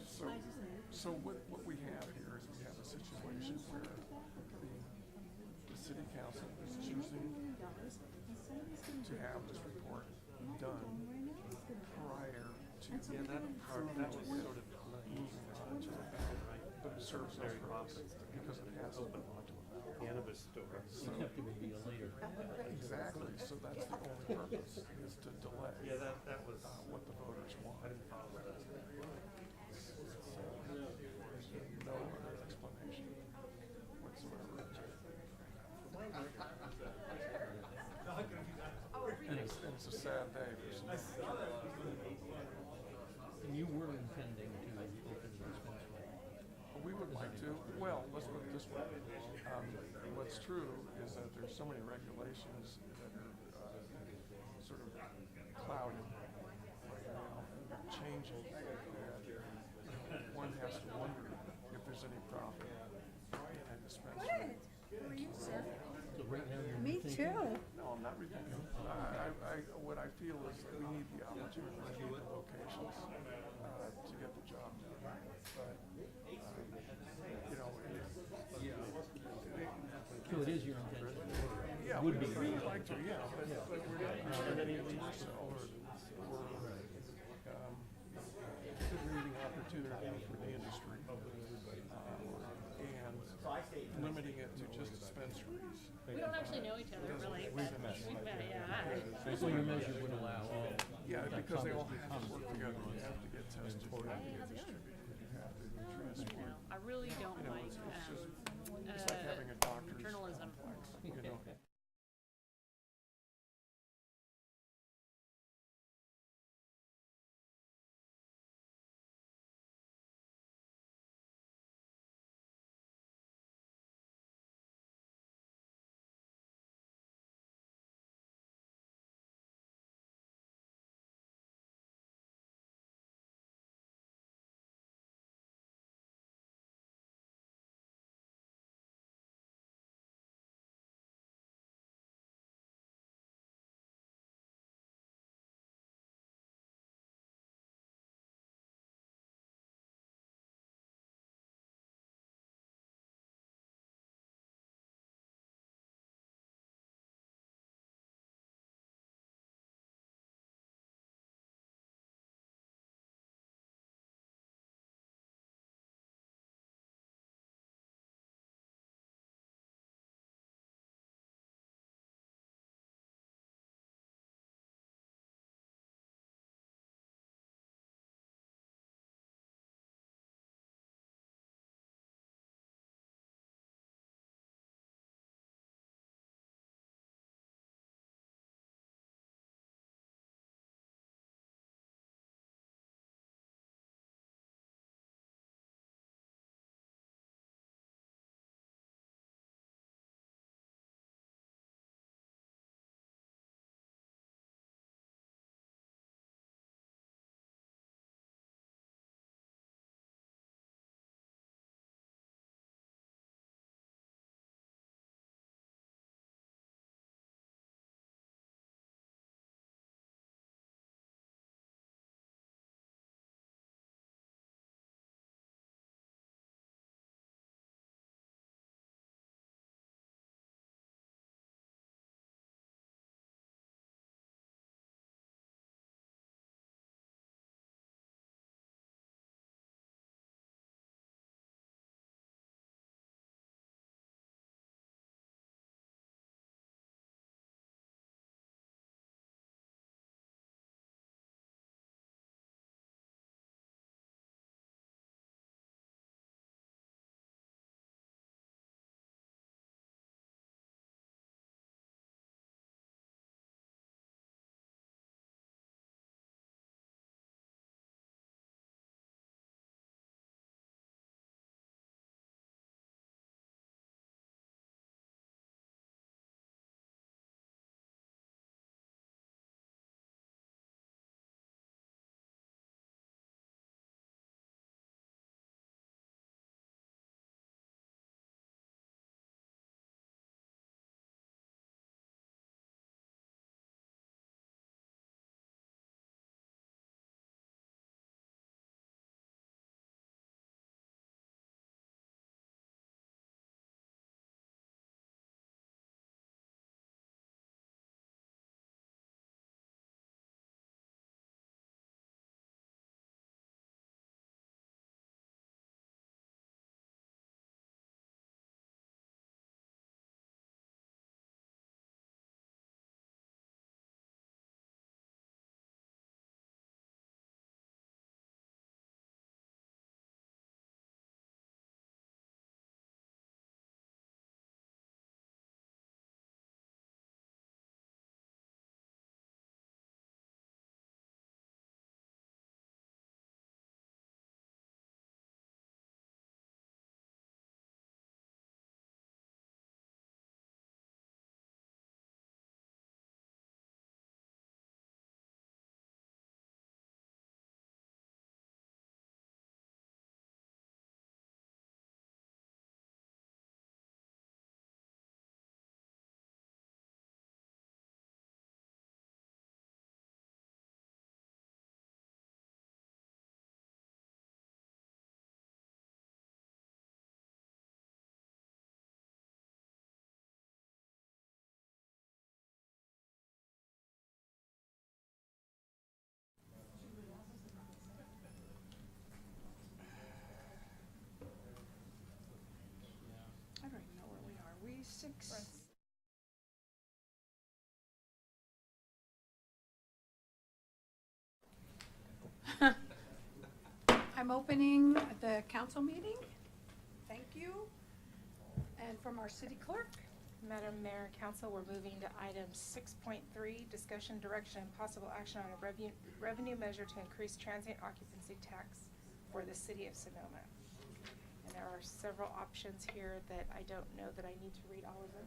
so what we have here is we have a situation where the city council is choosing to have this report done prior to. Yeah, that was sort of moving on to the ballot, but it serves no purpose because it has open cannabis store. Except it would be a later. Exactly, so that's the only purpose, is to delay. Yeah, that was what the voters want. I didn't follow that. So there's no other explanation whatsoever. And it's a sad day. And you were intending to open the dispensary. We would like to. Well, let's put it this way. What's true is that there's so many regulations that are sort of clouded right now, changing, that one has to wonder if there's any profit in a dispensary. How are you, sir? So right now you're Me rethinking? too. No, I'm not rethinking. What I feel is that we need the opportunity to get the locations to get the job done. But, you know, So it is your intention? yeah, Would be. we'd like to, yeah, but we're not restricting it to ourselves. We're creating opportunity for the industry and limiting it to just dispensaries. We don't actually know each other really, but we've met, yeah. So your measure would allow all. Yeah, because they all have to work together. You have to get tested, you have to get distributed, you have to transport. I really don't like It's like having a doctor's journalism. complex, you know. 6. I'm opening the council meeting. Thank you. And from our city clerk. Madam Mayor and Council, we're moving to item 6.3, discussion, direction, and possible action on a revenue measure to increase transient occupancy tax for the city of Sonoma. And there are several options here that I don't know that I need to read all of them.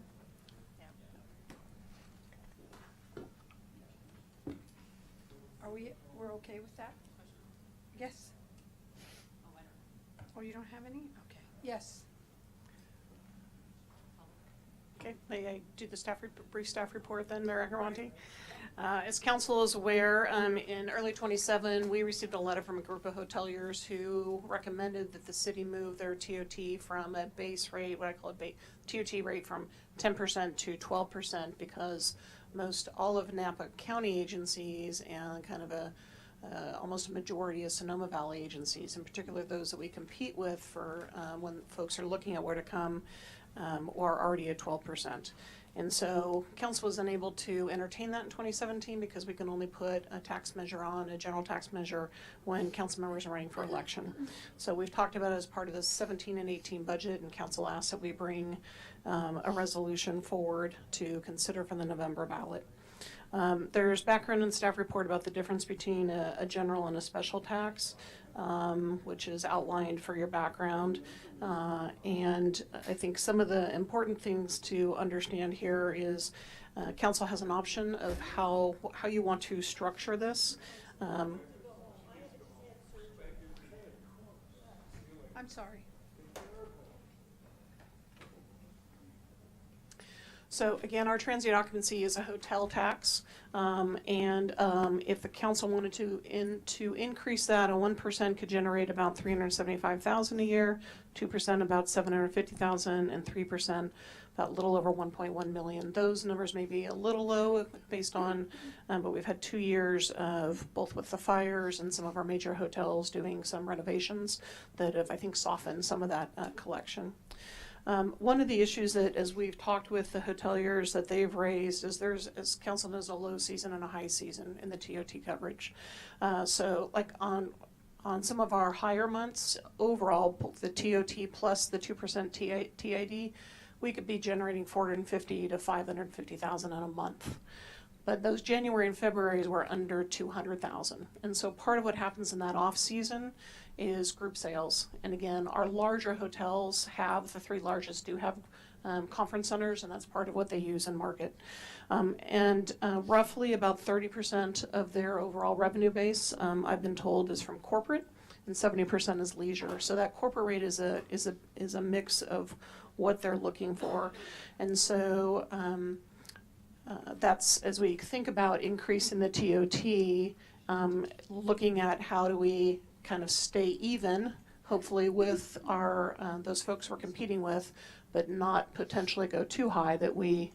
We're okay with that? Yes? Oh, you don't have any? Okay. Yes. Okay, may I do the brief staff report then, Mayor Agramonte? As council is aware, in early 27, we received a letter from a group of hoteliers who recommended that the city move their TOT from a base rate, what I call a TOT rate, from 10% to 12% because most all of Napa County agencies and kind of almost a majority of Sonoma Valley agencies, in particular those that we compete with for when folks are looking at where to come, or already at 12%. And so council was unable to entertain that in 2017 because we can only put a tax measure on, a general tax measure, when council members are running for election. So we've talked about it as part of the 17 and 18 budget, and council asked that we bring a resolution forward to consider for the November ballot. There's background and staff report about the difference between a general and a special tax, which is outlined for your background. And I think some of the important things to understand here is council has an option of how you want to structure this. I'm sorry. So again, our transient occupancy is a hotel tax, and if the council wanted to increase that, a 1% could generate about $375,000 a year, 2% about $750,000, and 3% about a little over $1.1 million. Those numbers may be a little low based on, but we've had 2 years of both with the fires and some of our major hotels doing some renovations that have, I think, softened some of that collection. One of the issues that, as we've talked with the hoteliers, that they've raised is there's, as council knows, a low season and a high season in the TOT coverage. So like on some of our higher months, overall, the TOT plus the 2% TID, we could be generating $450,000 to $550,000 in a month. But those January and Februarys were under $200,000. And so part of what happens in that off season is group sales. And again, our larger hotels have, the 3 largest do have conference centers, and that's part of what they use in market. Roughly about 30% of their overall revenue base, I've been told, is from corporate, and 70% is leisure. So that corporate rate is a mix of what they're looking for. And so that's, as we think about increasing the TOT, looking at how do we kind of stay even, hopefully, with our those folks we're competing with, but not potentially go too high that we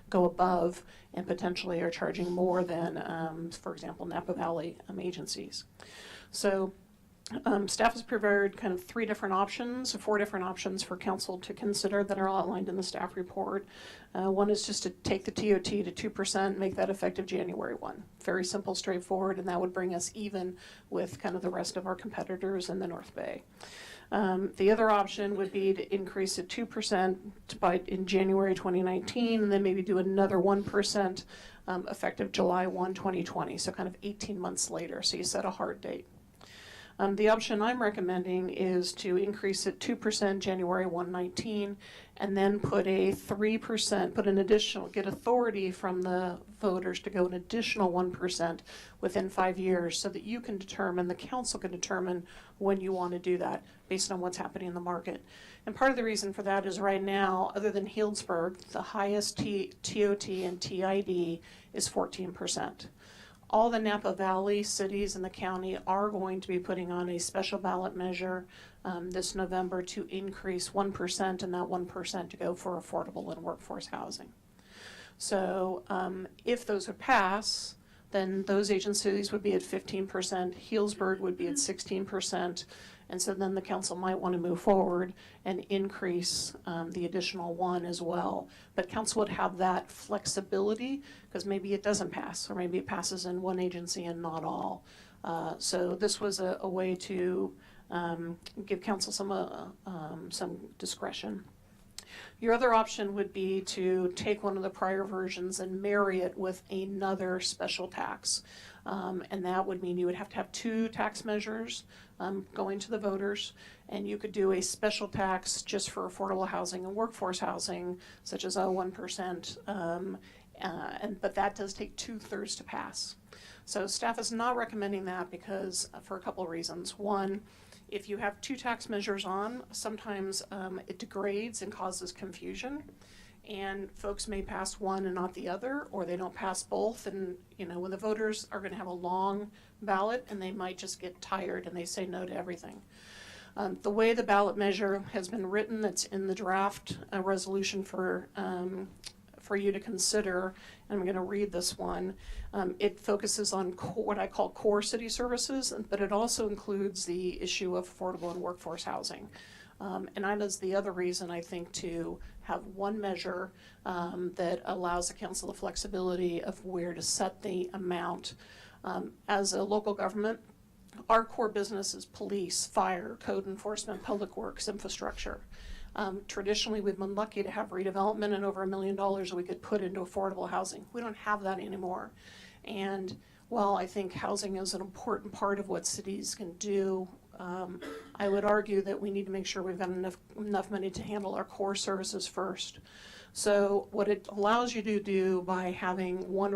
go above and potentially are charging more than, for example, Napa Valley agencies. So staff has prepared kind of 4 different options for council to consider that are outlined in the staff report. One is just to take the TOT to 2%, make that effective January 1. Very simple, straightforward, and that would bring us even with kind of the rest of our competitors in the North Bay. The other option would be to increase it 2% in January 2019, and then maybe do another 1% effective July 1, 2020, so kind of 18 months later, so you set a hard date. The option I'm recommending is to increase it 2% January 1/19, and then put a 3%, get authority from the voters to go an additional 1% within 5 years, so that you can determine, the council can determine when you want to do that based on what's happening in the market. And part of the reason for that is right now, other than Healdsburg, the highest TOT and TID is 14%. All the Napa Valley cities in the county are going to be putting on a special ballot measure this November to increase 1%, and that 1% to go for affordable and workforce housing. So if those would pass, then those agencies would be at 15%, Healdsburg would be at 16%, And so then the council might want to move forward and increase the additional 1 as well. But council would have that flexibility because maybe it doesn't pass, or maybe it passes in one agency and not all. So this was a way to give council some discretion. Your other option would be to take one of the prior versions and marry it with another special tax. And that would mean you would have to have 2 tax measures going to the voters, and you could do a special tax just for affordable housing and workforce housing, such as 1%, but that does take 2/3 to pass. So staff is not recommending that because for a couple of reasons. One, if you have 2 tax measures on, sometimes it degrades and causes confusion, and folks may pass one and not the other, or they don't pass both. And when the voters are going to have a long ballot, and they might just get tired and they say no to everything. The way the ballot measure has been written, that's in the draft resolution for you to consider, and I'm going to read this one. It focuses on what I call core city services, but it also includes the issue of affordable and workforce housing. And that is the other reason, I think, to have one measure that allows the council the flexibility of where to set the amount. As a local government, our core business is police, fire, code enforcement, public works, infrastructure. Traditionally, we've been lucky to have redevelopment and over $1 million we could put into affordable housing. We don't have that anymore. And while I think housing is an important part of what cities can do, I would argue that we need to make sure we've got enough money to handle our core services first. So what it allows you to do by having one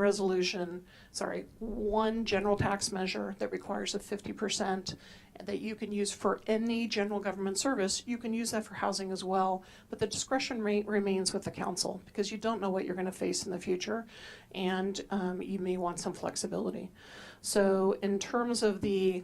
general tax measure that requires a 50% that you can use for any general government service, you can use that for housing as well, but the discretion rate remains with the council because you don't know what you're going to face in the future, and you may want some flexibility. So in terms of the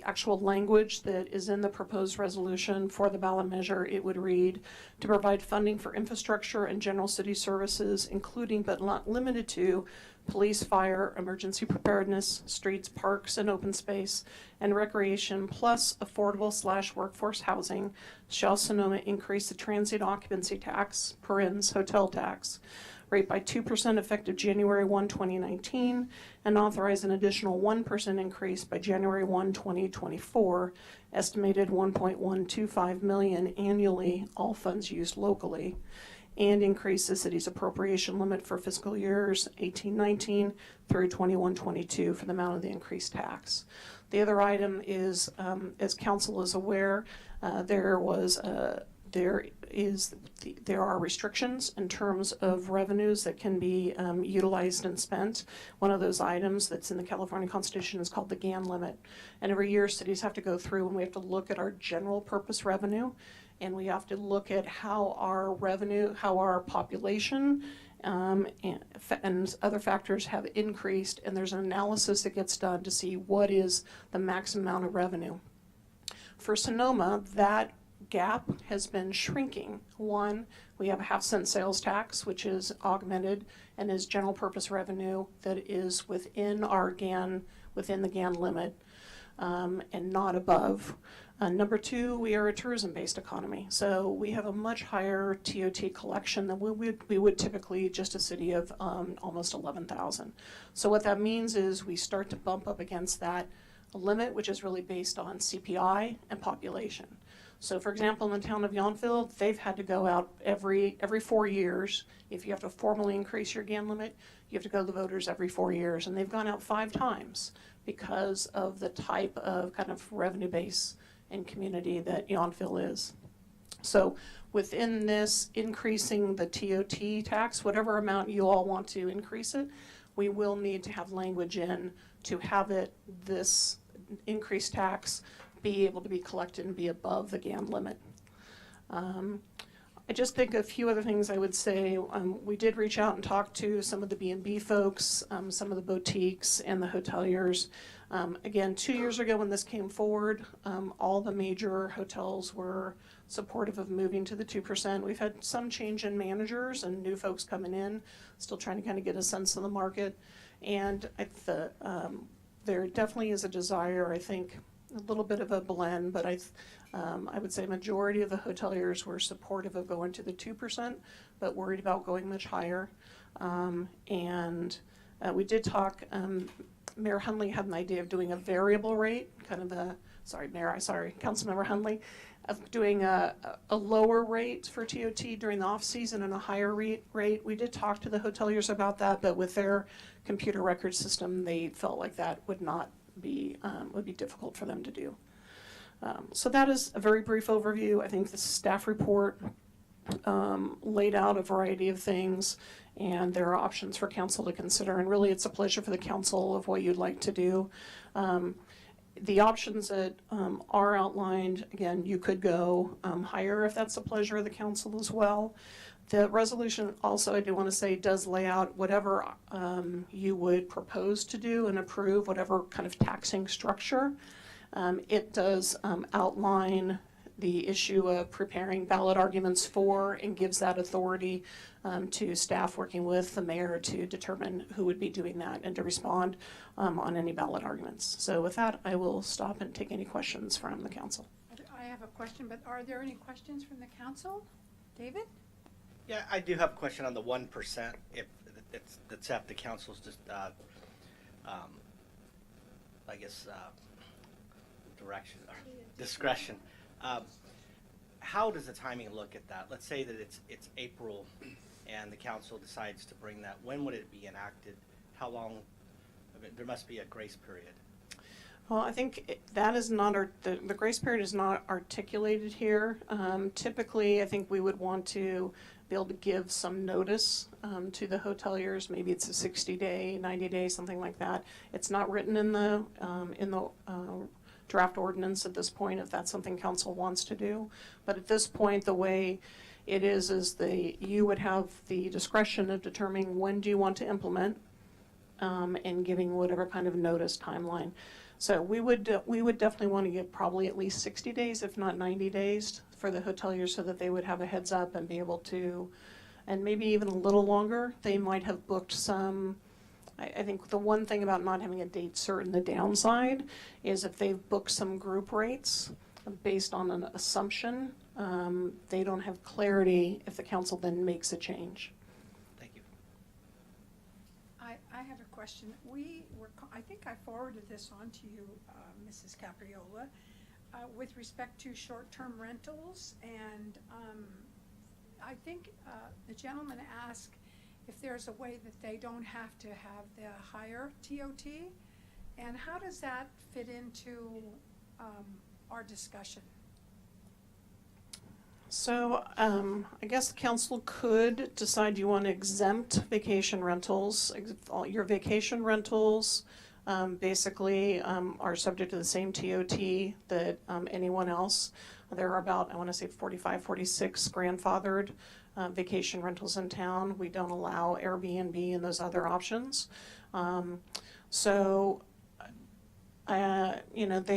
actual language that is in the proposed resolution for the ballot measure, it would read, to provide funding for infrastructure and general city services, including but not limited to police, fire, emergency preparedness, streets, parks, and open space, and recreation, plus affordable/workforce housing, shall Sonoma increase the transient occupancy tax, hotel tax, rate by 2% effective January 1, 2019, and authorize an additional 1% increase by January 1, 2024, estimated $1.125 million annually, all funds used locally, and increase the city's appropriation limit for fiscal years 18-19 through 21-22 for the amount of the increased tax. The other item is, as council is aware, there are restrictions in terms of revenues that can be utilized and spent. One of those items that's in the California Constitution is called the GAN limit. And every year cities have to go through and we have to look at our general purpose revenue, and we have to look at how our revenue, how our population and other factors have increased, and there's an analysis that gets done to see what is the maximum amount of revenue. For Sonoma, that gap has been shrinking. One, we have a 0.5-cent sales tax, which is augmented and is general purpose revenue that is within our GAN, within the GAN limit, and not above. Number two, we are a tourism-based economy, so we have a much higher TOT collection than we would typically, just a city of almost 11,000. So what that means is we start to bump up against that limit, which is really based on CPI and population. So for example, in the town of Yountville, they've had to go out every 4 years. If you have to formally increase your GAN limit, you have to go to the voters every 4 years, and they've gone out 5 times because of the type of kind of revenue base and community that Yountville is. So within this, increasing the TOT tax, whatever amount you all want to increase it, we will need to have language in to have it, this increased tax, be able to be collected and be above the GAN limit. I just think a few other things I would say. We did reach out and talk to some of the B&B folks, some of the boutiques and the hoteliers. Again, 2 years ago when this came forward, all the major hotels were supportive of moving to the 2%. We've had some change in managers and new folks coming in, still trying to kind of get a sense of the market. And there definitely is a desire, I think, little bit of a blend, but I would say majority of the hoteliers were supportive of going to the 2%, but worried about going much higher. We did talk, Mayor Hundley had an idea of doing a variable rate, kind of a, Councilmember Hundley, of doing a lower rate for TOT during the off-season and a higher rate. We did talk to the hoteliers about that, but with their computer record system, they felt like that would not be, would be difficult for them to do. So that is a very brief overview. I think the staff report laid out a variety of things, and there are options for council to consider, and really it's a pleasure for the council of what you'd like to do. The options that are outlined, again, you could go higher if that's the pleasure of the council as well. The resolution also, I do want to say, does lay out whatever you would propose to do and approve, whatever kind of taxing structure. It does outline the issue of preparing ballot arguments for, and gives that authority to staff working with the mayor to determine who would be doing that and to respond on any ballot arguments. So with that, I will stop and take any questions from the council. I have a question, but are there any questions from the council? David? Yeah, I do have a question on the 1%, if that's at the council's just, I guess, direction or discretion. How does the timing look at that? Let's say that it's April and the council decides to bring that. When would it be enacted? How long? I mean, there must be a grace period. Well, I think that is not, the grace period is not articulated here. Typically, I think we would want to be able to give some notice to the hoteliers. Maybe it's a 60-day, 90-day, something like that. It's not written in the draft ordinance at this point, if that's something council wants to do. But at this point, the way it is you would have the discretion of determining when do you want to implement and giving whatever kind of notice timeline. So we would definitely want to give probably at least 60 days, if not 90 days, for the hoteliers so that they would have a heads up and be able to, and maybe even a little longer. They might have booked some. I think the one thing about not having a date certain, the downside, is if they've booked some group rates based on an assumption, they don't have clarity if the council then makes a change. Thank you. I have a question. I think I forwarded this on to you, Mrs. Capriola, with respect to short-term rentals, and I think the gentleman asked if there's a way that they don't have to have the higher TOT, and how does that fit into our discussion? So I guess the council could decide you want to exempt vacation rentals. All your vacation rentals basically are subject to the same TOT that anyone else. There are about, I want to say 45, 46 grandfathered vacation rentals in town. We don't allow Airbnb and those other options. They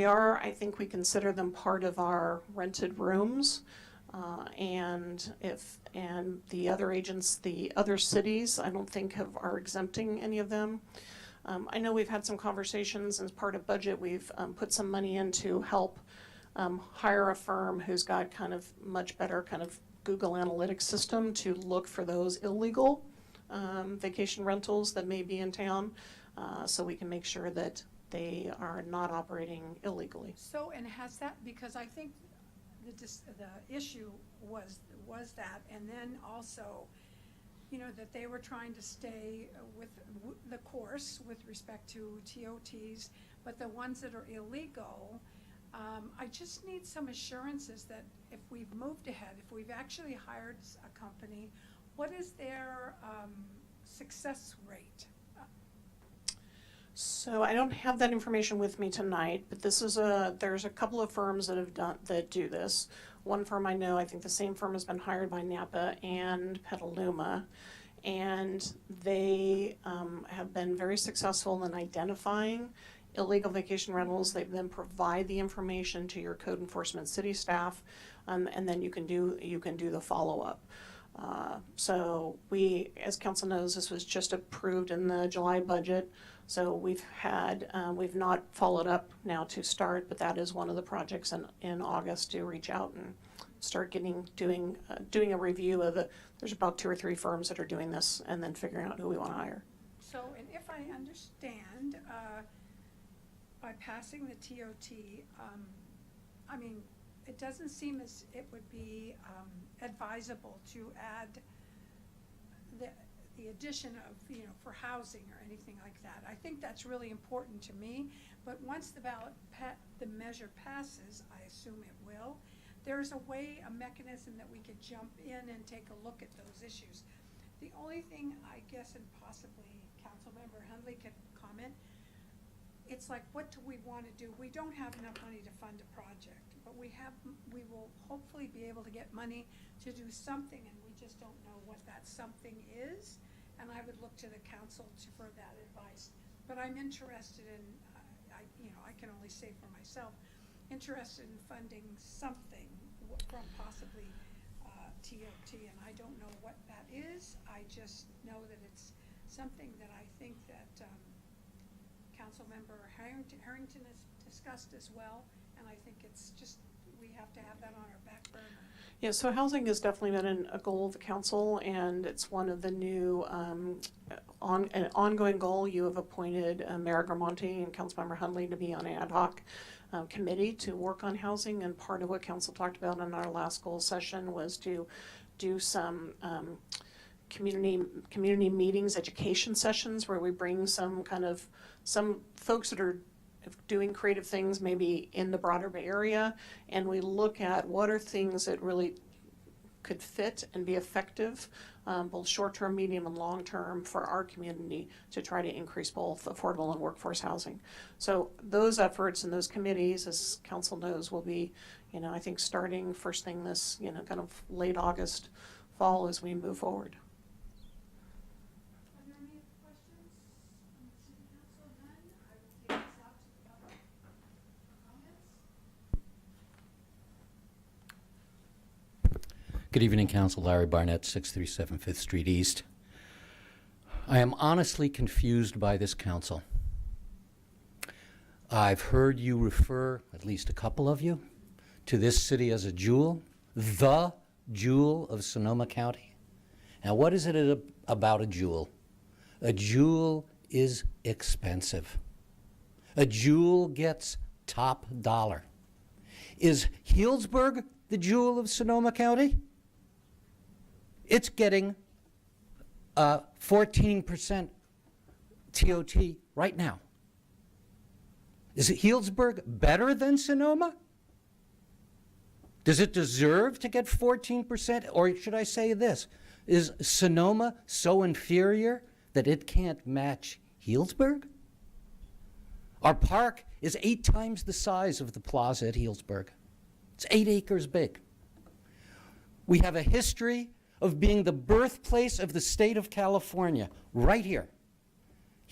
are, I think we consider them part of our rented rooms. And the other agents, the other cities, I don't think are exempting any of them. I know we've had some conversations as part of budget. We've put some money in to help hire a firm who's got kind of much better kind of Google Analytics system to look for those illegal vacation rentals that may be in town, so we can make sure that they are not operating illegally. So, and has that, because I think the issue was that, and then also, that they were trying to stay with the course with respect to TOTs, but the ones that are illegal, I just need some assurances that if we've moved ahead, if we've actually hired a company, what is their success rate? So I don't have that information with me tonight, but there's a couple of firms that do this. One firm I know, I think the same firm has been hired by Napa and Petaluma, and they have been very successful in identifying illegal vacation rentals. They then provide the information to your code enforcement city staff, and then you can do the follow-up. So we, as council knows, this was just approved in the July budget. So we've not followed up now to start, but that is one of the projects in August to reach out and start doing a review of there's about 2 or 3 firms that are doing this, and then figuring out who we want to hire. So, and if I understand, by passing the TOT, I mean, it doesn't seem as it would be advisable to add the addition of, for housing or anything like that. I think that's really important to me, but once the the measure passes, I assume it will, there's a mechanism that we could jump in and take a look at those issues. The only thing, I guess, and possibly Councilmember Hundley could comment, it's like, what do we want to do? We don't have enough money to fund a project, but we will hopefully be able to get money to do something, and we just don't know what that something is. And I would look to the council for that advice. But I'm interested in, I can only say for myself, interested in funding something from possibly TOT, and I don't know what that is. I just know that it's something that I think that Councilmember Harrington has discussed as well, and I think it's just, we have to have that on our back burner. Yeah, so housing has definitely been a goal of the council, and it's one of the new an ongoing goal. You have appointed Mayor Gramonte and Councilmember Hundley to be on an ad hoc committee to work on housing, and part of what council talked about in our last goal session was to do some community meetings, education sessions, where we bring some folks that are doing creative things maybe in the broader Bay Area, and we look at what are things that really could fit and be effective, both short-term, medium, and long-term for our community to try to increase both affordable and workforce housing. So those efforts and those committees, as council knows, will be, I think starting first thing this, kind of late August, fall as we move forward. Are there any questions from the city council? None? I will take this out to the public for comments. Good evening, Council. Larry Barnett, 637 5th Street East. I am honestly confused by this council. I've heard you refer, at least a couple of you, to this city as a jewel, the jewel of Sonoma County. Now, what is it about a jewel? A jewel is expensive. A jewel gets top dollar. Is Healdsburg the jewel of Sonoma County? It's getting 14% TOT right now. Is Healdsburg better than Sonoma? Does it deserve to get 14%? Or should I say this? Is Sonoma so inferior that it can't match Healdsburg? Our park is 8 times the size of the plaza at Healdsburg. It's 8 acres big. We have a history of being the birthplace of the state of California, right here.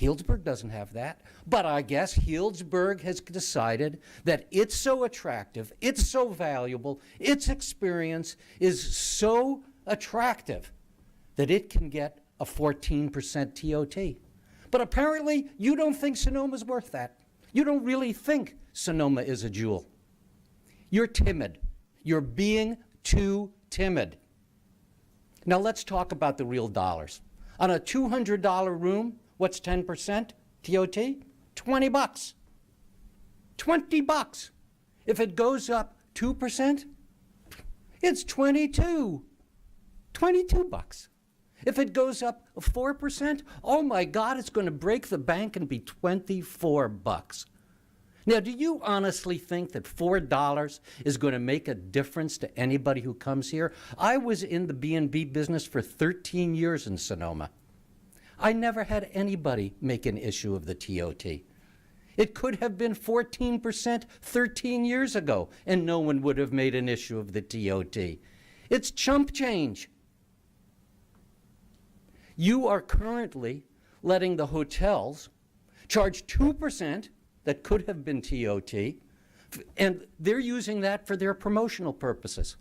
Healdsburg doesn't have that, but I guess Healdsburg has decided that it's so attractive, it's so valuable, its experience is so attractive that it can get a 14% TOT. But apparently, you don't think Sonoma's worth that. You don't really think Sonoma is a jewel. You're timid. You're being too timid. Now let's talk about the real dollars. On a $200 room, what's 10% TOT? 20 bucks. 20 bucks. If it goes up 2%, it's 22. 22 bucks. If it goes up 4%, oh my God, it's going to break the bank and be 24 bucks. Now, do you honestly think that $4 is going to make a difference to anybody who comes here? I was in the B&B business for 13 years in Sonoma. I never had anybody make an issue of the TOT. It could have been 14% 13 years ago, and no one would have made an issue of the TOT. It's chump change. You are currently letting the hotels charge 2% that could have been TOT, and they're using that for their promotional purposes.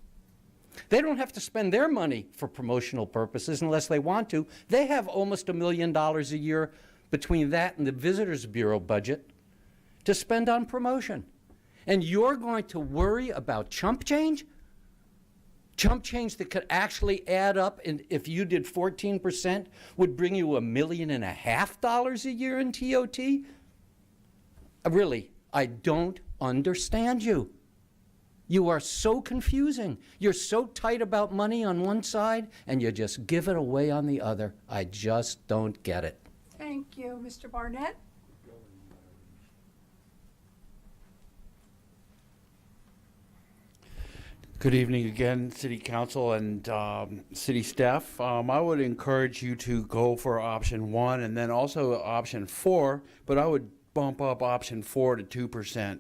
They don't have to spend their money for promotional purposes unless they want to. They have almost $1 million a year between that and the Visitors Bureau budget to spend on promotion. And you're going to worry about chump change? Chump change that could actually add up, and if you did 14%, would bring you $1.5 million a year in TOT? Really, I don't understand you. You are so confusing. You're so tight about money on one side, and you just give it away on the other. I just don't get it. Thank you, Mr. Barnett. Good evening again, City Council and City staff. I would encourage you to go for option 1 and then also option 4, but I would bump up option 4 to 2%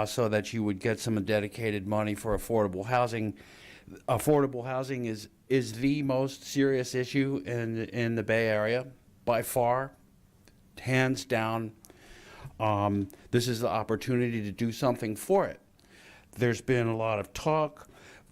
so that you would get some dedicated money for affordable housing. Affordable housing is the most serious issue in the Bay Area by far, hands down. This is the opportunity to do something for it. There's been a lot of talk,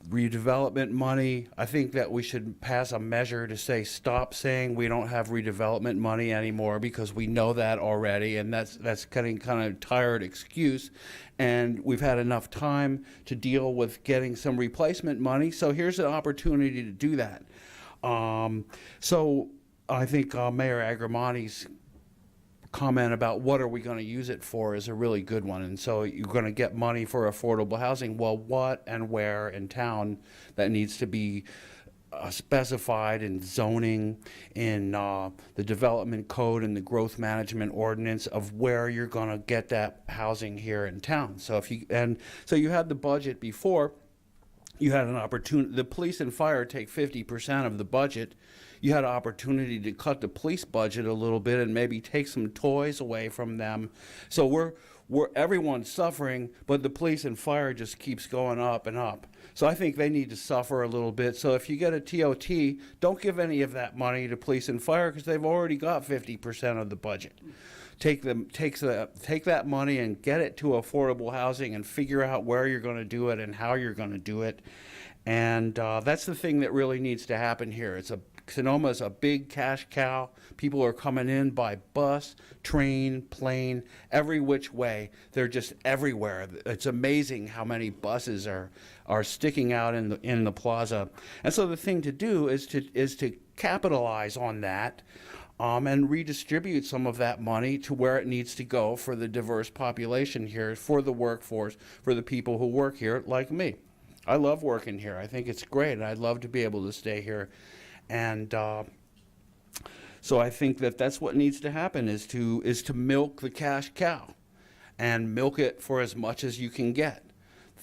redevelopment money. I think that we should pass a measure to say stop saying we don't have redevelopment money anymore, because we know that already, and that's getting kind of tired excuse. And we've had enough time to deal with getting some replacement money. So here's an opportunity to do that. So I think Mayor Agramonte's comment about what are we going to use it for is a really good one. And so you're going to get money for affordable housing. Well, what and where in town that needs to be specified in zoning, in the development code and the growth management ordinance of where you're going to get that housing here in town. So if you, and so you had the budget before, you had an opportunity, the police and fire take 50% of the budget. You had an opportunity to cut the police budget a little bit and maybe take some toys away from them. So everyone's suffering, but the police and fire just keeps going up and up. So I think they need to suffer a little bit. So if you get a TOT, don't give any of that money to police and fire, because they've already got 50% of the budget. Take that money and get it to affordable housing and figure out where you're going to do it and how you're going to do it. And that's the thing that really needs to happen here. Sonoma is a big cash cow. People are coming in by bus, train, plane, every which way. They're just everywhere. It's amazing how many buses are sticking out in the plaza. And so the thing to do is to capitalize on that and redistribute some of that money to where it needs to go for the diverse population here, for the workforce, for the people who work here like me. I love working here. I think it's great, and I'd love to be able to stay here. And so I think that that's what needs to happen, is to milk the cash cow and milk it for as much as you can get.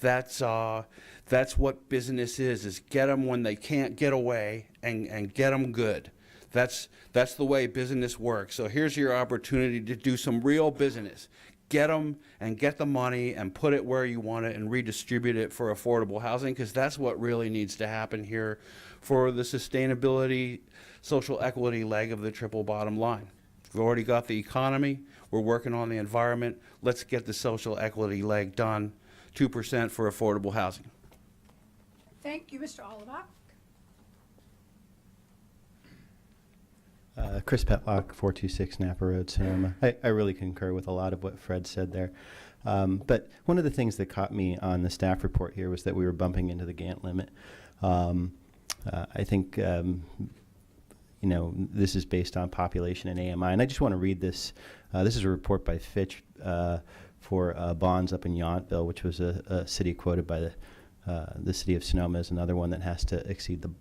That's what business is get them when they can't get away and get them good. That's the way business works. So here's your opportunity to do some real business. Get them and get the money and put it where you want it and redistribute it for affordable housing, because that's what really needs to happen here for the sustainability, social equity leg of the triple bottom line. We've already got the economy. We're working on the environment. Let's get the social equity leg done. 2% for affordable housing. Thank you, Mr. Oliver. Chris Petlock, 426 Napa Road, Sonoma. I really concur with a lot of what Fred said there. But one of the things that caught me on the staff report here was that we were bumping into the Gantt limit. I think, this is based on population and AMI. And I just want to read this. This is a report by Fitch for bonds up in Yountville, which was a city quoted by the city of Sonoma is another one that has to exceed the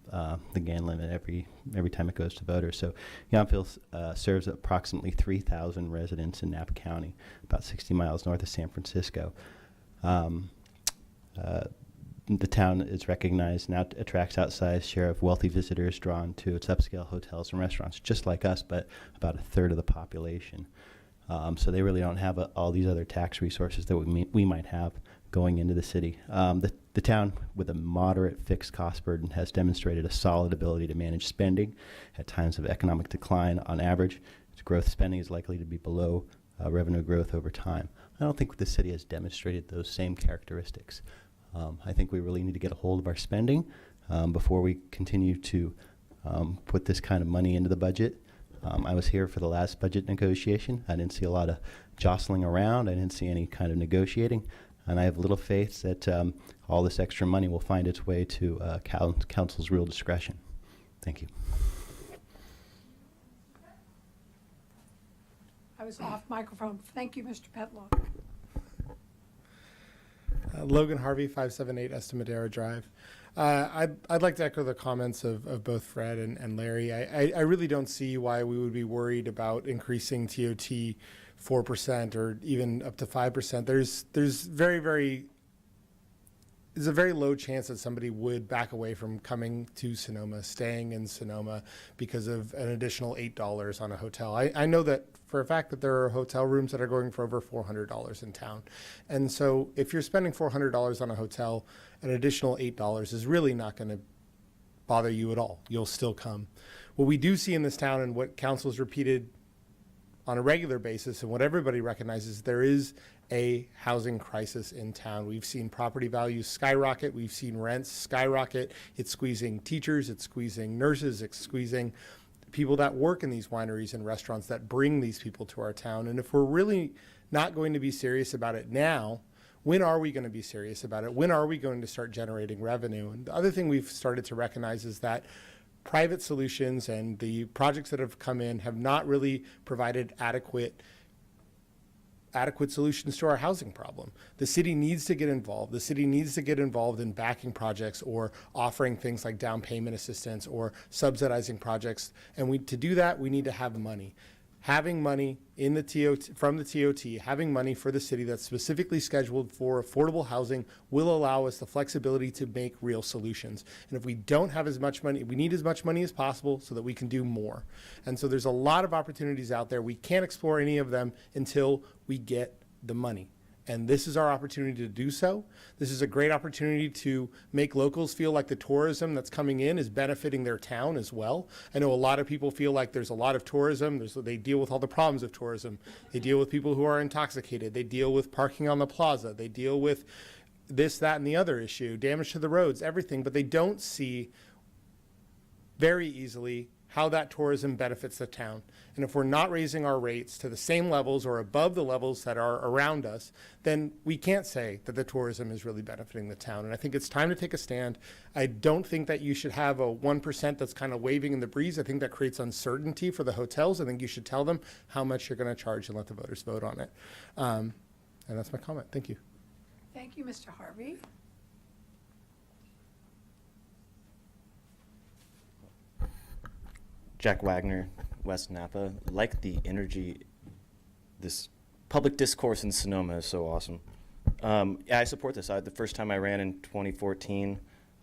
Gantt limit every time it goes to voters. So Yountville serves approximately 3,000 residents in Napa County, about 60 miles north of San Francisco. The town is recognized and attracts outsized share of wealthy visitors drawn to its upscale hotels and restaurants, just like us, but about a third of the population. So they really don't have all these other tax resources that we might have going into the city. The town, with a moderate fixed cost burden, has demonstrated a solid ability to manage spending at times of economic decline. On average, its growth spending is likely to be below revenue growth over time. I don't think the city has demonstrated those same characteristics. I think we really need to get a hold of our spending, before we continue to put this kind of money into the budget. I was here for the last budget negotiation. I didn't see a lot of jostling around. I didn't see any kind of negotiating. And I have little faith that all this extra money will find its way to council's real discretion. Thank you. I was off microphone. Thank you, Mr. Petlock. Logan Harvey, 578 Estamadera Drive. I'd like to echo the comments of both Fred and Larry. I really don't see why we would be worried about increasing TOT 4% or even up to 5%. There's a very low chance that somebody would back away from coming to Sonoma, staying in Sonoma because of an additional $8 on a hotel. I know that for a fact that there are hotel rooms that are going for over $400 in town. And so if you're spending $400 on a hotel, an additional $8 is really not going to bother you at all. You'll still come. What we do see in this town and what council's repeated on a regular basis and what everybody recognizes, there is a housing crisis in town. We've seen property values skyrocket. We've seen rents skyrocket. It's squeezing teachers. It's squeezing nurses. It's squeezing people that work in these wineries and restaurants that bring these people to our town. And if we're really not going to be serious about it now, when are we going to be serious about it? When are we going to start generating revenue? And the other thing we've started to recognize is that private solutions and the projects that have come in have not really provided adequate solutions to our housing problem. The city needs to get involved. The city needs to get involved in backing projects or offering things like down payment assistance or subsidizing projects. And to do that, we need to have money. Having money in the from the TOT, having money for the city that's specifically scheduled for affordable housing will allow us the flexibility to make real solutions. And if we don't have as much money, we need as much money as possible so that we can do more. And so there's a lot of opportunities out there. We can't explore any of them until we get the money. And this is our opportunity to do so. This is a great opportunity to make locals feel like the tourism that's coming in is benefiting their town as well. I know a lot of people feel like there's a lot of tourism. They deal with all the problems of tourism. They deal with people who are intoxicated. They deal with parking on the plaza. They deal with this, that, and the other issue, damage to the roads, everything. But they don't see very easily how that tourism benefits the town. And if we're not raising our rates to the same levels or above the levels that are around us, then we can't say that the tourism is really benefiting the town. And I think it's time to take a stand. I don't think that you should have a 1% that's kind of waving in the breeze. I think that creates uncertainty for the hotels. I think you should tell them how much you're going to charge and let the voters vote on it. And that's my comment. Thank you. Thank you, Mr. Harvey. Jack Wagner, West Napa. Like the energy, this public discourse in Sonoma is so awesome. Yeah, I support this. The first time I ran in 2014,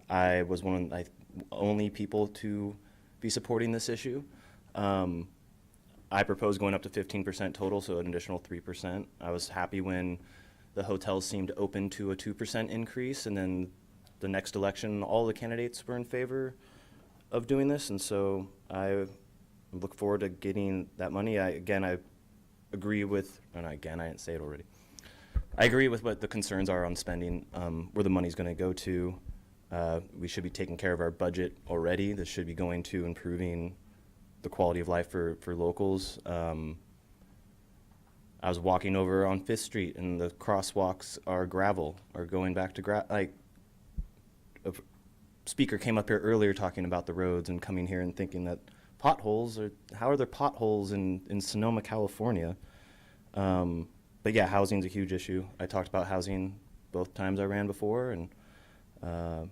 I was one of the only people to be supporting this issue. I proposed going up to 15% total, so an additional 3%. I was happy when the hotels seemed open to a 2% increase, and then the next election, all the candidates were in favor of doing this, and so I look forward to getting that money. I agree with, and again, I didn't say it already. I agree with what the concerns are on spending, where the money's going to go to. We should be taking care of our budget already. This should be going to improving the quality of life for locals. I was walking over on 5th Street, and the crosswalks are gravel, or going back to a speaker came up here earlier talking about the roads and coming here and thinking that how are there potholes in Sonoma, California? But yeah, housing's a huge issue. I talked about housing both times I ran before, and so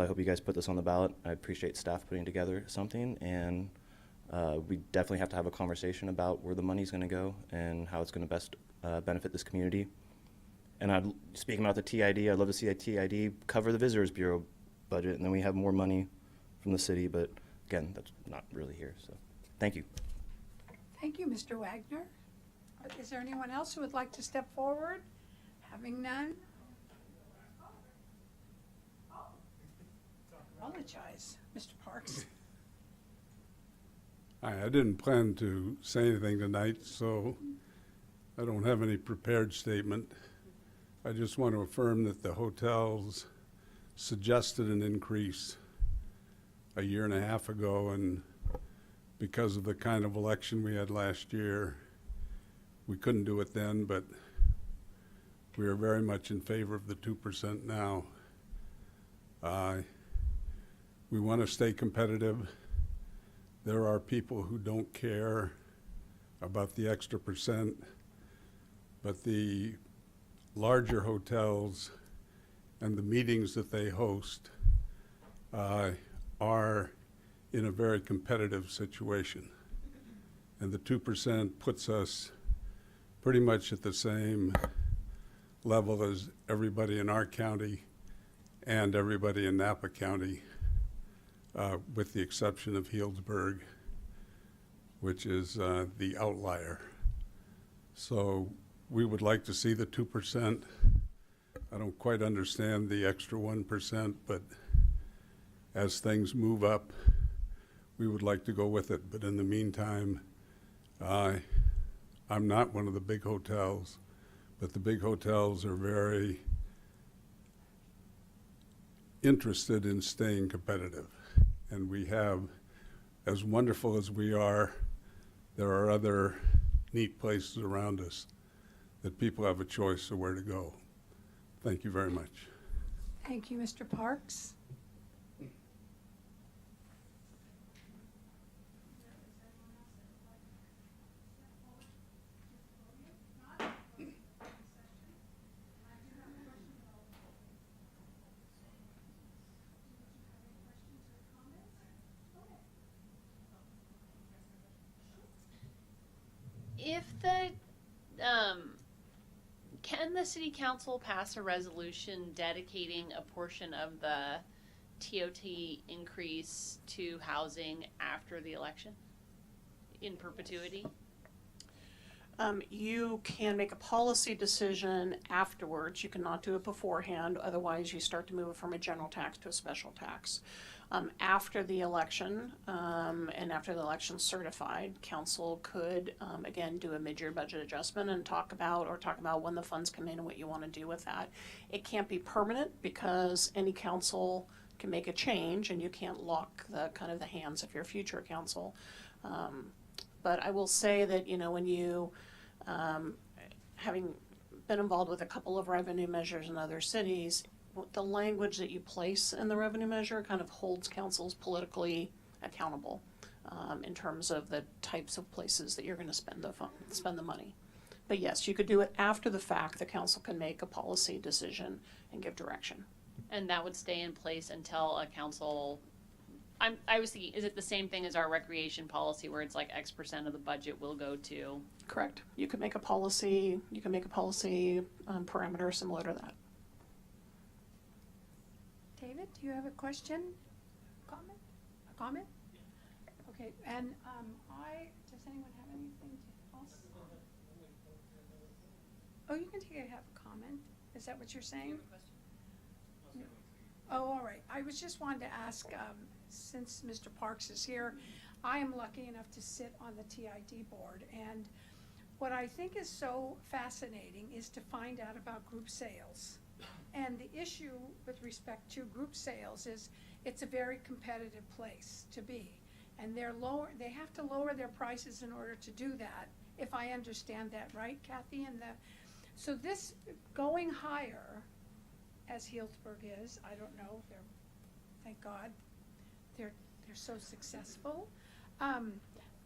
I hope you guys put this on the ballot. I appreciate staff putting together something, and we definitely have to have a conversation about where the money's going to go and how it's going to best benefit this community. And speaking about the TID, I'd love to see a TID cover the Visitors Bureau budget, and then we have more money from the city, but again, that's not really here, so thank you. Thank you, Mr. Wagner. Is there anyone else who would like to step forward? Having none? Apologize, Mr. Parks. I didn't plan to say anything tonight, so I don't have any prepared statement. I just want to affirm that the hotels suggested an increase a year and a half ago, and because of the kind of election we had last year, we couldn't do it then, but we are very much in favor of the 2% now. We want to stay competitive. There are people who don't care about the extra percent, but the larger hotels and the meetings that they host are in a very competitive situation. And the 2% puts us pretty much at the same level as everybody in our county and everybody in Napa County, with the exception of Healdsburg, which is the outlier. So we would like to see the 2%. I don't quite understand the extra 1%, but as things move up, we would like to go with it. But in the meantime, I'm not one of the big hotels, but the big hotels are very interested in staying competitive. And we have, as wonderful as we are, there are other neat places around us that people have a choice of where to go. Thank you very much. Thank you, Mr. Parks. If can the city council pass a resolution dedicating a portion of the TOT increase to housing after the election in perpetuity? You can make a policy decision afterwards. You cannot do it beforehand. Otherwise, you start to move it from a general tax to a special tax. After the election, and after the election's certified, council could, again, do a mid-year budget adjustment and talk about when the funds come in and what you want to do with that. It can't be permanent because any council can make a change and you can't lock the hands of your future council. But I will say that, when you, having been involved with a couple of revenue measures in other cities, the language that you place in the revenue measure kind of holds councils politically accountable in terms of the types of places that you're going to spend the money. But yes, you could do it after the fact. The council can make a policy decision and give direction. And that would stay in place until a council, I was thinking, is it the same thing as our recreation policy where it's like X percent of the budget will go to? Correct. You could make a policy, parameter similar to that. David, do you have a question? Comment? A comment? Okay, and does anyone have anything else? Oh, you can have a comment. Is that what you're saying? Oh, all right. I was just wanted to ask, since Mr. Parks is here, I am lucky enough to sit on the TID board, and what I think is so fascinating is to find out about group sales. And the issue with respect to group sales is it's a very competitive place to be. And they have to lower their prices in order to do that, if I understand that right, Kathy? So this going higher, as Healdsburg is, I don't know, thank God, they're so successful.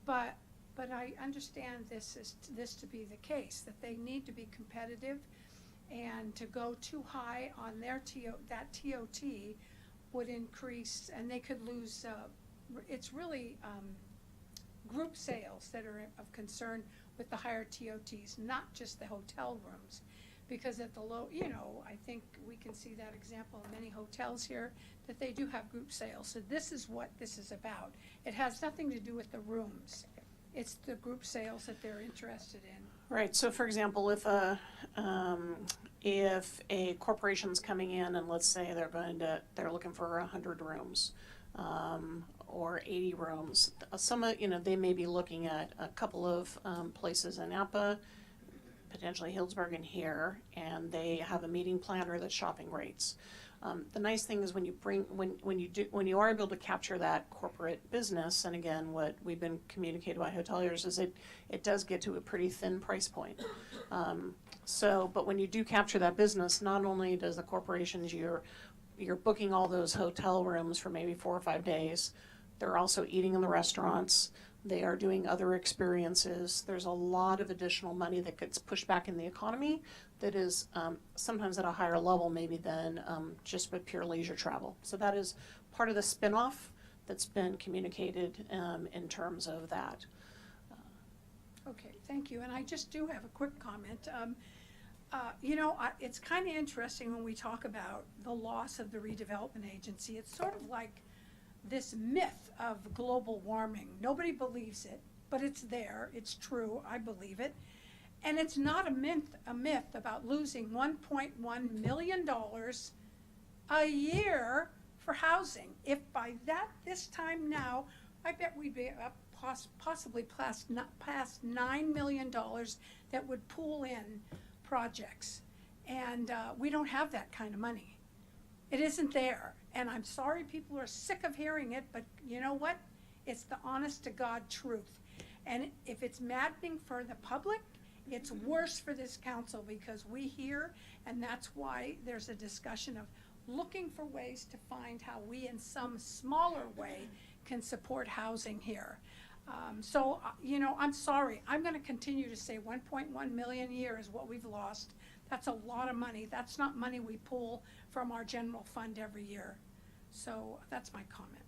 But I understand this to be the case, that they need to be competitive, and to go too high on their that TOT would increase, and they could lose. It's really group sales that are of concern with the higher TOTs, not just the hotel rooms, because at the low, I think we can see that example in many hotels here, that they do have group sales. So this is what this is about. It has nothing to do with the rooms. It's the group sales that they're interested in. Right. So, for example, if a corporation's coming in and let's say they're looking for 100 rooms, or 80 rooms, they may be looking at a couple of places in Napa, potentially Healdsburg and here, and they have a meeting planner that's shopping rates. The nice thing is when you are able to capture that corporate business, and again, what we've been communicated by hoteliers is it does get to a pretty thin price point. But when you do capture that business, not only does the corporations, you're booking all those hotel rooms for maybe 4 or 5 days, they're also eating in the restaurants, they are doing other experiences. There's a lot of additional money that gets pushed back in the economy that is sometimes at a higher level maybe than just with pure leisure travel. So that is part of the spin-off that's been communicated in terms of that. Okay, thank you. And I just do have a quick comment. It's kind of interesting when we talk about the loss of the redevelopment agency. It's sort of like this myth of global warming. Nobody believes it, but it's there. It's true. I believe it. And it's not a myth about losing $1.1 million a year for housing. If by this time now, I bet we'd be up possibly past $9 million that would pool in projects. And we don't have that kind of money. It isn't there. And I'm sorry people are sick of hearing it, but you know what? It's the honest to God truth. And if it's maddening for the public, it's worse for this council because we hear, and that's why there's a discussion of looking for ways to find how we in some smaller way can support housing here. I'm sorry. I'm going to continue to say 1.1 million a year is what we've lost. That's a lot of money. That's not money we pull from our general fund every year. So that's my comment.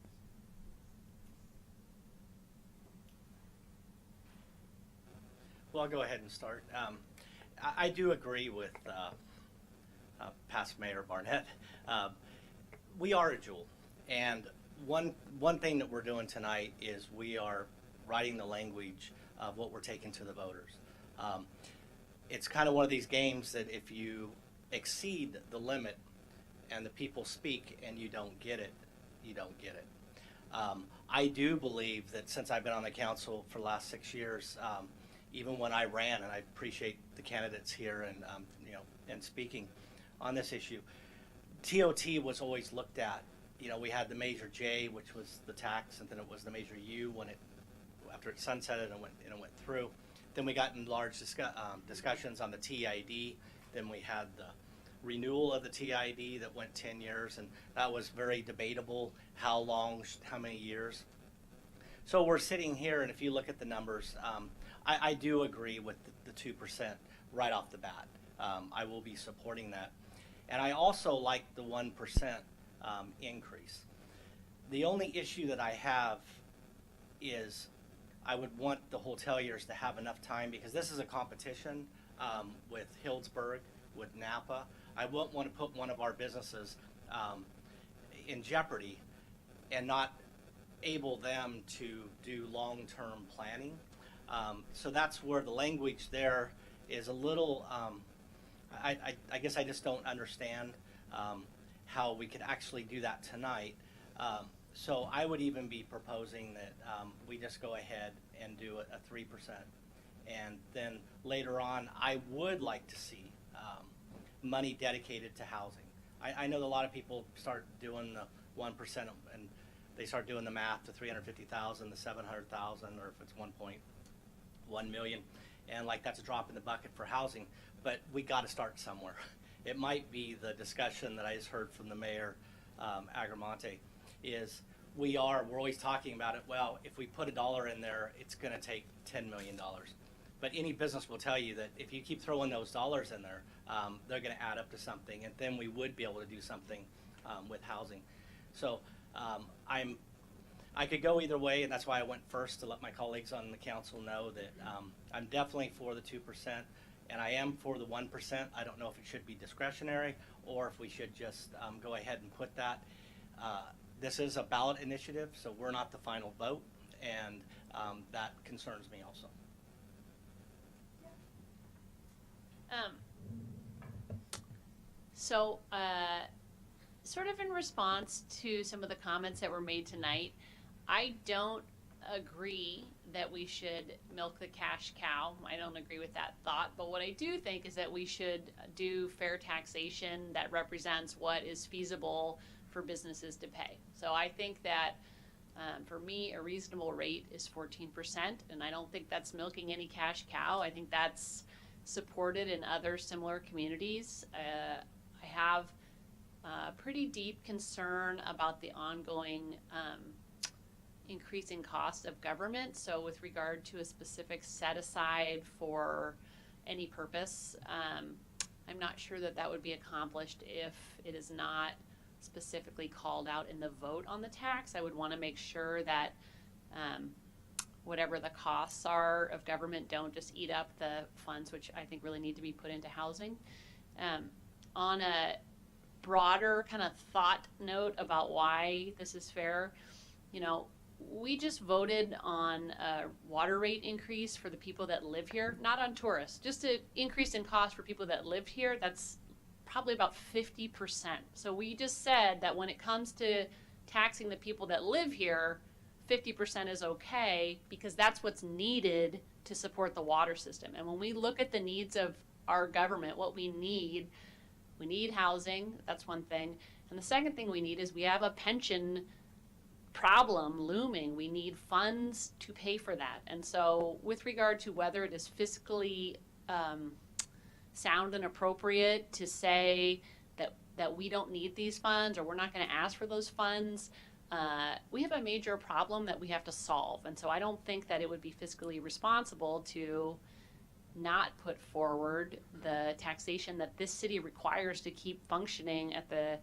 Well, I'll go ahead and start. I do agree with past Mayor Barnett. We are a jewel, and one thing that we're doing tonight is we are writing the language of what we're taking to the voters. It's kind of one of these games that if you exceed the limit and the people speak and you don't get it, you don't get it. I do believe that since I've been on the council for the last 6 years, even when I ran, and I appreciate the candidates here and speaking on this issue, TOT was always looked at. We had the Measure J, which was the tax, and then it was the Measure U after it sunsetted and it went through. Then we got in large discussions on the TID. Then we had the renewal of the TID that went 10 years, and that was very debatable, how long, how many years. So we're sitting here, and if you look at the numbers, I do agree with the 2% right off the bat. I will be supporting that. And I also like the 1% increase. The only issue that I have is I would want the hoteliers to have enough time, because this is a competition with Healdsburg, with Napa. I wouldn't want to put one of our businesses in jeopardy and not able them to do long-term planning. So that's where the language there is a little, I guess I just don't understand how we could actually do that tonight. So I would even be proposing that we just go ahead and do a 3%. And then later on, I would like to see money dedicated to housing. I know that a lot of people start doing the 1% and they start doing the math to 350,000, the 700,000, or if it's 1.1 million, and that's a drop in the bucket for housing. But we got to start somewhere. It might be the discussion that I just heard from the mayor, Agramonte, is we're always talking about it. Well, if we put $1 in there, it's going to take $10 million. But any business will tell you that if you keep throwing those dollars in there, they're going to add up to something, and then we would be able to do something with housing. So I could go either way, and that's why I went first, to let my colleagues on the council know that I'm definitely for the 2%, and I am for the 1%. I don't know if it should be discretionary or if we should just go ahead and put that. This is a ballot initiative, so we're not the final vote, and that concerns me also. Sort of in response to some of the comments that were made tonight, I don't agree that we should milk the cash cow. I don't agree with that thought, but what I do think is that we should do fair taxation that represents what is feasible for businesses to pay. So I think that for me, a reasonable rate is 14%, and I don't think that's milking any cash cow. I think that's supported in other similar communities. I have a pretty deep concern about the ongoing increasing cost of government. So with regard to a specific set aside for any purpose, I'm not sure that that would be accomplished if it is not specifically called out in the vote on the tax. I would want to make sure that whatever the costs are of government don't just eat up the funds, which I think really need to be put into housing. On a broader kind of thought note about why this is fair, you know, we just voted on a water rate increase for the people that live here, not on tourists, just an increase in cost for people that live here. That's probably about 50%. So we just said that when it comes to taxing the people that live here, 50% is okay because that's what's needed to support the water system. And when we look at the needs of our government, what we need housing, that's one thing. And the second thing we need is we have a pension problem looming. We need funds to pay for that. And so with regard to whether it is fiscally sound and appropriate to say that we don't need these funds or we're not going to ask for those funds, we have a major problem that we have to solve. And so I don't think that it would be fiscally responsible to not put forward the taxation that this city requires to keep functioning at the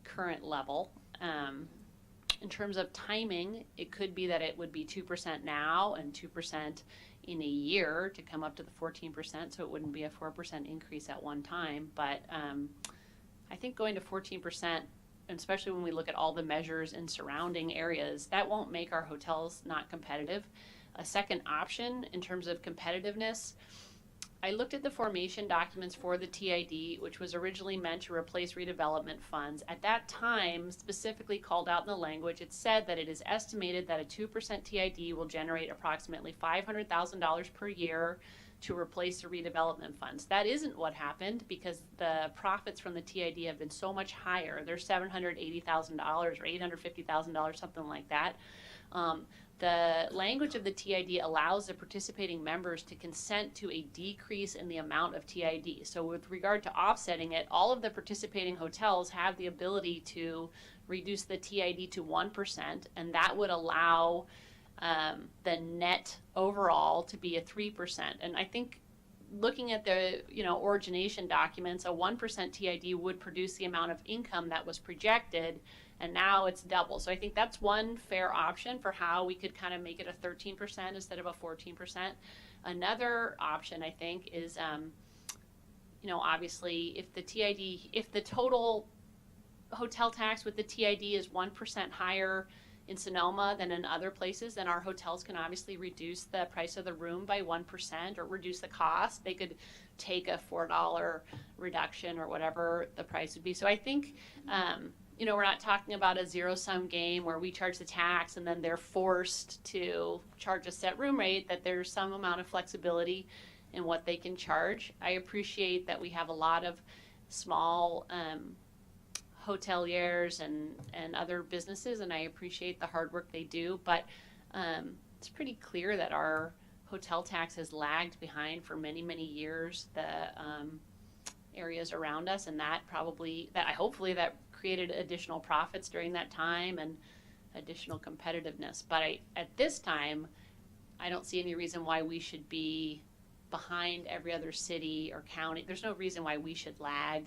current level. In terms of timing, it could be that it would be 2% now and 2% in a year to come up to the 14%, so it wouldn't be a 4% increase at one time. But I think going to 14%, and especially when we look at all the measures in surrounding areas, that won't make our hotels not competitive. A second option in terms of competitiveness, I looked at the formation documents for the TID, which was originally meant to replace redevelopment funds. At that time, specifically called out in the language, it said that it is estimated that a 2% TID will generate approximately $500,000 per year to replace the redevelopment funds. That isn't what happened because the profits from the TID have been so much higher. They're $780,000 or $850,000, something like that. The language of the TID allows the participating members to consent to a decrease in the amount of TID. So with regard to offsetting it, all of the participating hotels have the ability to reduce the TID to 1%, and that would allow the net overall to be a 3%. And I think looking at the origination documents, a 1% TID would produce the amount of income that was projected, and now it's double. So I think that's one fair option for how we could kind of make it a 13% instead of a 14%. Another option, I think, is, obviously if the total hotel tax with the TID is 1% higher in Sonoma than in other places, then our hotels can obviously reduce the price of the room by 1% or reduce the cost. They could take a $4 reduction or whatever the price would be. So I think, we're not talking about a zero-sum game where we charge the tax and then they're forced to charge a set room rate, that there's some amount of flexibility in what they can charge. I appreciate that we have a lot of small hoteliers and other businesses, and I appreciate the hard work they do, but it's pretty clear that our hotel tax has lagged behind for many, many years the areas around us, and hopefully that created additional profits during that time and additional competitiveness. But at this time, I don't see any reason why we should be behind every other city or county. There's no reason why we should lag.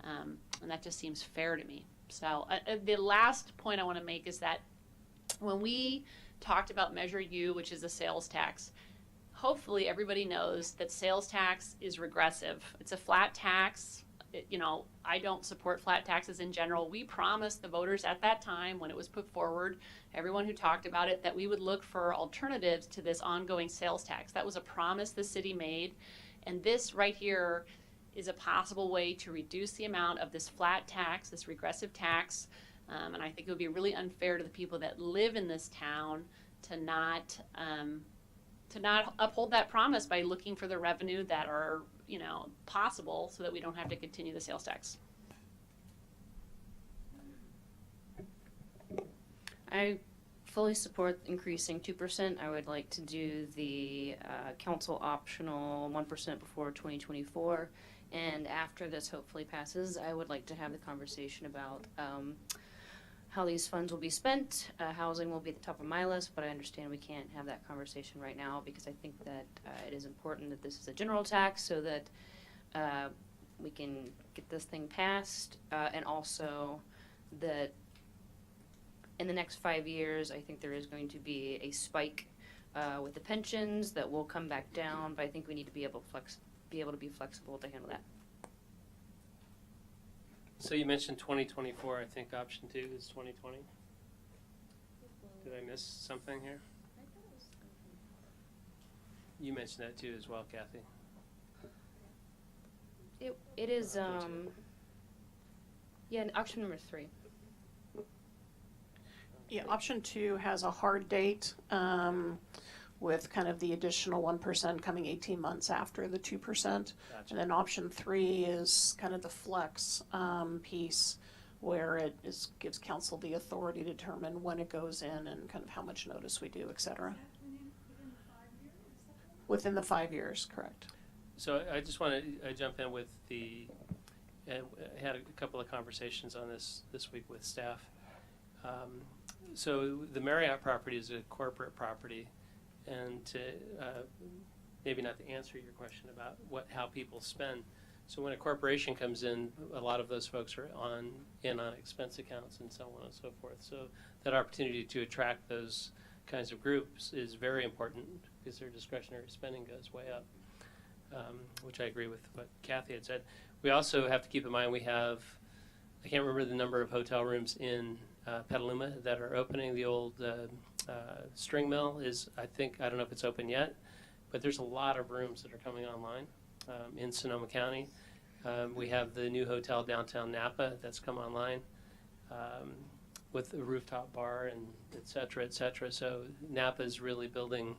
And that just seems fair to me. So the last point I want to make is that when we talked about Measure U, which is a sales tax, hopefully everybody knows that sales tax is regressive. It's a flat tax. I don't support flat taxes in general. We promised the voters at that time when it was put forward, everyone who talked about it, that we would look for alternatives to this ongoing sales tax. That was a promise the city made. And this right here is a possible way to reduce the amount of this flat tax, this regressive tax. And I think it would be really unfair to the people that live in this town to not uphold that promise by looking for the revenue that are, possible so that we don't have to continue the sales tax. I fully support increasing 2%. I would like to do the council optional 1% before 2024. And after this hopefully passes, I would like to have the conversation about how these funds will be spent. Housing will be at the top of my list, but I understand we can't have that conversation right now because I think that it is important that this is a general tax so that we can get this thing passed, and also that in the next 5 years, I think there is going to be a spike with the pensions that will come back down, but I think we need to be able to be flexible to handle that. So you mentioned 2024, I think option 2 is 2020. Did I miss something here? You mentioned that too as well, Kathy. It is, yeah, option number 3. Yeah, option 2 has a hard date, with kind of the additional 1% coming 18 months after the 2%. Gotcha. And then option 3 is kind of the flex piece where it gives council the authority to determine when it goes in and kind of how much notice we do, et cetera. Within the 5 years, correct. So I just want to jump in with I had a couple of conversations on this week with staff. So the Marriott property is a corporate property, and to maybe not to answer your question about how people spend. So when a corporation comes in, a lot of those folks are on expense accounts and so on and so forth. So that opportunity to attract those kinds of groups is very important because their discretionary spending goes way up, which I agree with what Kathy had said. We also have to keep in mind we have, I can't remember the number of hotel rooms in Petaluma that are opening. The old string mill is, I don't know if it's open yet, but there's a lot of rooms that are coming online in Sonoma County. We have the new hotel downtown Napa that's come online with a rooftop bar and et cetera, et cetera. So Napa is really building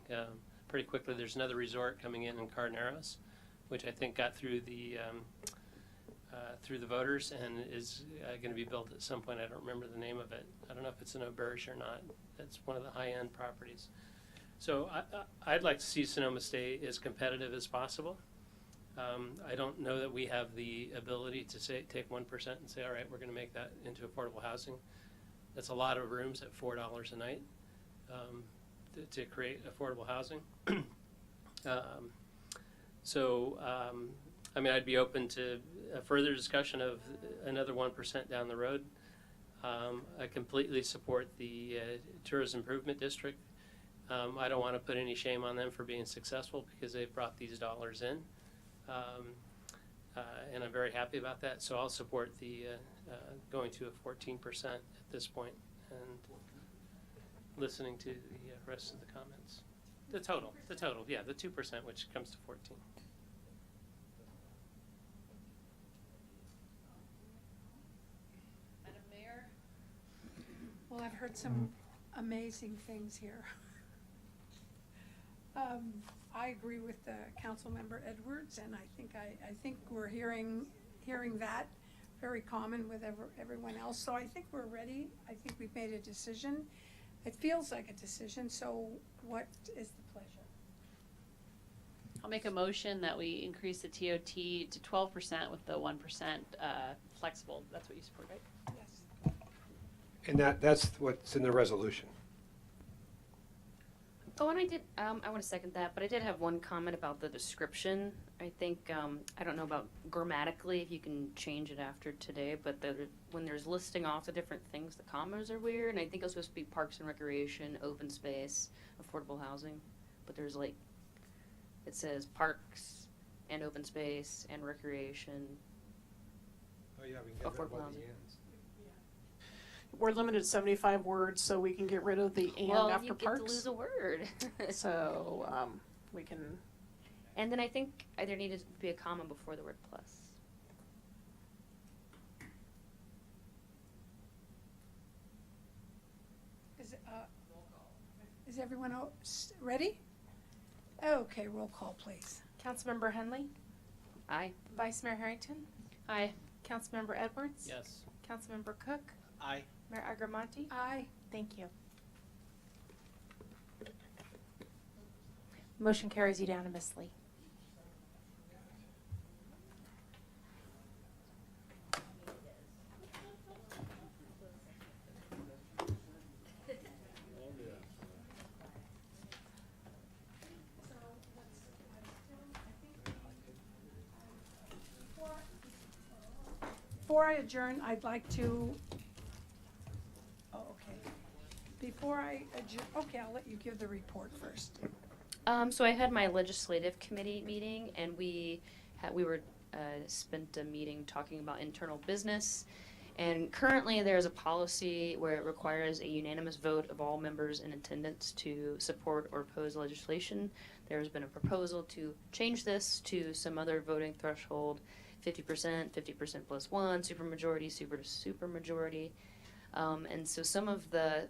pretty quickly. There's another resort coming in Carneros, which I think got through the voters and is going to be built at some point. I don't remember the name of it. I don't know if it's an Auberge or not. That's one of the high-end properties. So I'd like to see Sonoma stay as competitive as possible. I don't know that we have the ability to take 1% and say, all right, we're going to make that into affordable housing. That's a lot of rooms at $4 a night to create affordable housing. I mean, I'd be open to a further discussion of another 1% down the road. I completely support the Tourism Improvement District. I don't want to put any shame on them for being successful because they've brought these dollars in. And I'm very happy about that. So I'll support the going to a 14% at this point and listening to the rest of the comments. The total, yeah, the 2%, which comes to 14. Madam Mayor? Well, I've heard some amazing things here. I agree with Councilmember Edwards, and I think we're hearing that very common with everyone else. So I think we're ready. I think we've made a decision. It feels like a decision. So what is the pleasure? I'll make a motion that we increase the TOT to 12% with the 1% flexible. That's what you support, right? Yes. And that's what's in the resolution. Oh, and I want to second that, but I did have one comment about the description. I think, I don't know about grammatically if you can change it after today, but when there's listing off the different things, the commas are weird, and I think it's supposed to be parks and recreation, open space, affordable housing, but there's it says parks and open space and recreation. Oh yeah, we can get rid of Affordable all housing. the ends. We're limited to 75 words, so we can get rid of the and Well, after you get parks. to lose a word. So we can. And then I think there needed to be a comma before the word plus. Is everyone ready? Okay, roll call, please. Councilmember Henley, Aye. Vice Mayor Harrington, Aye. Councilmember Edwards. Yes. Councilmember Cook, Aye. Mayor Agramonte. Aye. Thank you. Motion carries unanimously. Before I adjourn, I'd like to, okay. Before I adjourn, okay, I'll let you give the report first. So I had my legislative committee meeting, and we spent a meeting talking about internal business. And currently, there's a policy where it requires a unanimous vote of all members in attendance to support or oppose legislation. There's been a proposal to change this to some other voting threshold, 50%, 50% plus one, supermajority, supermajority. And so some of the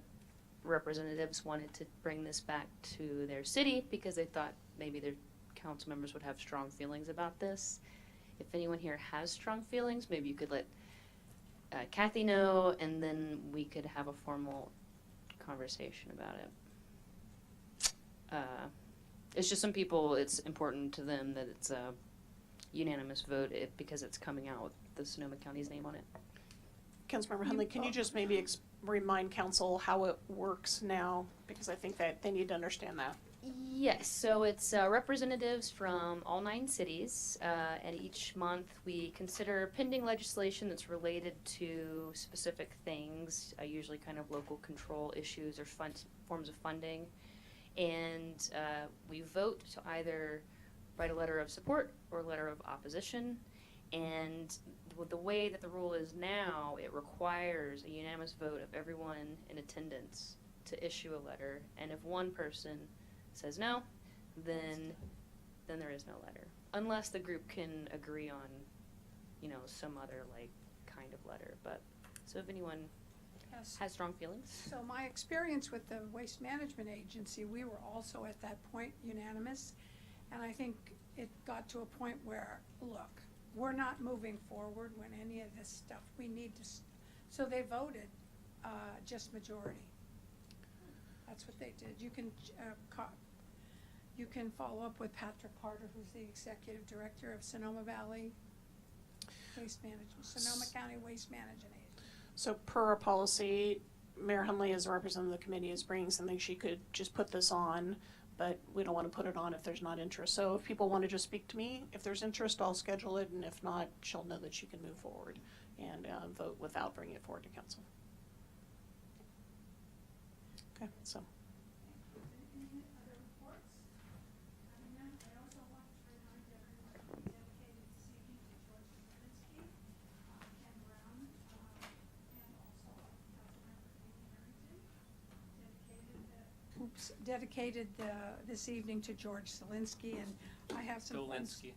representatives wanted to bring this back to their city because they thought maybe their council members would have strong feelings about this. If anyone here has strong feelings, maybe you could let Kathy know, and then we could have a formal conversation about it. It's just some people, it's important to them that it's a unanimous vote because it's coming out with the Sonoma County's name on it. Councilmember Henley, can you just maybe remind council how it works now? Because I think that they need to understand that. Yes, so it's representatives from all 9 cities, and each month we consider pending legislation that's related to specific things, usually kind of local control issues or forms of funding, and we vote to either write a letter of support or a letter of opposition. And the way that the rule is now, it requires a unanimous vote of everyone in attendance to issue a letter, and if one person says no, then there is no letter, unless the group can agree on, some other kind of letter. But so if anyone has strong feelings. So my experience with the Waste Management Agency, we were also at that point unanimous, and I think it got to a point where, look, we're not moving forward when any of this stuff, we need to, so they voted just majority. That's what they did. You can follow up with Patrick Carter, who's the Executive Director of Sonoma Valley Waste Management, Sonoma County Waste Management Agency. So per our policy, Mayor Henley, as a representative of the committee, is bringing something. She could just put this on, but we don't want to put it on if there's not interest. So if people want to just speak to me, if there's interest, I'll schedule it, and if not, she'll know that she can move forward and vote without bringing it forward to council. Okay, so. Any other reports? I also want to remind everyone dedicated this evening to George Zelinsky, Ken Brown, and also Councilmember Harrington. Dedicated this evening to George Zelinsky, and I have some. Dolinsky.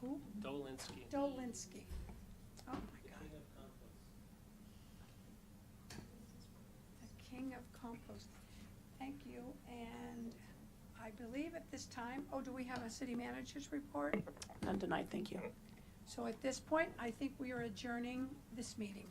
Who? Dolinsky. Dolinsky. Oh my God. The King of Compost. Thank you, and I believe at this time, do we have a city manager's report? None tonight, thank you. So at this point, I think we are adjourning this meeting.